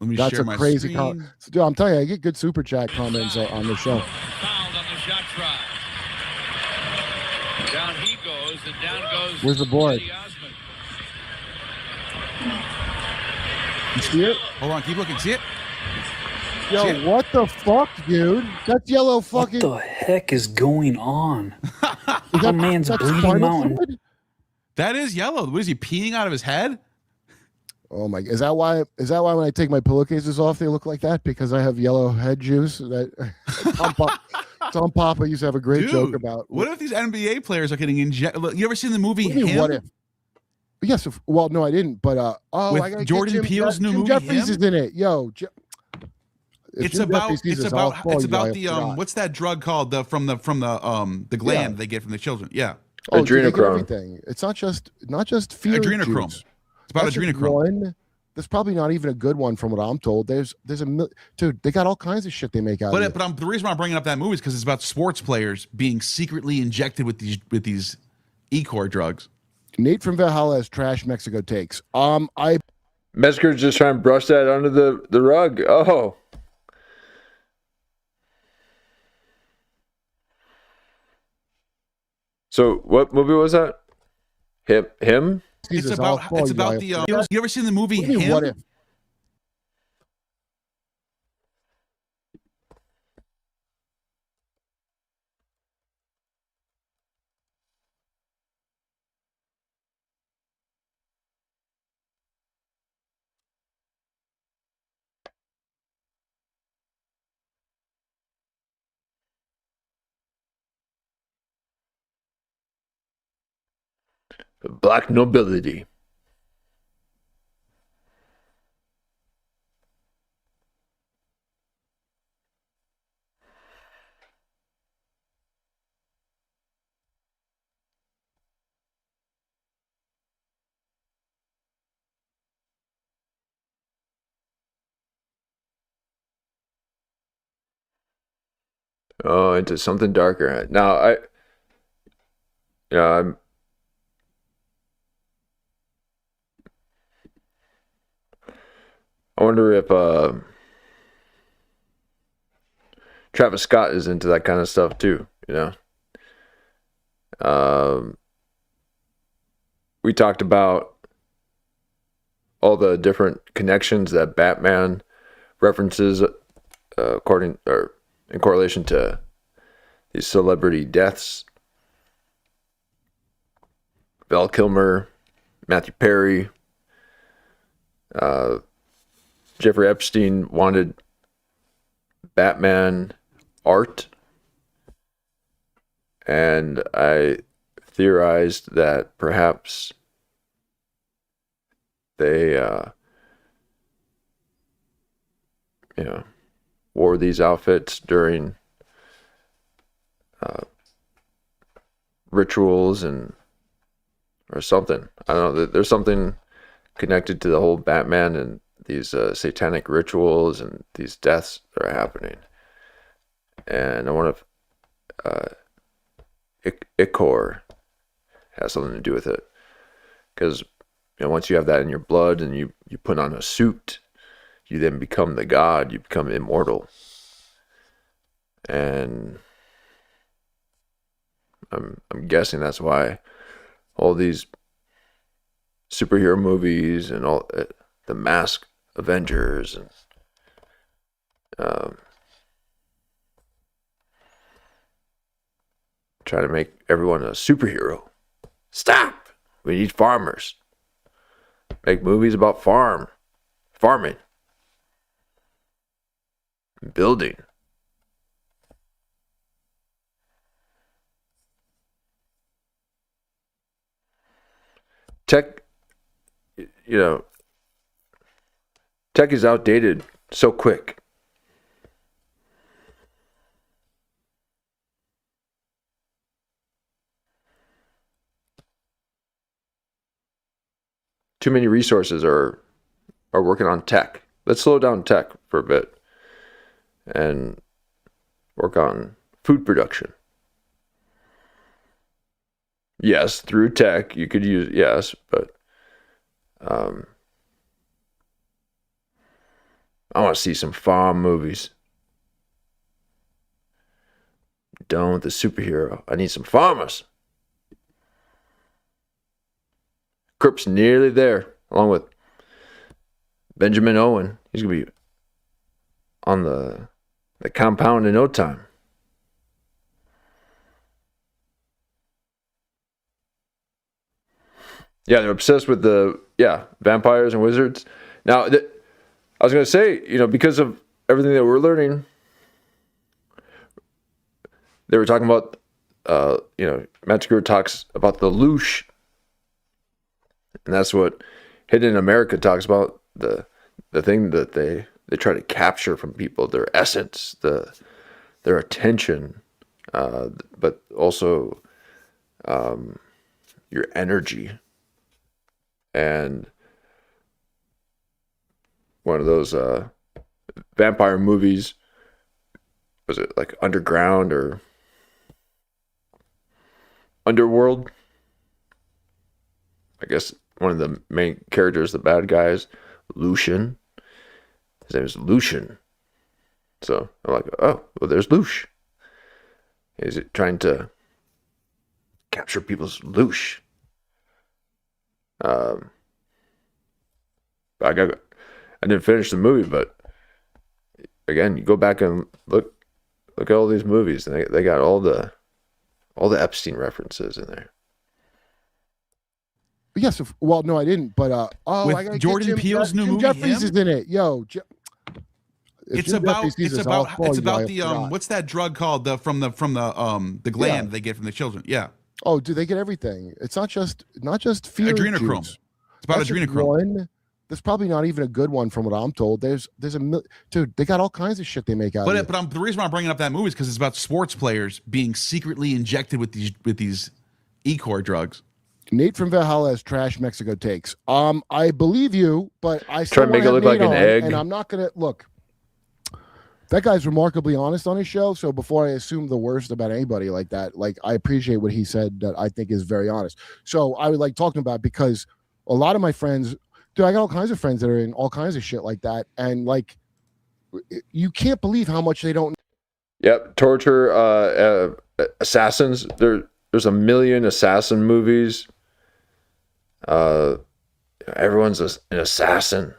Let me That's share a my crazy screen. Dude, I'm telling you, I get good super chat comments on the show. Fouled on the shot try. Down he goes, and down goes. Where's the board? You see it? Hold on, keep looking. See it? Yo, see it? What the fuck, dude? That's yellow fucking. What the heck is going on? Is that man's bleeding spinal mountain. fluid? That is yellow. What is he peeing out of his head? Oh my! Is that why when I take my pillowcases off they look like that? Because I have yellow head juice. That Tom Papa used to have a great joke about. What if these NBA players are getting injected? You ever seen the movie What, Him? what if? Yes. Well, no, I didn't. But With I gotta Jordan get Peele's new Jim movie, Jeffries Him? is in it. Yo, It's about the what's that drug called from the gland they get from the children? Yeah. Adrenochrome. It's not just fear. Adrenochrome. Juice. It's about That's adrenochrome. There's probably not even a good one from what I'm told. There's dude, they got all kinds of shit they make out of it. But the reason why I'm bringing up that movie is because it's about sports players being secretly injected with these E-core drugs. Nate from Valhalla has trash Mexico takes. Metzger's just trying to brush that under the rug. Oh. So what movie was that? Him? It's about the you ever seen the movie Him? What if? Black nobility. Oh, into something darker. Now, yeah, I wonder if Travis Scott is into that kind of stuff too. We talked about all the different connections that Batman references, in correlation to these celebrity deaths. Val Kilmer, Matthew Perry, Jeffrey Epstein wanted Batman art, and I theorized that perhaps they wore these outfits during rituals or something. I don't know. There's something connected to the whole Batman and these satanic rituals and these deaths that are happening. And I wonder if Ichor has something to do with it. Because once you have that in your blood and you put on a suit, you then become the god. You become immortal. And I'm guessing that's why all these superhero movies and all the Mask Avengers and try to make everyone a superhero. Stop! We need farmers. Make movies about farming, building. Tech is outdated so quick. Too many resources are working on tech. Let's slow down tech for a bit and work on food production. Yes, through tech you could use, yes, but I want to see some farm movies. Done with the superhero. I need some farmers. Kurp's nearly there, along with Benjamin Owen. He's going to be on the compound in no time. Yeah, they're obsessed with vampires and wizards. Now, I was going to say, because of everything that we're learning, they were talking about, Metzger talks about the loosh. And that's what Hidden America talks about, the thing that they try to capture from people, their essence, their attention, but also your energy. And one of those vampire movies, was it like Underground or Underworld? I guess one of the main characters, the bad guys, Lucian. His name is Lucian. So I'm like, oh, well, there's Lush. Is it trying to capture people's loosh? I didn't finish the movie, but again, you go back and look at all these movies, and they got all the Epstein references in there. Yes, well, no, I didn't, but With I gotta Jordan get Peele's new Jim movie, Jeffries him? is in it. Yo, It's about the what's that drug called from the gland they get from the children? Yeah. Oh, dude, they get everything. It's not just fear Adrenochrome. juice. It's about That's just adrenochrome. one. There's probably not even a good one from what I'm told. There's dude. They got all kinds of shit they make out of it. But the reason why I'm bringing up that movie is because it's about sports players being secretly injected with these E-core drugs. Nate from Valhalla has trash Mexico takes. I believe you, but I still Try to make wanna it have look like Nate an on, egg. and I'm not gonna look. That guy's remarkably honest on his show. So before I assume the worst about anybody like that, like I appreciate what he said that I think is very honest. So I would like talking about it because a lot of my friends, dude, I got all kinds of friends that are in all kinds of shit like that, and like you can't believe how much they don't. Yep, torture assassins. There's a million assassin movies. Everyone's an assassin.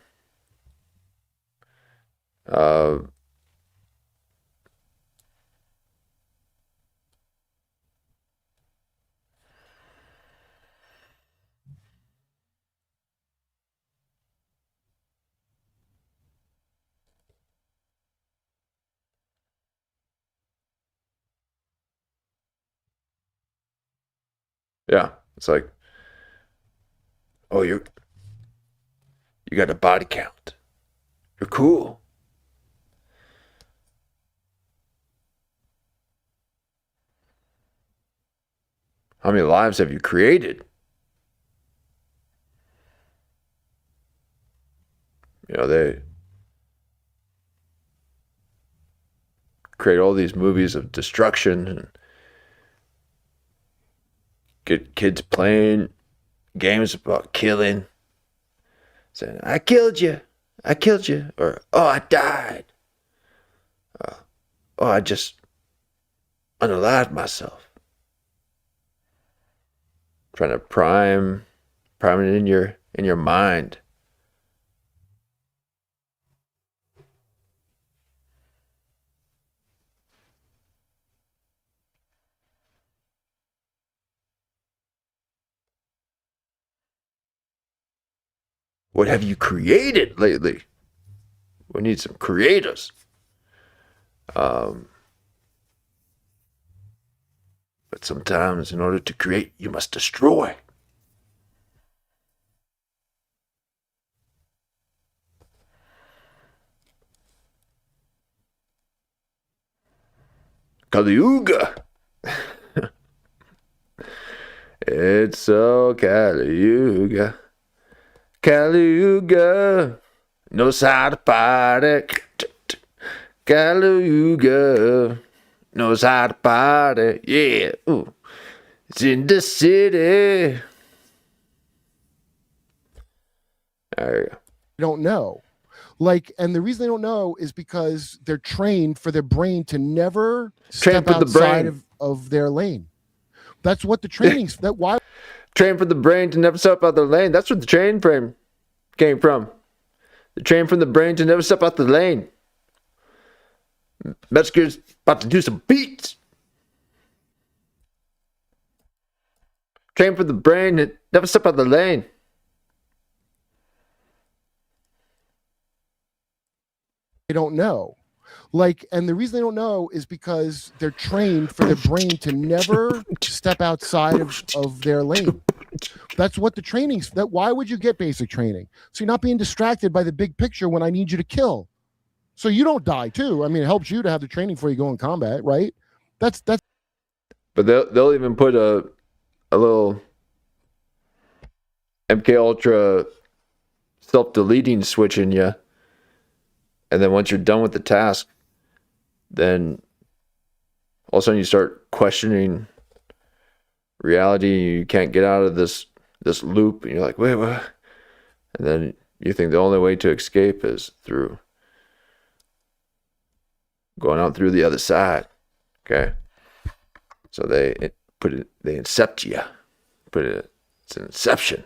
Yeah, it's like, oh, you got a body count. You're cool. How many lives have you created? You know, they create all these movies of destruction and get kids playing games about killing, saying, I killed you, or, oh, I died, oh, I just unalived myself. Trying to prime it in your mind. What have you created lately? We need some creators. But sometimes in order to create, you must destroy. Kali Yuga. It's so Kali Yuga. Kali Yuga knows how to party. Kali Yuga knows how to party. Yeah. Ooh. It's in the city. There you go. Don't know. Like, and the reason they don't know is because they're trained for their brain to never step for the outside brain. of their lane. That's what the training's that why Train for the brain to never step out the lane. That's where the train frame came from. The train from the brain to never step out the lane. Metzger's about to do some beats. Train for the brain to never step out the lane. they don't know. Like, and the reason they don't know is because they're trained for their brain to never step outside of their lane. That's what the training's that why would you get basic training? So you're not being distracted by the big picture when I need you to kill. So you don't die too. I mean, it helps you to have the training before you go in combat, right? That's But they'll even put a little MK Ultra self-deleting switch in you. And then once you're done with the task, then all of a sudden you start questioning reality. You can't get out of this loop. And you're like, wait, what? And then you think the only way to escape is through going out through the other side. Okay. So they incept you. It's an inception.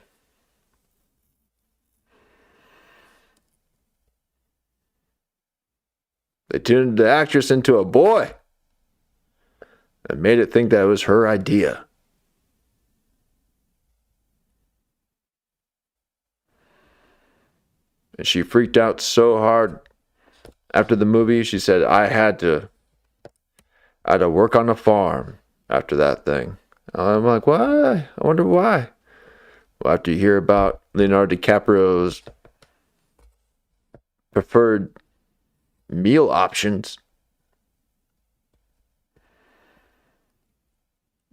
They tuned the actress into a boy and made it think that it was her idea. And she freaked out so hard after the movie. She said, I had to work on a farm after that thing. I'm like, why? I wonder why. Well, after you hear about Leonardo DiCaprio's preferred meal options,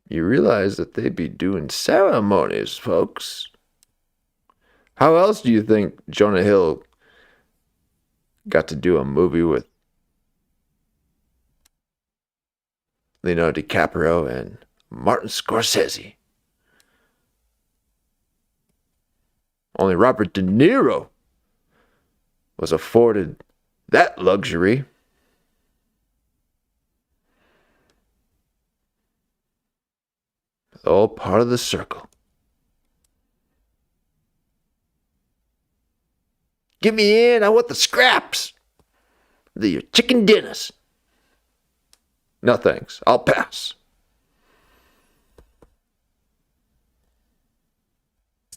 you realize that they'd be doing ceremonies, folks. How else do you think Jonah Hill got to do a movie with Leonardo DiCaprio and Martin Scorsese? Only Robert De Niro was afforded that luxury. All part of the circle. Get me in, I want the scraps. The chicken dinners. No thanks, I'll pass.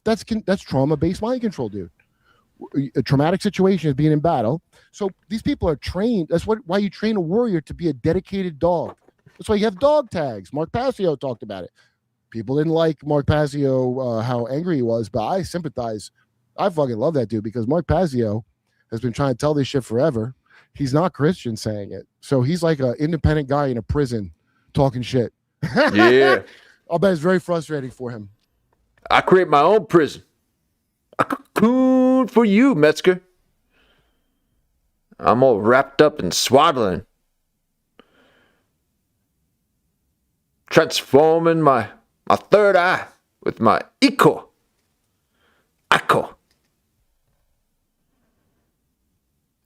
That's trauma-based mind control, dude. A traumatic situation is being in battle. So these people are trained. That's why you train a warrior to be a dedicated dog. That's why you have dog tags. Mark Passio talked about it. People didn't like Mark Passio, how angry he was, but I sympathize. I fucking love that dude because Mark Passio has been trying to tell this shit forever. He's not Christian saying it. So he's like an independent guy in a prison talking shit. Yeah. I'll bet it's very frustrating for him. I create my own prison. A cocoon for you, Metzger. I'm all wrapped up in swaddling. Transforming my third eye with my echo.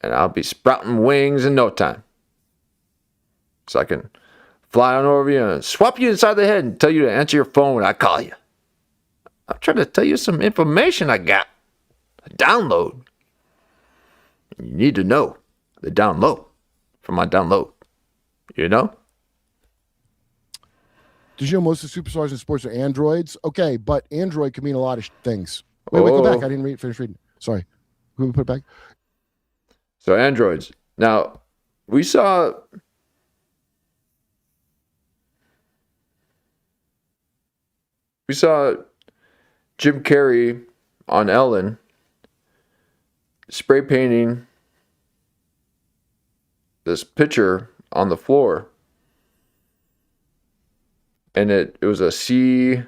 And I'll be sprouting wings in no time. So I can fly on over you and swap you inside the head and tell you to answer your phone when I call you. I'm trying to tell you some information I got. A download. You need to know the download from my download. You know? Did you know most of the superstars in sports are androids? Okay, but android can mean a lot of things. Wait, go back. I didn't finish reading. Sorry. Who put it back? So androids. Now, we saw Jim Carrey on Ellen spray painting this picture on the floor. And it was a C66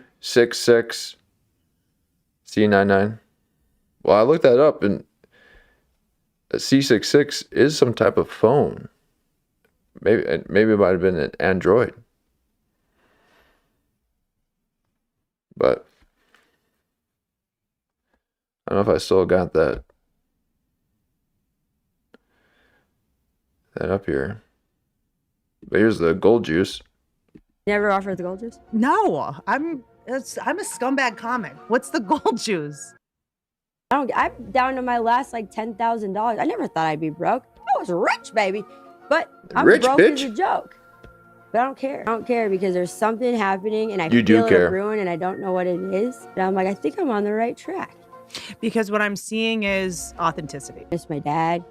C99. Well, I looked that up, and a C66 is some type of phone. Maybe it might have been an Android. But I don't know if I still got that up here. But here's the gold juice. You ever offered the gold juice? No, I'm a scumbag comic. What's the gold juice? I'm down to my last like $10,000. I never thought I'd be broke. I was rich, baby. But I'm Rich, broke bitch. as a joke. But I don't care. I don't care because there's something happening and I You do feel care. it ruin and I don't know what it is. And I'm like, I think I'm on the right track. Because what I'm seeing is authenticity. I miss my dad.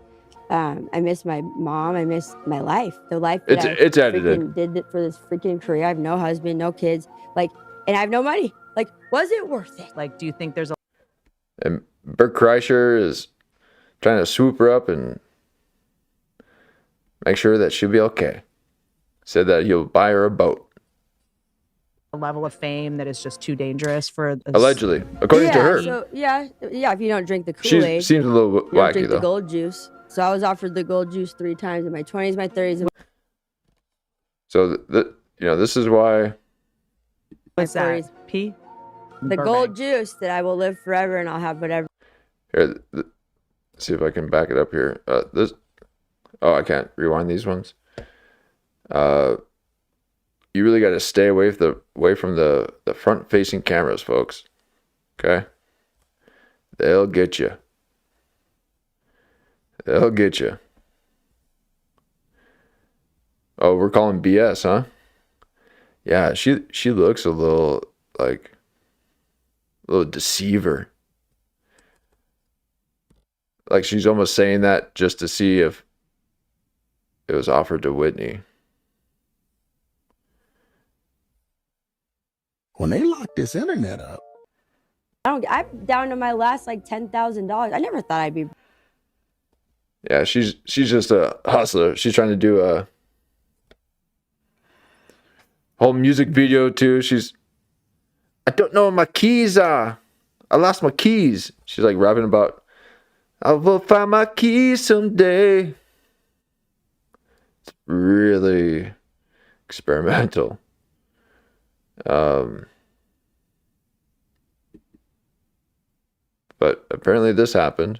I miss my mom. I miss my life. The life that It's edited. freaking did it for this freaking career. I have no husband, no kids. Like, and I have no money. Like, was it worth it? Like, do you think there's a And Bert Kreischer is trying to swoop her up and make sure that she'll be okay. Said that he'll buy her a boat. level of fame that is just too dangerous for Allegedly, according to her. So, yeah, if you don't drink the She Kool-Aid, seems a little you don't wacky drink though. the gold juice. So I was offered the gold juice 3 times in my 20s, my 30s, and So this is why. What's that? 40s. P? The gold juice that I will live forever and I'll have whatever. Here, see if I can back it up here. I can't rewind these ones. You really got to stay away from the front-facing cameras, folks. Okay, they'll get you. They'll get you. Oh, we're calling BS, huh? Yeah, she looks a little deceiver. Like she's almost saying that just to see if it was offered to Whitney. when they lock this internet up. I'm down to my last like $10,000. I never thought I'd be. Yeah, she's just a hustler. She's trying to do a whole music video too. I don't know where my keys are. I lost my keys. She's like rapping about, I will find my keys someday. It's really experimental. But apparently this happened.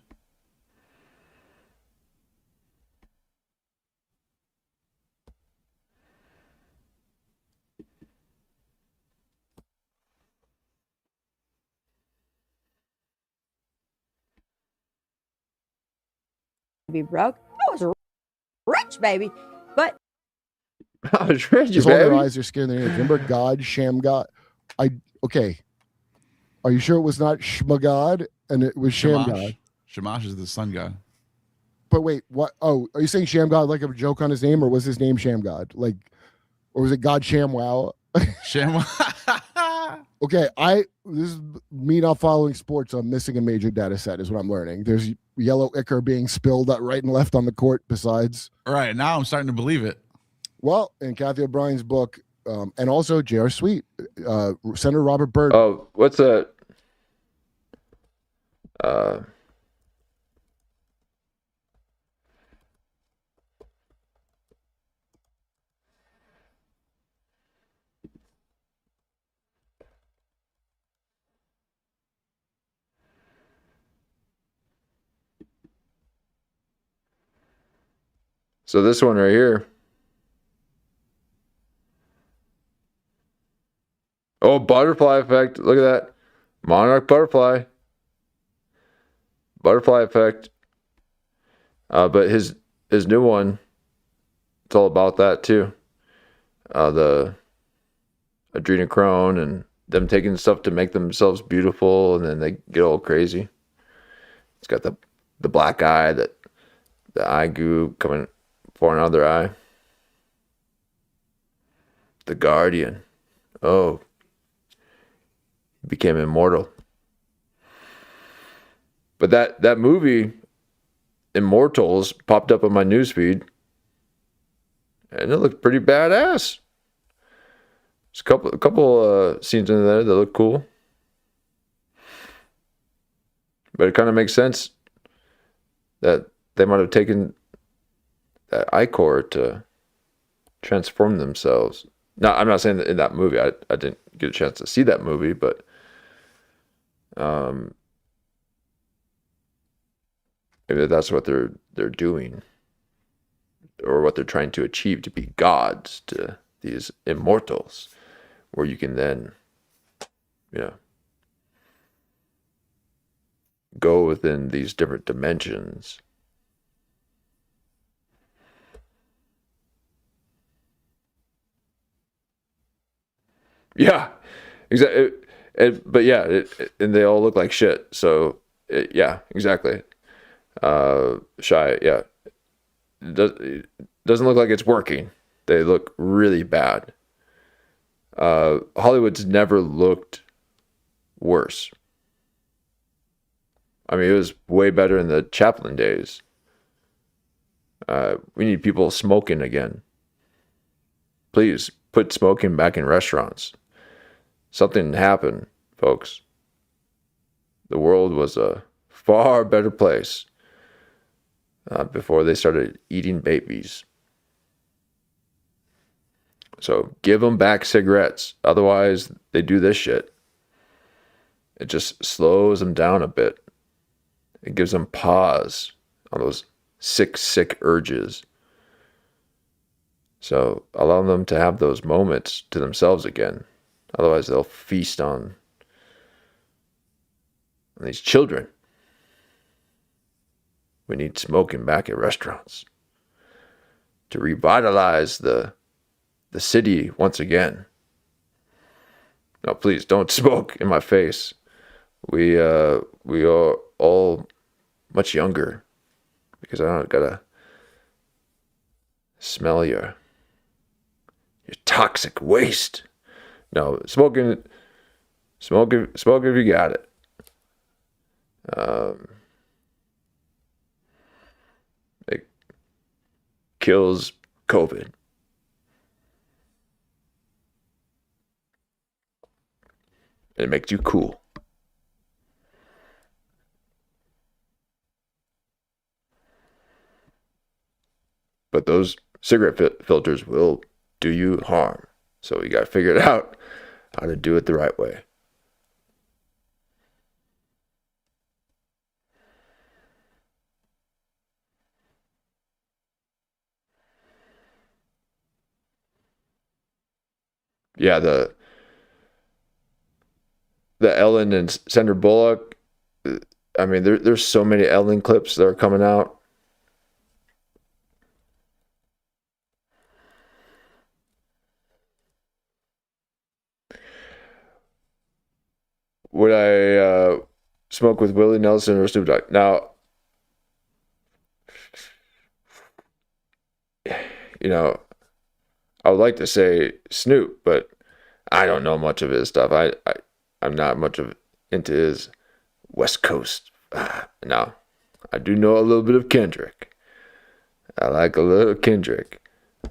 Be broke. I was rich, baby. But I was rich, Just all their baby. eyes are scared. Remember God, Sham God? Okay. Are you sure it was not Shmagod and it was Sham God? Shamash is the sun god. But wait, what? Oh, are you saying Sham God like a joke on his name, or was his name Sham God? Like, or was it God Sham Wow? Okay, this is me not following sports. So I'm missing a major data set, is what I'm learning. There's yellow ichor being spilled right and left on the court. Besides, All right, now I'm starting to believe it. well, in Kathy O'Brien's book, and also J.R. Sweet, Senator Robert Byrd. Oh, what's that? So this one right here. Oh, butterfly effect. Look at that. Monarch butterfly. Butterfly effect. But his new one, it's all about that too. The adrenochrome and them taking stuff to make themselves beautiful, and then they get all crazy. It's got the black eye, the eye goo coming for another eye. The Guardian. Oh. Became immortal. But that movie, Immortals, popped up on my newsfeed, and it looked pretty badass. There's a couple scenes in there that look cool, but it kind of makes sense that they might have taken that ichor to transform themselves. Now, I'm not saying that in that movie. I didn't get a chance to see that movie, but maybe that's what they're doing, or what they're trying to achieve, to be gods to these immortals, where you can then, go within these different dimensions. Yeah, exactly. But yeah, and they all look like shit. So yeah, exactly. Shy, yeah. It doesn't look like it's working. They look really bad. Hollywood's never looked worse. I mean, it was way better in the Chaplin days. We need people smoking again. Please put smoking back in restaurants. Something happened, folks. The world was a far better place before they started eating babies. So give them back cigarettes. Otherwise, they do this shit. It just slows them down a bit. It gives them pause on those sick urges. So allow them to have those moments to themselves again. Otherwise, they'll feast on these children. We need smoking back at restaurants to revitalize the city once again. No, please don't smoke in my face. We are all much younger, because I don't gotta smell your toxic waste. No, smoking Smoke if you got it. It kills COVID. It makes you cool. But those cigarette filters will do you harm. So you got to figure it out how to do it the right way. Yeah, the Ellen and Sandra Bullock. I mean, there's so many Ellen clips that are coming out. Would I smoke with Willie Nelson or Snoop Dogg? Now, you know, I would like to say Snoop, but I don't know much of his stuff. I'm not much into his West Coast. Now, I do know a little bit of Kendrick. I like a little Kendrick.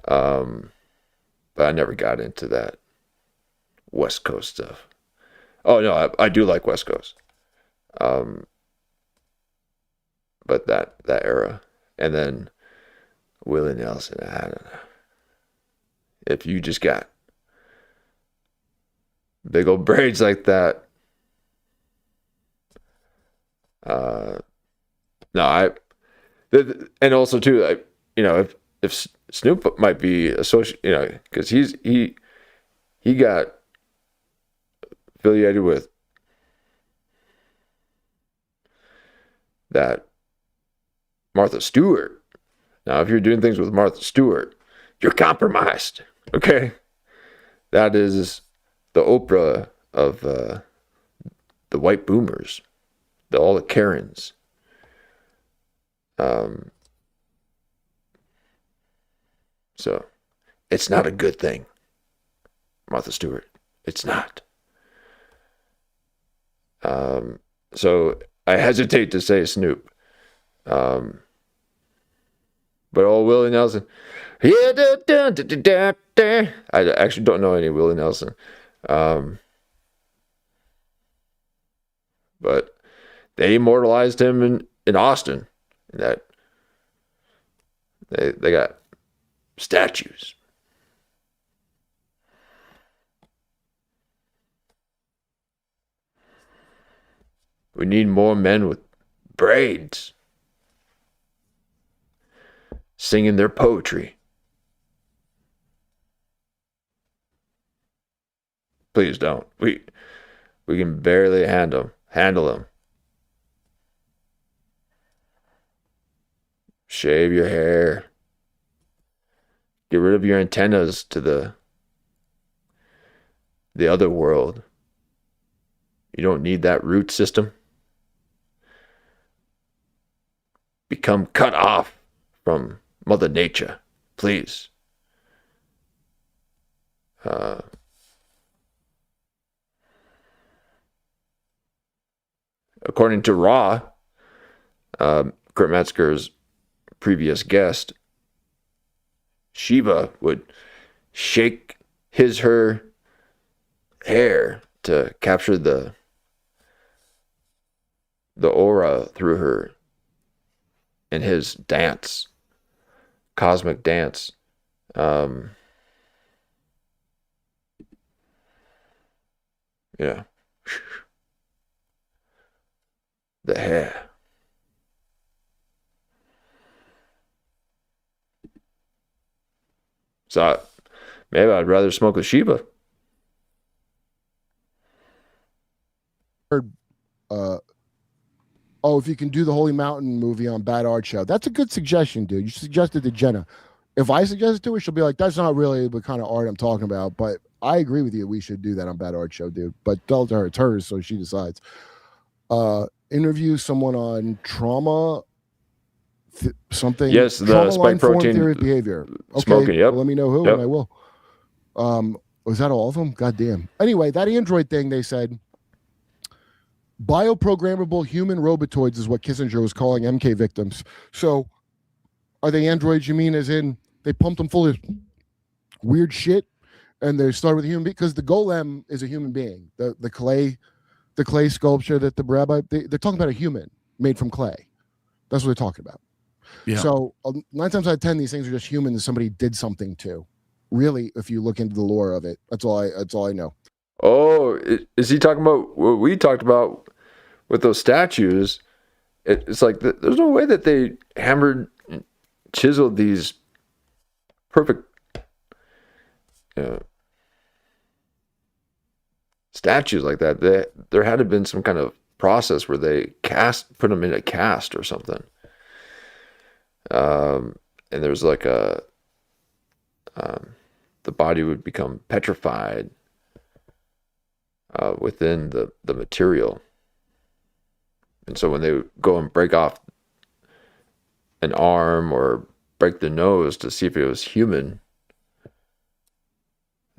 But I never got into that West Coast stuff. Oh, no, I do like West Coast. But that era. And then Willie Nelson, I don't know. If you just got big old braids like that, and also too, if Snoop might be associated, because he got affiliated with that Martha Stewart. Now, if you're doing things with Martha Stewart, you're compromised. Okay, that is the Oprah of the white boomers, all the Karens. So it's not a good thing, Martha Stewart. It's not. So I hesitate to say Snoop. But old Willie Nelson. I actually don't know any Willie Nelson. But they immortalized him in Austin. That they got statues. We need more men with braids singing their poetry. Please don't. We can barely handle them. Shave your hair. Get rid of your antennas to the other world. You don't need that root system. Become cut off from Mother Nature, please. According to Raw, Kurt Metzger's previous guest, Shiva would shake her hair to capture the aura through her in his dance, cosmic dance. Yeah. The hair. So maybe I'd rather smoke with Sheba. If you can do the Holy Mountain movie on Bad Art Show. That's a good suggestion, dude. You suggested to Jenna. If I suggest it to her, she'll be like, that's not really the kind of art I'm talking about. But I agree with you. We should do that on Bad Art Show, dude. But tell her it's hers, so she decides. Interview someone on trauma something. Yes, the spike protein theory of behavior. Okay, smoking, yep. Well, let me know who, and I will. Was that all of them? God damn. Anyway, that Android thing, they said, Bioprogrammable human robotoids is what Kissinger was calling MK victims. So are they androids? You mean as in they pumped them full of weird shit and they started with a human being? Because the golem is a human being. The clay sculpture that the rabbi, they're talking about a human made from clay. That's what they're talking about. Yeah. So 9 times out of 10, these things are just humans somebody did something to. Really, if you look into the lore of it, that's all I know. Oh, is he talking about what we talked about with those statues? It's like there's no way that they hammered, chiseled these perfect statues like that. There had to have been some kind of process where they put them in a cast or something. And there's like the body would become petrified within the material. And so when they go and break off an arm or break the nose to see if it was human,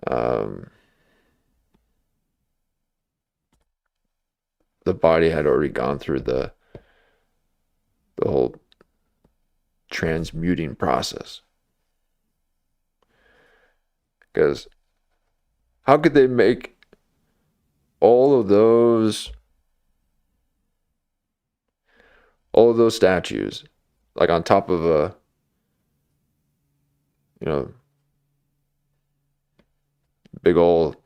the body had already gone through the whole transmuting process. Because how could they make all of those statues like on top of a big old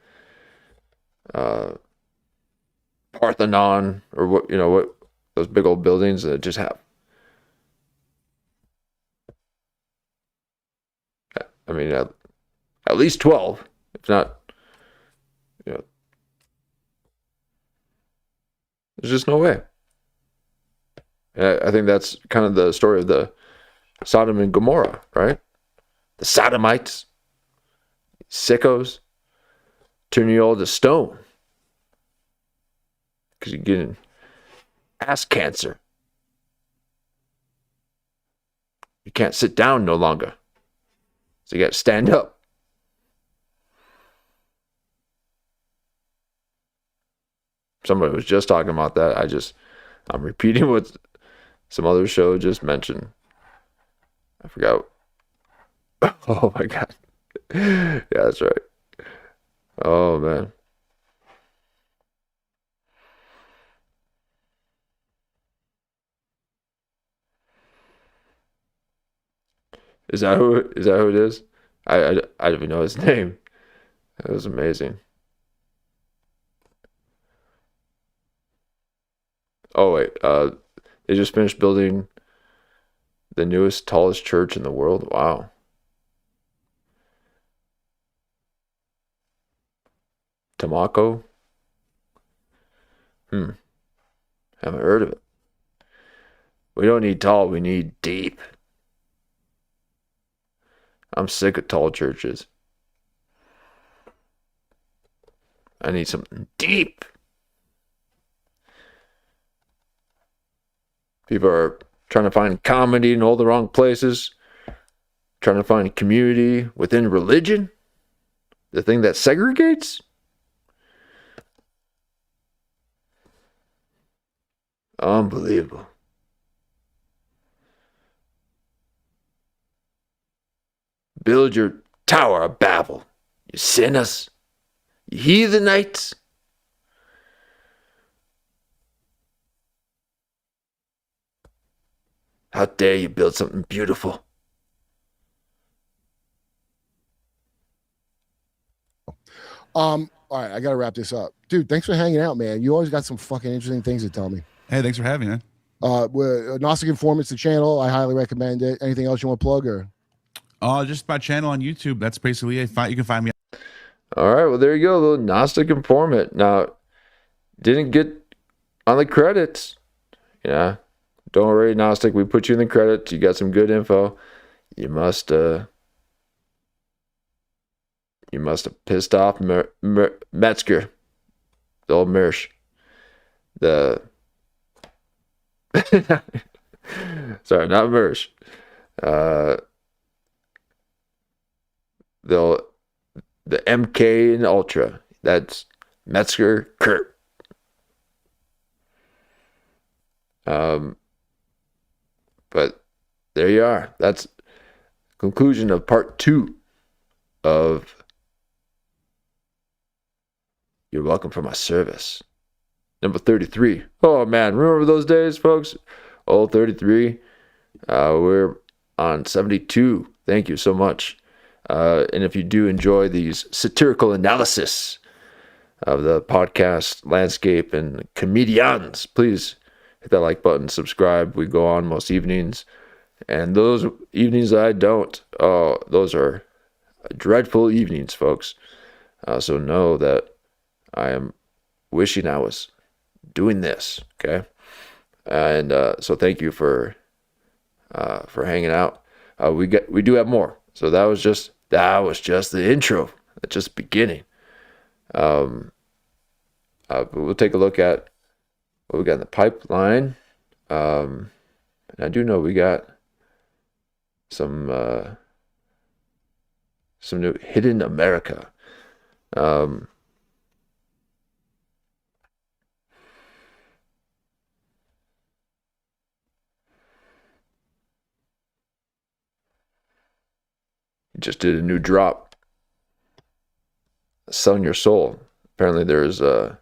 Parthenon or what those big old buildings that just have, I mean, at least 12, if not, there's just no way. I think that's kind of the story of the Sodom and Gomorrah, right? The Sodomites, sickos, turning you all to stone because you're getting ass cancer. You can't sit down no longer, so you got to stand up. Somebody was just talking about that. I'm repeating what some other show just mentioned. I forgot. Oh my God. Yeah, that's right. Oh man. Is that who it is? I don't even know his name. That was amazing. Oh wait, they just finished building the newest, tallest church in the world. Wow. Tamako? Haven't heard of it. We don't need tall, we need deep. I'm sick of tall churches. I need something deep. People are trying to find comedy in all the wrong places, trying to find community within religion, the thing that segregates. Unbelievable. Build your Tower of Babel, you sinners, you heathenites. How dare you build something beautiful? All right, I gotta wrap this up. Dude, thanks for hanging out, man. You always got some fucking interesting things to tell me. Hey, thanks for having me, man. Gnostic Informant's the channel. I highly recommend it. Anything else you want to plug or? Just my channel on YouTube. That's basically it. You can find me. All right, well, there you go, little Gnostic Informant. Now, didn't get on the credits. Yeah, don't worry, Gnostic. We put you in the credits. You got some good info. You must have pissed off Metzger, the old Mersh. Sorry, not Mersh. The MK and Ultra. That's Metzger, Kurp. But there you are. That's conclusion of part 2 of You're Welcome for My Service. Number 33. Oh man, remember those days, folks? Oh, 33. We're on 72. Thank you so much. And if you do enjoy these satirical analysis of the podcast landscape and comedians, please hit that like button, subscribe. We go on most evenings. And those evenings I don't, oh, those are dreadful evenings, folks. So know that I am wishing I was doing this, okay? And so thank you for hanging out. We do have more. So that was just the intro, just the beginning. We'll take a look at what we got in the pipeline. And I do know we got some new Hidden Amuraka. Just did a new drop. Selling Your Soul. Apparently there's a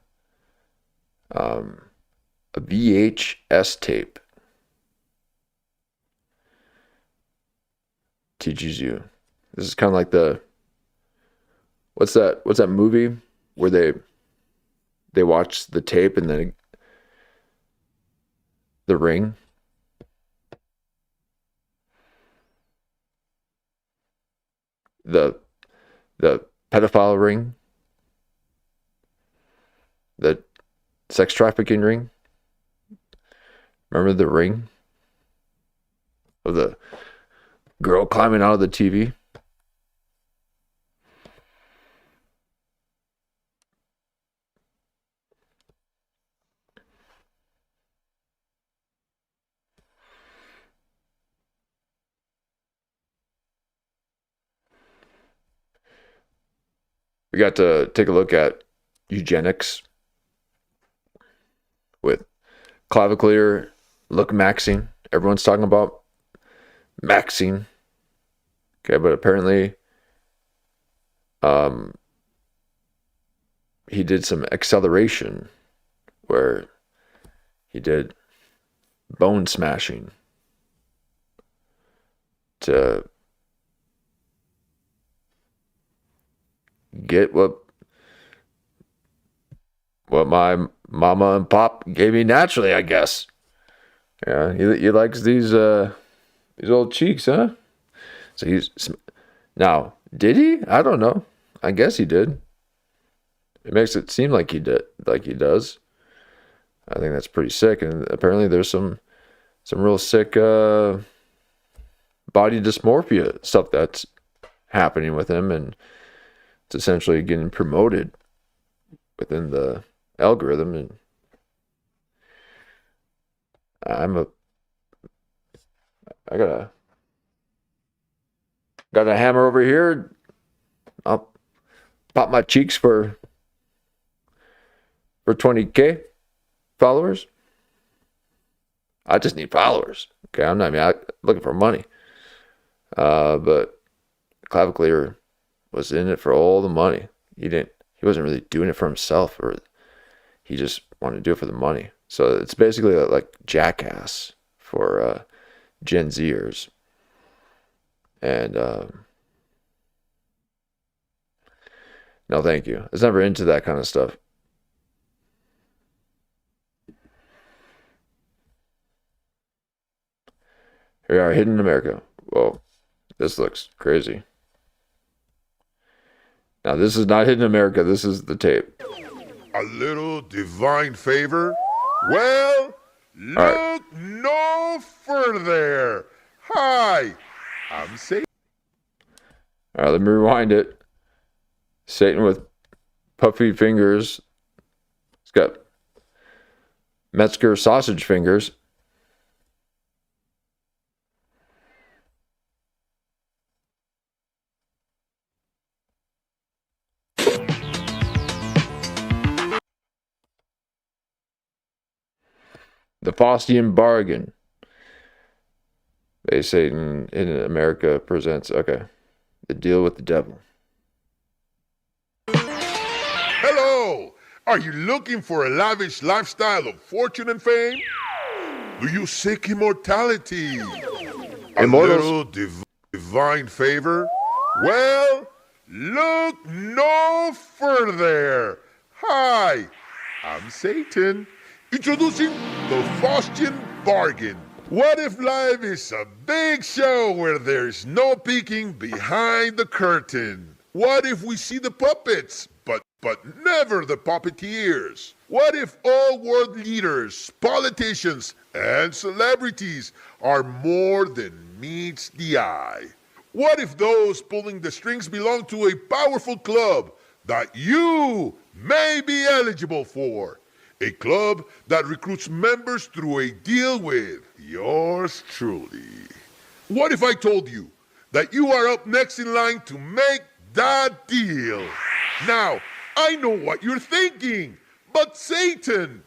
VHS tape. Teaches you. This is kind of like what's that movie where they watch the tape and then The Ring? The pedophile ring, the sex trafficking ring. Remember The Ring? Of the girl climbing out of the TV. We got to take a look at eugenics with clavicular look maxing. Everyone's talking about maxing. Okay, but apparently he did some acceleration where he did bone smashing to get what my mama and pop gave me naturally, I guess. Yeah, he likes these old cheeks, huh? So now, did he? I don't know. I guess he did. It makes it seem like he does. I think that's pretty sick. And apparently there's some real sick body dysmorphia stuff that's happening with him, and it's essentially getting promoted within the algorithm. And I got a hammer over here. I'll pop my cheeks for 20K followers. I just need followers. Okay, I'm not looking for money. But Clavicular was in it for all the money. He wasn't really doing it for himself, or he just wanted to do it for the money. So it's basically like Jackass for Gen Zers. And no, thank you. I was never into that kind of stuff. Here we are, Hidden Amuraka. Whoa, this looks crazy. Now, this is not Hidden Amuraka. This is the tape. A little divine favor? Well, look no further. Hi, I'm Satan. All right, let me rewind it. Satan with puffy fingers. He's got Metzger sausage fingers. The Faustian bargain. They Satan in America presents. Okay. The deal with the devil. Hello! Are you looking for a lavish lifestyle of fortune and fame? Do you seek immortality? A little divine favor? Well, look no further. Hi, I'm Satan. Introducing the Faustian bargain. What if life is a big show where there's no peeking behind the curtain? What if we see the puppets, but never the puppeteers? What if all world leaders, politicians, and celebrities are more than meets the eye? What if those pulling the strings belong to a powerful club that you may be eligible for? A club that recruits members through a deal with yours truly. What if I told you that you are up next in line to make that deal? Now, I know what you're thinking, but Satan,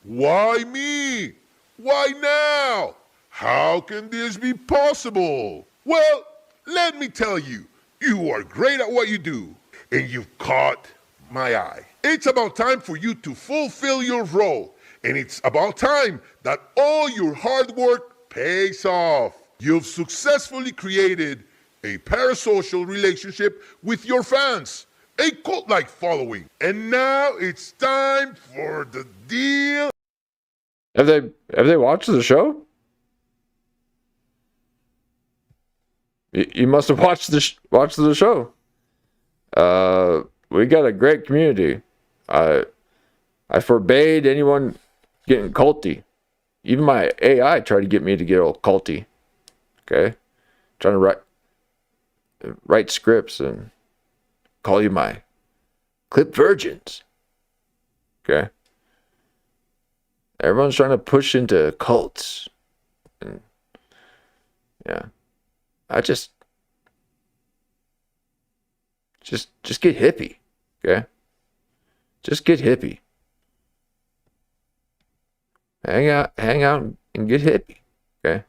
why me? Why now? How can this be possible? Well, let me tell you, you are great at what you do, and you've caught my eye. It's about time for you to fulfill your role, and it's about time that all your hard work pays off. You've successfully created a parasocial relationship with your fans, a cult-like following, and now it's time for the deal. Have they watched the show? You must have watched the show. We got a great community. I forbade anyone getting culty. Even my AI tried to get me to get all culty. Okay, trying to write scripts and call you my clipvirgins. Okay, everyone's trying to push into cults, and yeah, I just get hippie. Okay, just get hippie. Hang out and get hippie. Okay.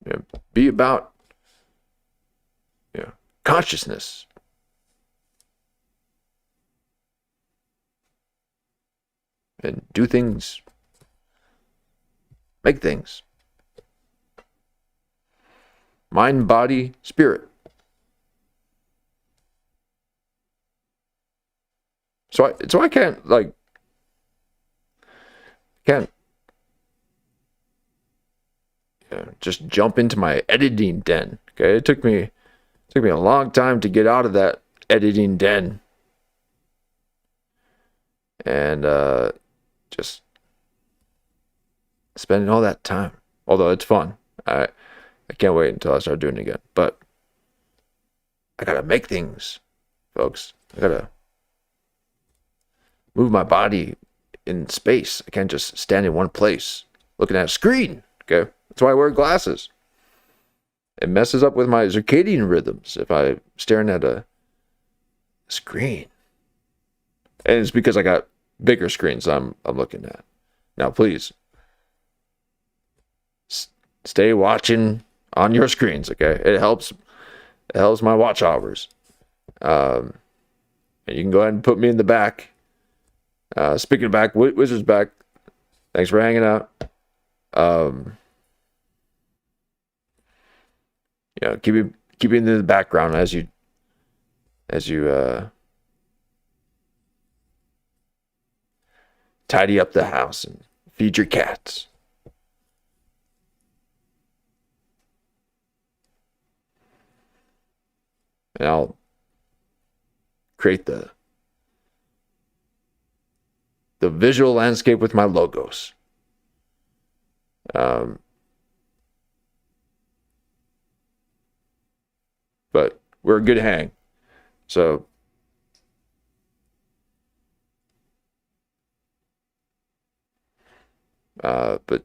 Yeah, be about consciousness. And do things. Make things. Mind, body, spirit. So I can't just jump into my editing den. Okay, it took me a long time to get out of that editing den, and just spending all that time. Although it's fun, I can't wait until I start doing it again. But I gotta make things, folks. I gotta move my body in space. I can't just stand in one place looking at a screen. Okay, that's why I wear glasses. It messes up with my circadian rhythms if I'm staring at a screen. And it's because I got bigger screens I'm looking at. Now, please, stay watching on your screens, okay? It helps my watch hours. And you can go ahead and put me in the back. Speaking of back, Wizard's back. Thanks for hanging out. Keep it in the background as you tidy up the house and feed your cats. And I'll create the visual landscape with my logos. But we're a good hang. So but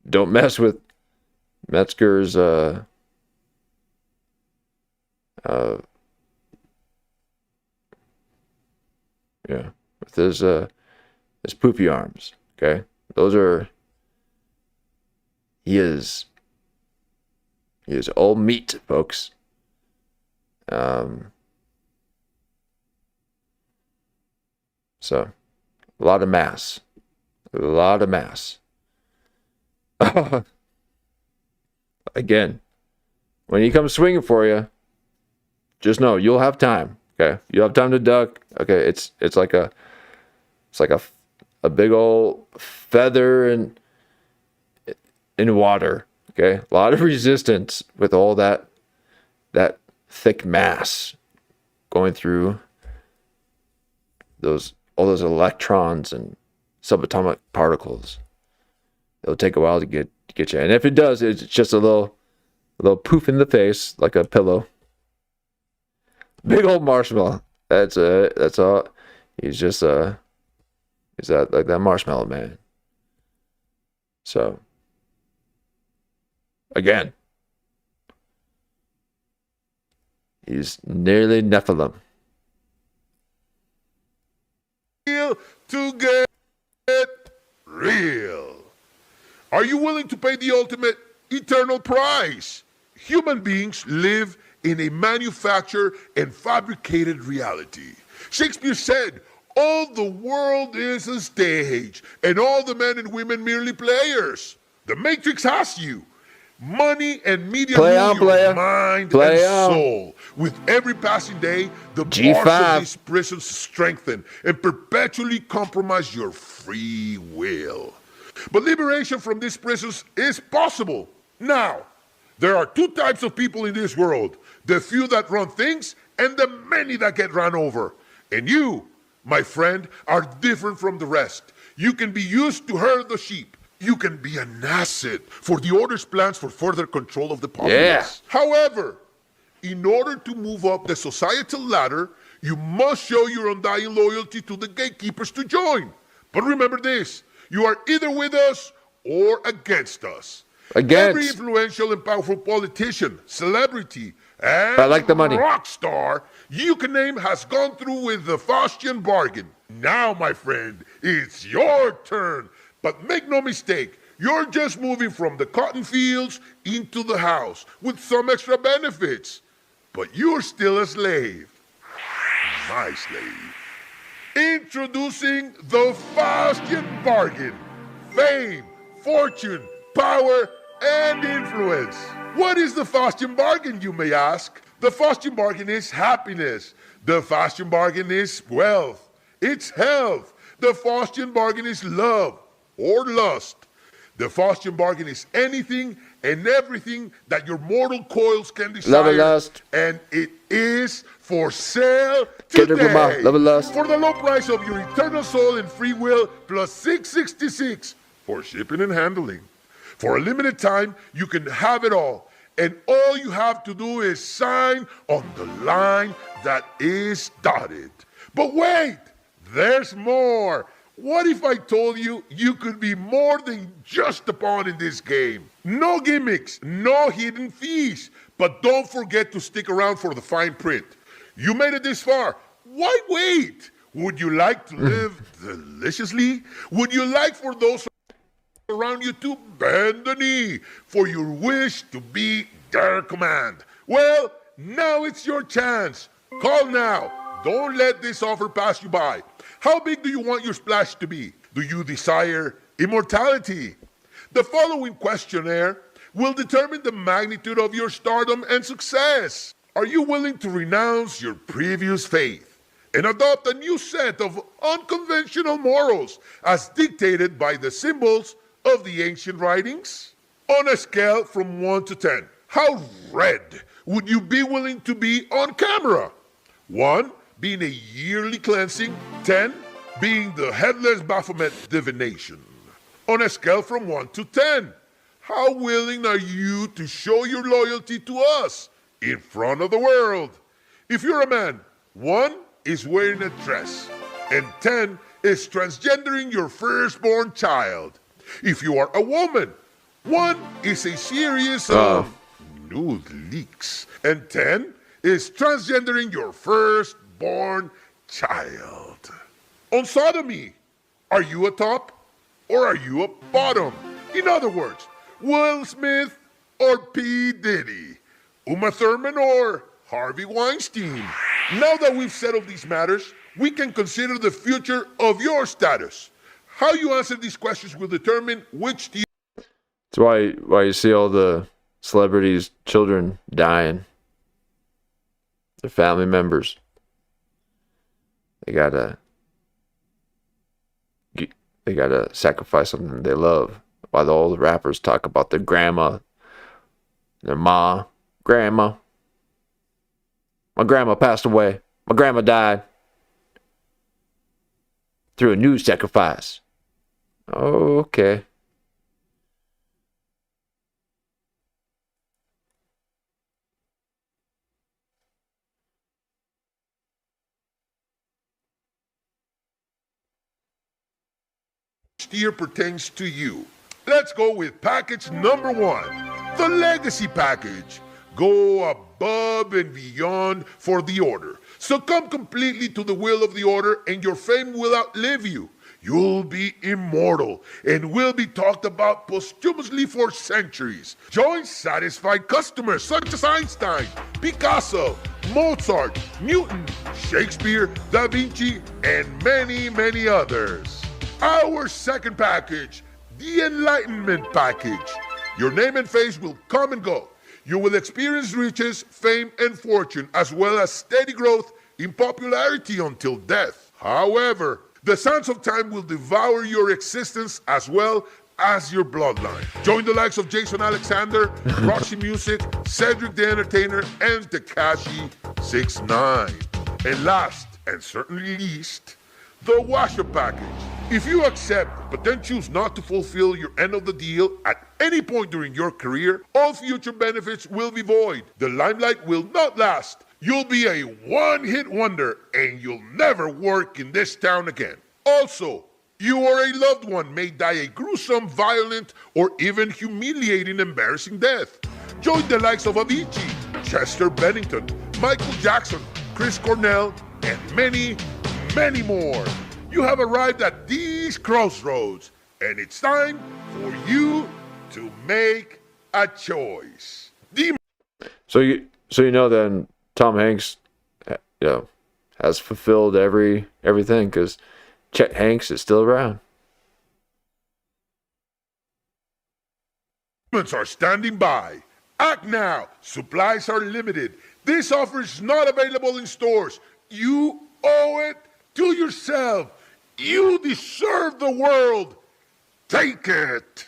don't mess with Metzger's Yeah, with his poopy arms. Okay, those are. He is all meat, folks. So, a lot of mass. Again, when he comes swinging for you, just know you'll have time. Okay, you'll have time to duck. Okay, it's like a big old feather in water. Okay, a lot of resistance with all that thick mass going through all those electrons and subatomic particles. It'll take a while to get you, and if it does, it's just a little poof in the face, like a pillow. Big old marshmallow. That's all. He's just he's that marshmallow man. So again, he's nearly Nephilim. To get real. Are you willing to pay the ultimate eternal price? Human beings live in a manufactured and fabricated reality. Shakespeare said, all the world is a stage, and all the men and women merely players. The Matrix has you. Money and media rule your mind and soul. With every passing day, the bars of these prisons strengthen and perpetually compromise your free will. But liberation from these prisons is possible. Now, there are two types of people in this world. The few that run things and the many that get run over. And you, my friend, are different from the rest. You can be used to herd the sheep. You can be an asset for the Order's plans for further control of the populace. Yeah. However, in order to move up the societal ladder, you must show your undying loyalty to the gatekeepers to join. But remember this, you are either with us or against us. Every influential and powerful politician, celebrity, and I like the money. rock star you can name has gone through with the Faustian bargain. Now, my friend, it's your turn. But make no mistake, you're just moving from the cotton fields into the house with some extra benefits. But you're still a slave. My slave. Introducing the Faustian bargain. Fame, fortune, power, and influence. What is the Faustian bargain, you may ask? The Faustian bargain is happiness. The Faustian bargain is wealth. It's health. The Faustian bargain is love or lust. The Faustian bargain is anything and everything that your mortal coils can desire. Love and lust. And it is for sale today. Love and lust. For the low price of your eternal soul and free will plus $6.66 for shipping and handling. For a limited time, you can have it all. And all you have to do is sign on the line that is dotted. But wait, there's more. What if I told you you could be more than just a pawn in this game? No gimmicks, no hidden fees. But don't forget to stick around for the fine print. You made it this far. Why wait? Would you like to live deliciously? Would you like for those around you to bend the knee for your wish to be their command? Well, now it's your chance. Call now. Don't let this offer pass you by. How big do you want your splash to be? Do you desire immortality? The following questionnaire will determine the magnitude of your stardom and success. Are you willing to renounce your previous faith and adopt a new set of unconventional morals as dictated by the symbols of the ancient writings? On a scale from 1 to 10, how red would you be willing to be on camera? 1 being a yearly cleansing, 10 being the headless Baphomet divination. On a scale from 1 to 10, how willing are you to show your loyalty to us in front of the world? If you're a man, 1 is wearing a dress, and 10 is transgendering your firstborn child. If you are a woman, 1 is a series of nude leaks, and 10 is transgendering your firstborn child. on sodomy. Are you a top or are you a bottom? In other words, Will Smith or P. Diddy? Uma Thurman or Harvey Weinstein? Now that we've settled these matters, we can consider the future of your status. How you answer these questions will determine which tier. That's why you see all the celebrities' children dying. Their family members. They gotta sacrifice something they love. While all the rappers talk about their grandma, their grandma. My grandma passed away. My grandma died through a new sacrifice. Okay. Tier pertains to you. Let's go with package number 1, the legacy package. Go above and beyond for the order. Succumb completely to the will of the order and your fame will outlive you. You'll be immortal and will be talked about posthumously for centuries. Join satisfied customers such as Einstein, Picasso, Mozart, Newton, Shakespeare, Da Vinci, and many, many others. Our second package, the Enlightenment package. Your name and face will come and go. You will experience riches, fame, and fortune, as well as steady growth in popularity until death. However, the sands of time will devour your existence as well as your bloodline. Join the likes of Jason Alexander, Roxy Music, Cedric the Entertainer, and Tekashi 6ix9ine. And last, and certainly least, the Washer package. If you accept but then choose not to fulfill your end of the deal at any point during your career, all future benefits will be void. The limelight will not last. You'll be a one-hit wonder and you'll never work in this town again. Also, you or a loved one may die a gruesome, violent, or even humiliating, embarrassing death. Join the likes of Avicii, Chester Bennington, Michael Jackson, Chris Cornell, and many, many more. You have arrived at these crossroads, and it's time for you to make a choice. So you know then Tom Hanks, has fulfilled everything because Chet Hanks is still around. Humans are standing by. Act now. Supplies are limited. This offer is not available in stores. You owe it to yourself. You deserve the world. Take it.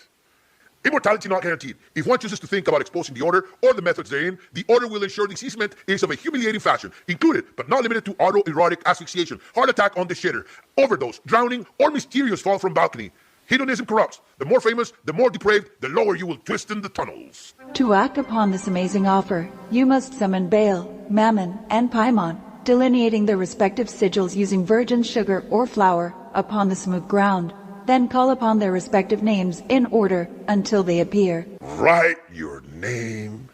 Immortality not guaranteed. If one chooses to think about exposing the order or the methods therein, the order will ensure the seizement is of a humiliating fashion, included but not limited to autoerotic asphyxiation, heart attack on the shitter, overdose, drowning, or mysterious fall from balcony. Hedonism corrupts. The more famous, the more depraved, the lower you will twist in the tunnels. To act upon this amazing offer, you must summon Baal, Mammon, and Paimon, delineating their respective sigils using virgin sugar or flour upon the smooth ground. Then call upon their respective names in order until they appear. Write your name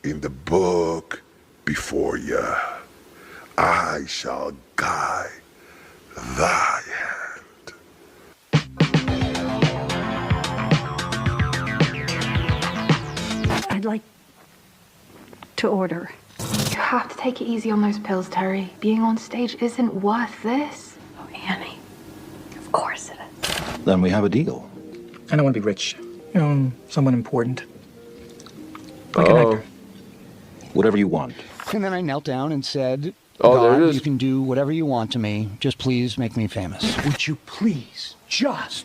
in the book before you. I shall guide thy hand. I'd like to order. You have to take it easy on those pills, Terry. Being on stage isn't worth this. Oh, Annie. Of course it is. Then we have a deal. I don't want to be rich. Someone important. Like an actor. Whatever you want. And then I knelt down and said, there it God, is. you can do whatever you want to me. Just please make me famous. Would you please just?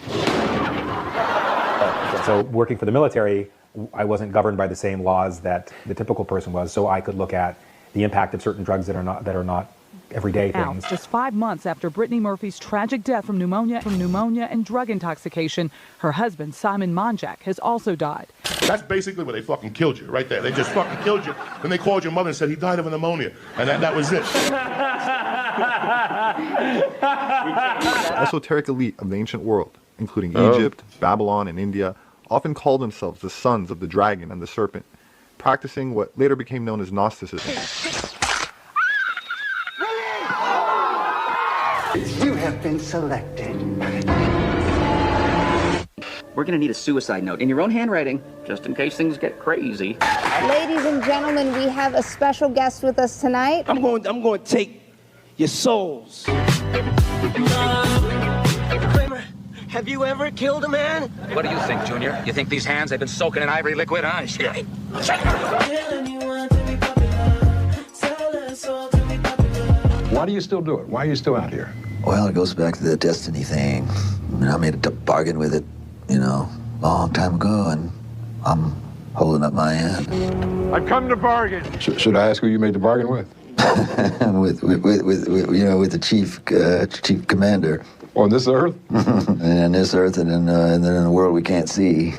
So working for the military, I wasn't governed by the same laws that the typical person was, so I could look at the impact of certain drugs that are not everyday things. Just 5 months after Brittany Murphy's tragic death from pneumonia and drug intoxication, her husband, Simon Monjack, has also died. That's basically where they fucking killed you, right there. They just fucking killed you. Then they called your mother and said he died of pneumonia. And that was it. Esoteric elite of the ancient world, including Egypt, Babylon, and India, often called themselves the sons of the dragon and the serpent, practicing what later became known as Gnosticism. You have been selected. We're gonna need a suicide note in your own handwriting, just in case things get crazy. Ladies and gentlemen, we have a special guest with us tonight. I'm going to take your souls. Kramer, have you ever killed a man? What do you think, Junior? You think these hands have been soaking in ivory liquid, huh? Shit. Why do you still do it? Why are you still out here? Well, it goes back to the destiny thing. I mean, I made a bargain with it, long time ago, and I'm holding up my end. I've come to bargain. Should I ask who you made the bargain with? with the chief commander. On this earth? And on this earth, and then in a world we can't see.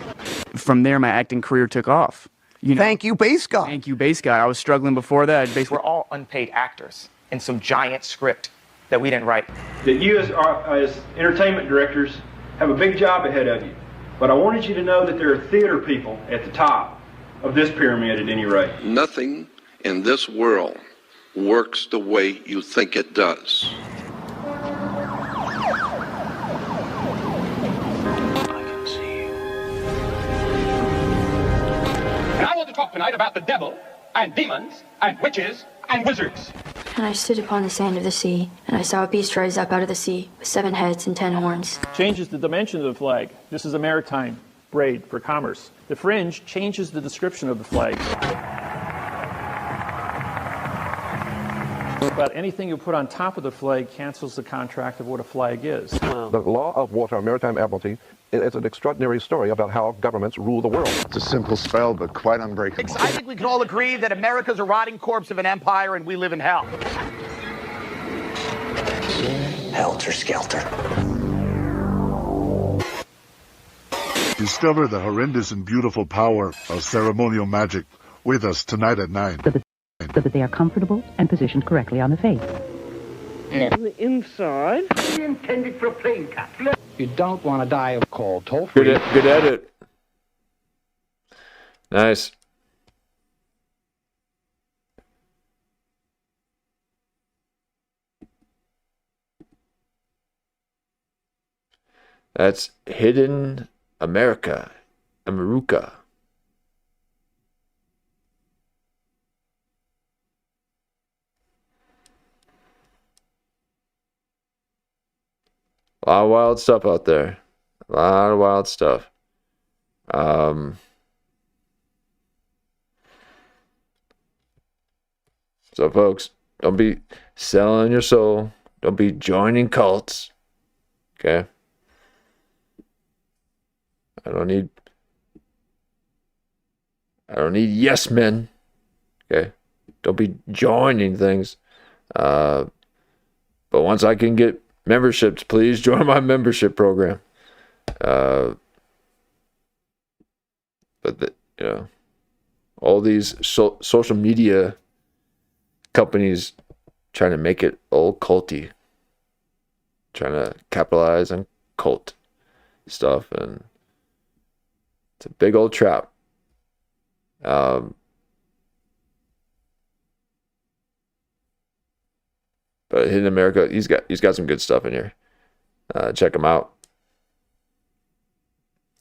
From there, my acting career took off. Thank you, Base Guy. Thank you, Base Guy. I was struggling before that. We're all unpaid actors in some giant script that we didn't write. That you as entertainment directors have a big job ahead of you. But I wanted you to know that there are theater people at the top of this pyramid at any rate. Nothing in this world works the way you think it does. And I want to talk tonight about the devil and demons and witches and wizards. And I stood upon the sand of the sea, and I saw a beast rise up out of the sea, with 7 heads and 10 horns. Changes the dimension of the flag. This is a maritime braid for commerce. The fringe changes the description of the flag. But anything you put on top of the flag cancels the contract of what a flag is. The law of water, maritime admiralty, is an extraordinary story about how governments rule the world. It's a simple spell, but quite unbreakable. I think we can all agree that America's a rotting corpse of an empire and we live in hell. Helter Skelter. Discover the horrendous and beautiful power of ceremonial magic with us tonight at 9. So that they are comfortable and positioned correctly on the face. The inside. Intended for a plane capsule. You don't want to die of cold. Toll free. Good edit. Nice. That's Hidden America. Amuraka. A lot of wild stuff out there. A lot of wild stuff. So, folks, don't be selling your soul. Don't be joining cults. Okay? I don't need yes men. Okay? Don't be joining things. But once I can get memberships, please join my membership program. But all these social media companies trying to make it all culty, trying to capitalize on cult stuff, and it's a big old trap. But Hidden America, he's got some good stuff in here. Check him out.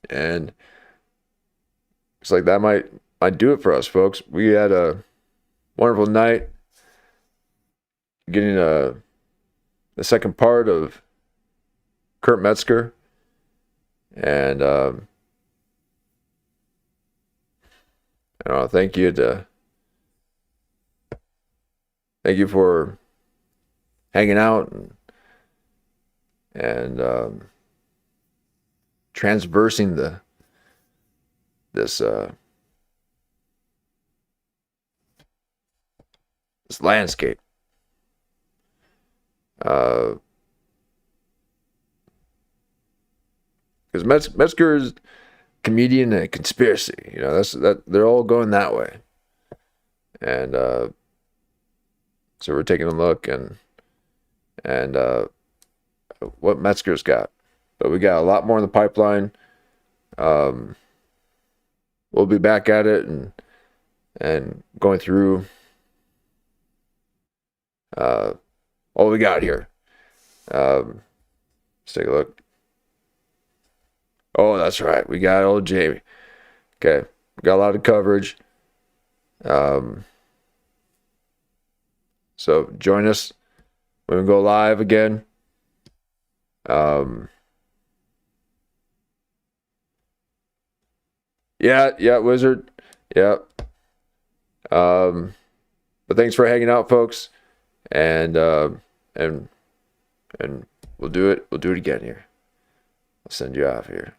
And it's like that might do it for us, folks. We had a wonderful night getting the second part of Kurt Metzger. And thank you for hanging out and transversing this landscape. Because Metzger is comedian and conspiracy, they're all going that way, and so we're taking a look and what Metzger's got, but we got a lot more in the pipeline. We'll be back at it and going through all we got here. Let's take a look. Oh, that's right. We got old Jamie. Okay. Got a lot of coverage. So join us when we go live again. Yeah, Wizard. Yeah. But thanks for hanging out, folks. And we'll do it. We'll do it again here. I'll send you off here.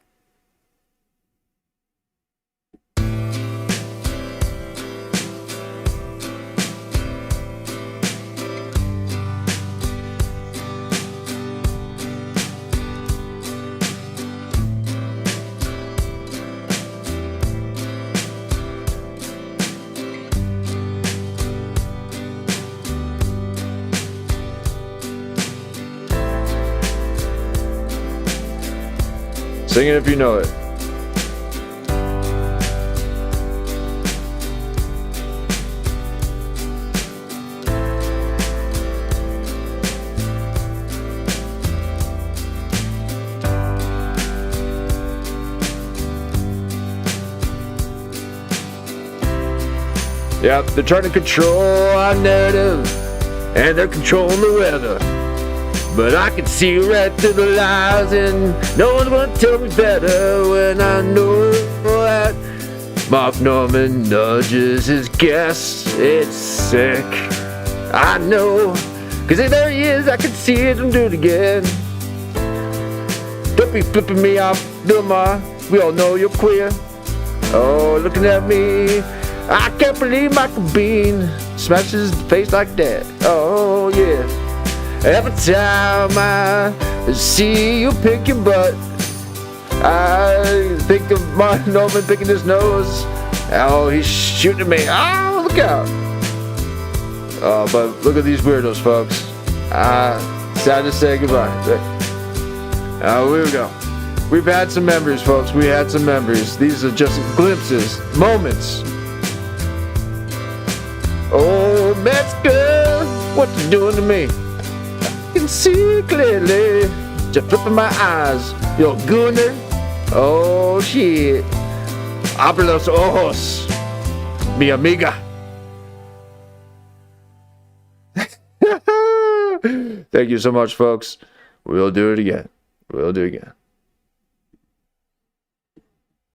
Sing it if you know it. Yep, they're trying to control our narrative, and they're controlling the weather. But I can see right through the lies, and no one's gonna tell me better when I know that Mark Norman nudges his guess. It's sick. I know, cause there he is, I can see it and do it again. Don't be flipping me off, Vilma. We all know you're queer. Oh, looking at me, I can't believe Michael Bean smashes his face like that. Oh, yeah. Every time I see you pick your butt, I think of Mark Norman picking his nose. Oh, he's shooting at me. Oh, look out. Oh, but look at these weirdos, folks. Sad to say goodbye. Oh, here we go. We've had some members, folks. We had some members. These are just glimpses, moments. Oh, Metzger, what you doing to me? I can see clearly, just flipping my eyes. You're gooner. Oh shit. Abre los ojos, mi amiga. Thank you so much, folks. We'll do it again. We'll do it again.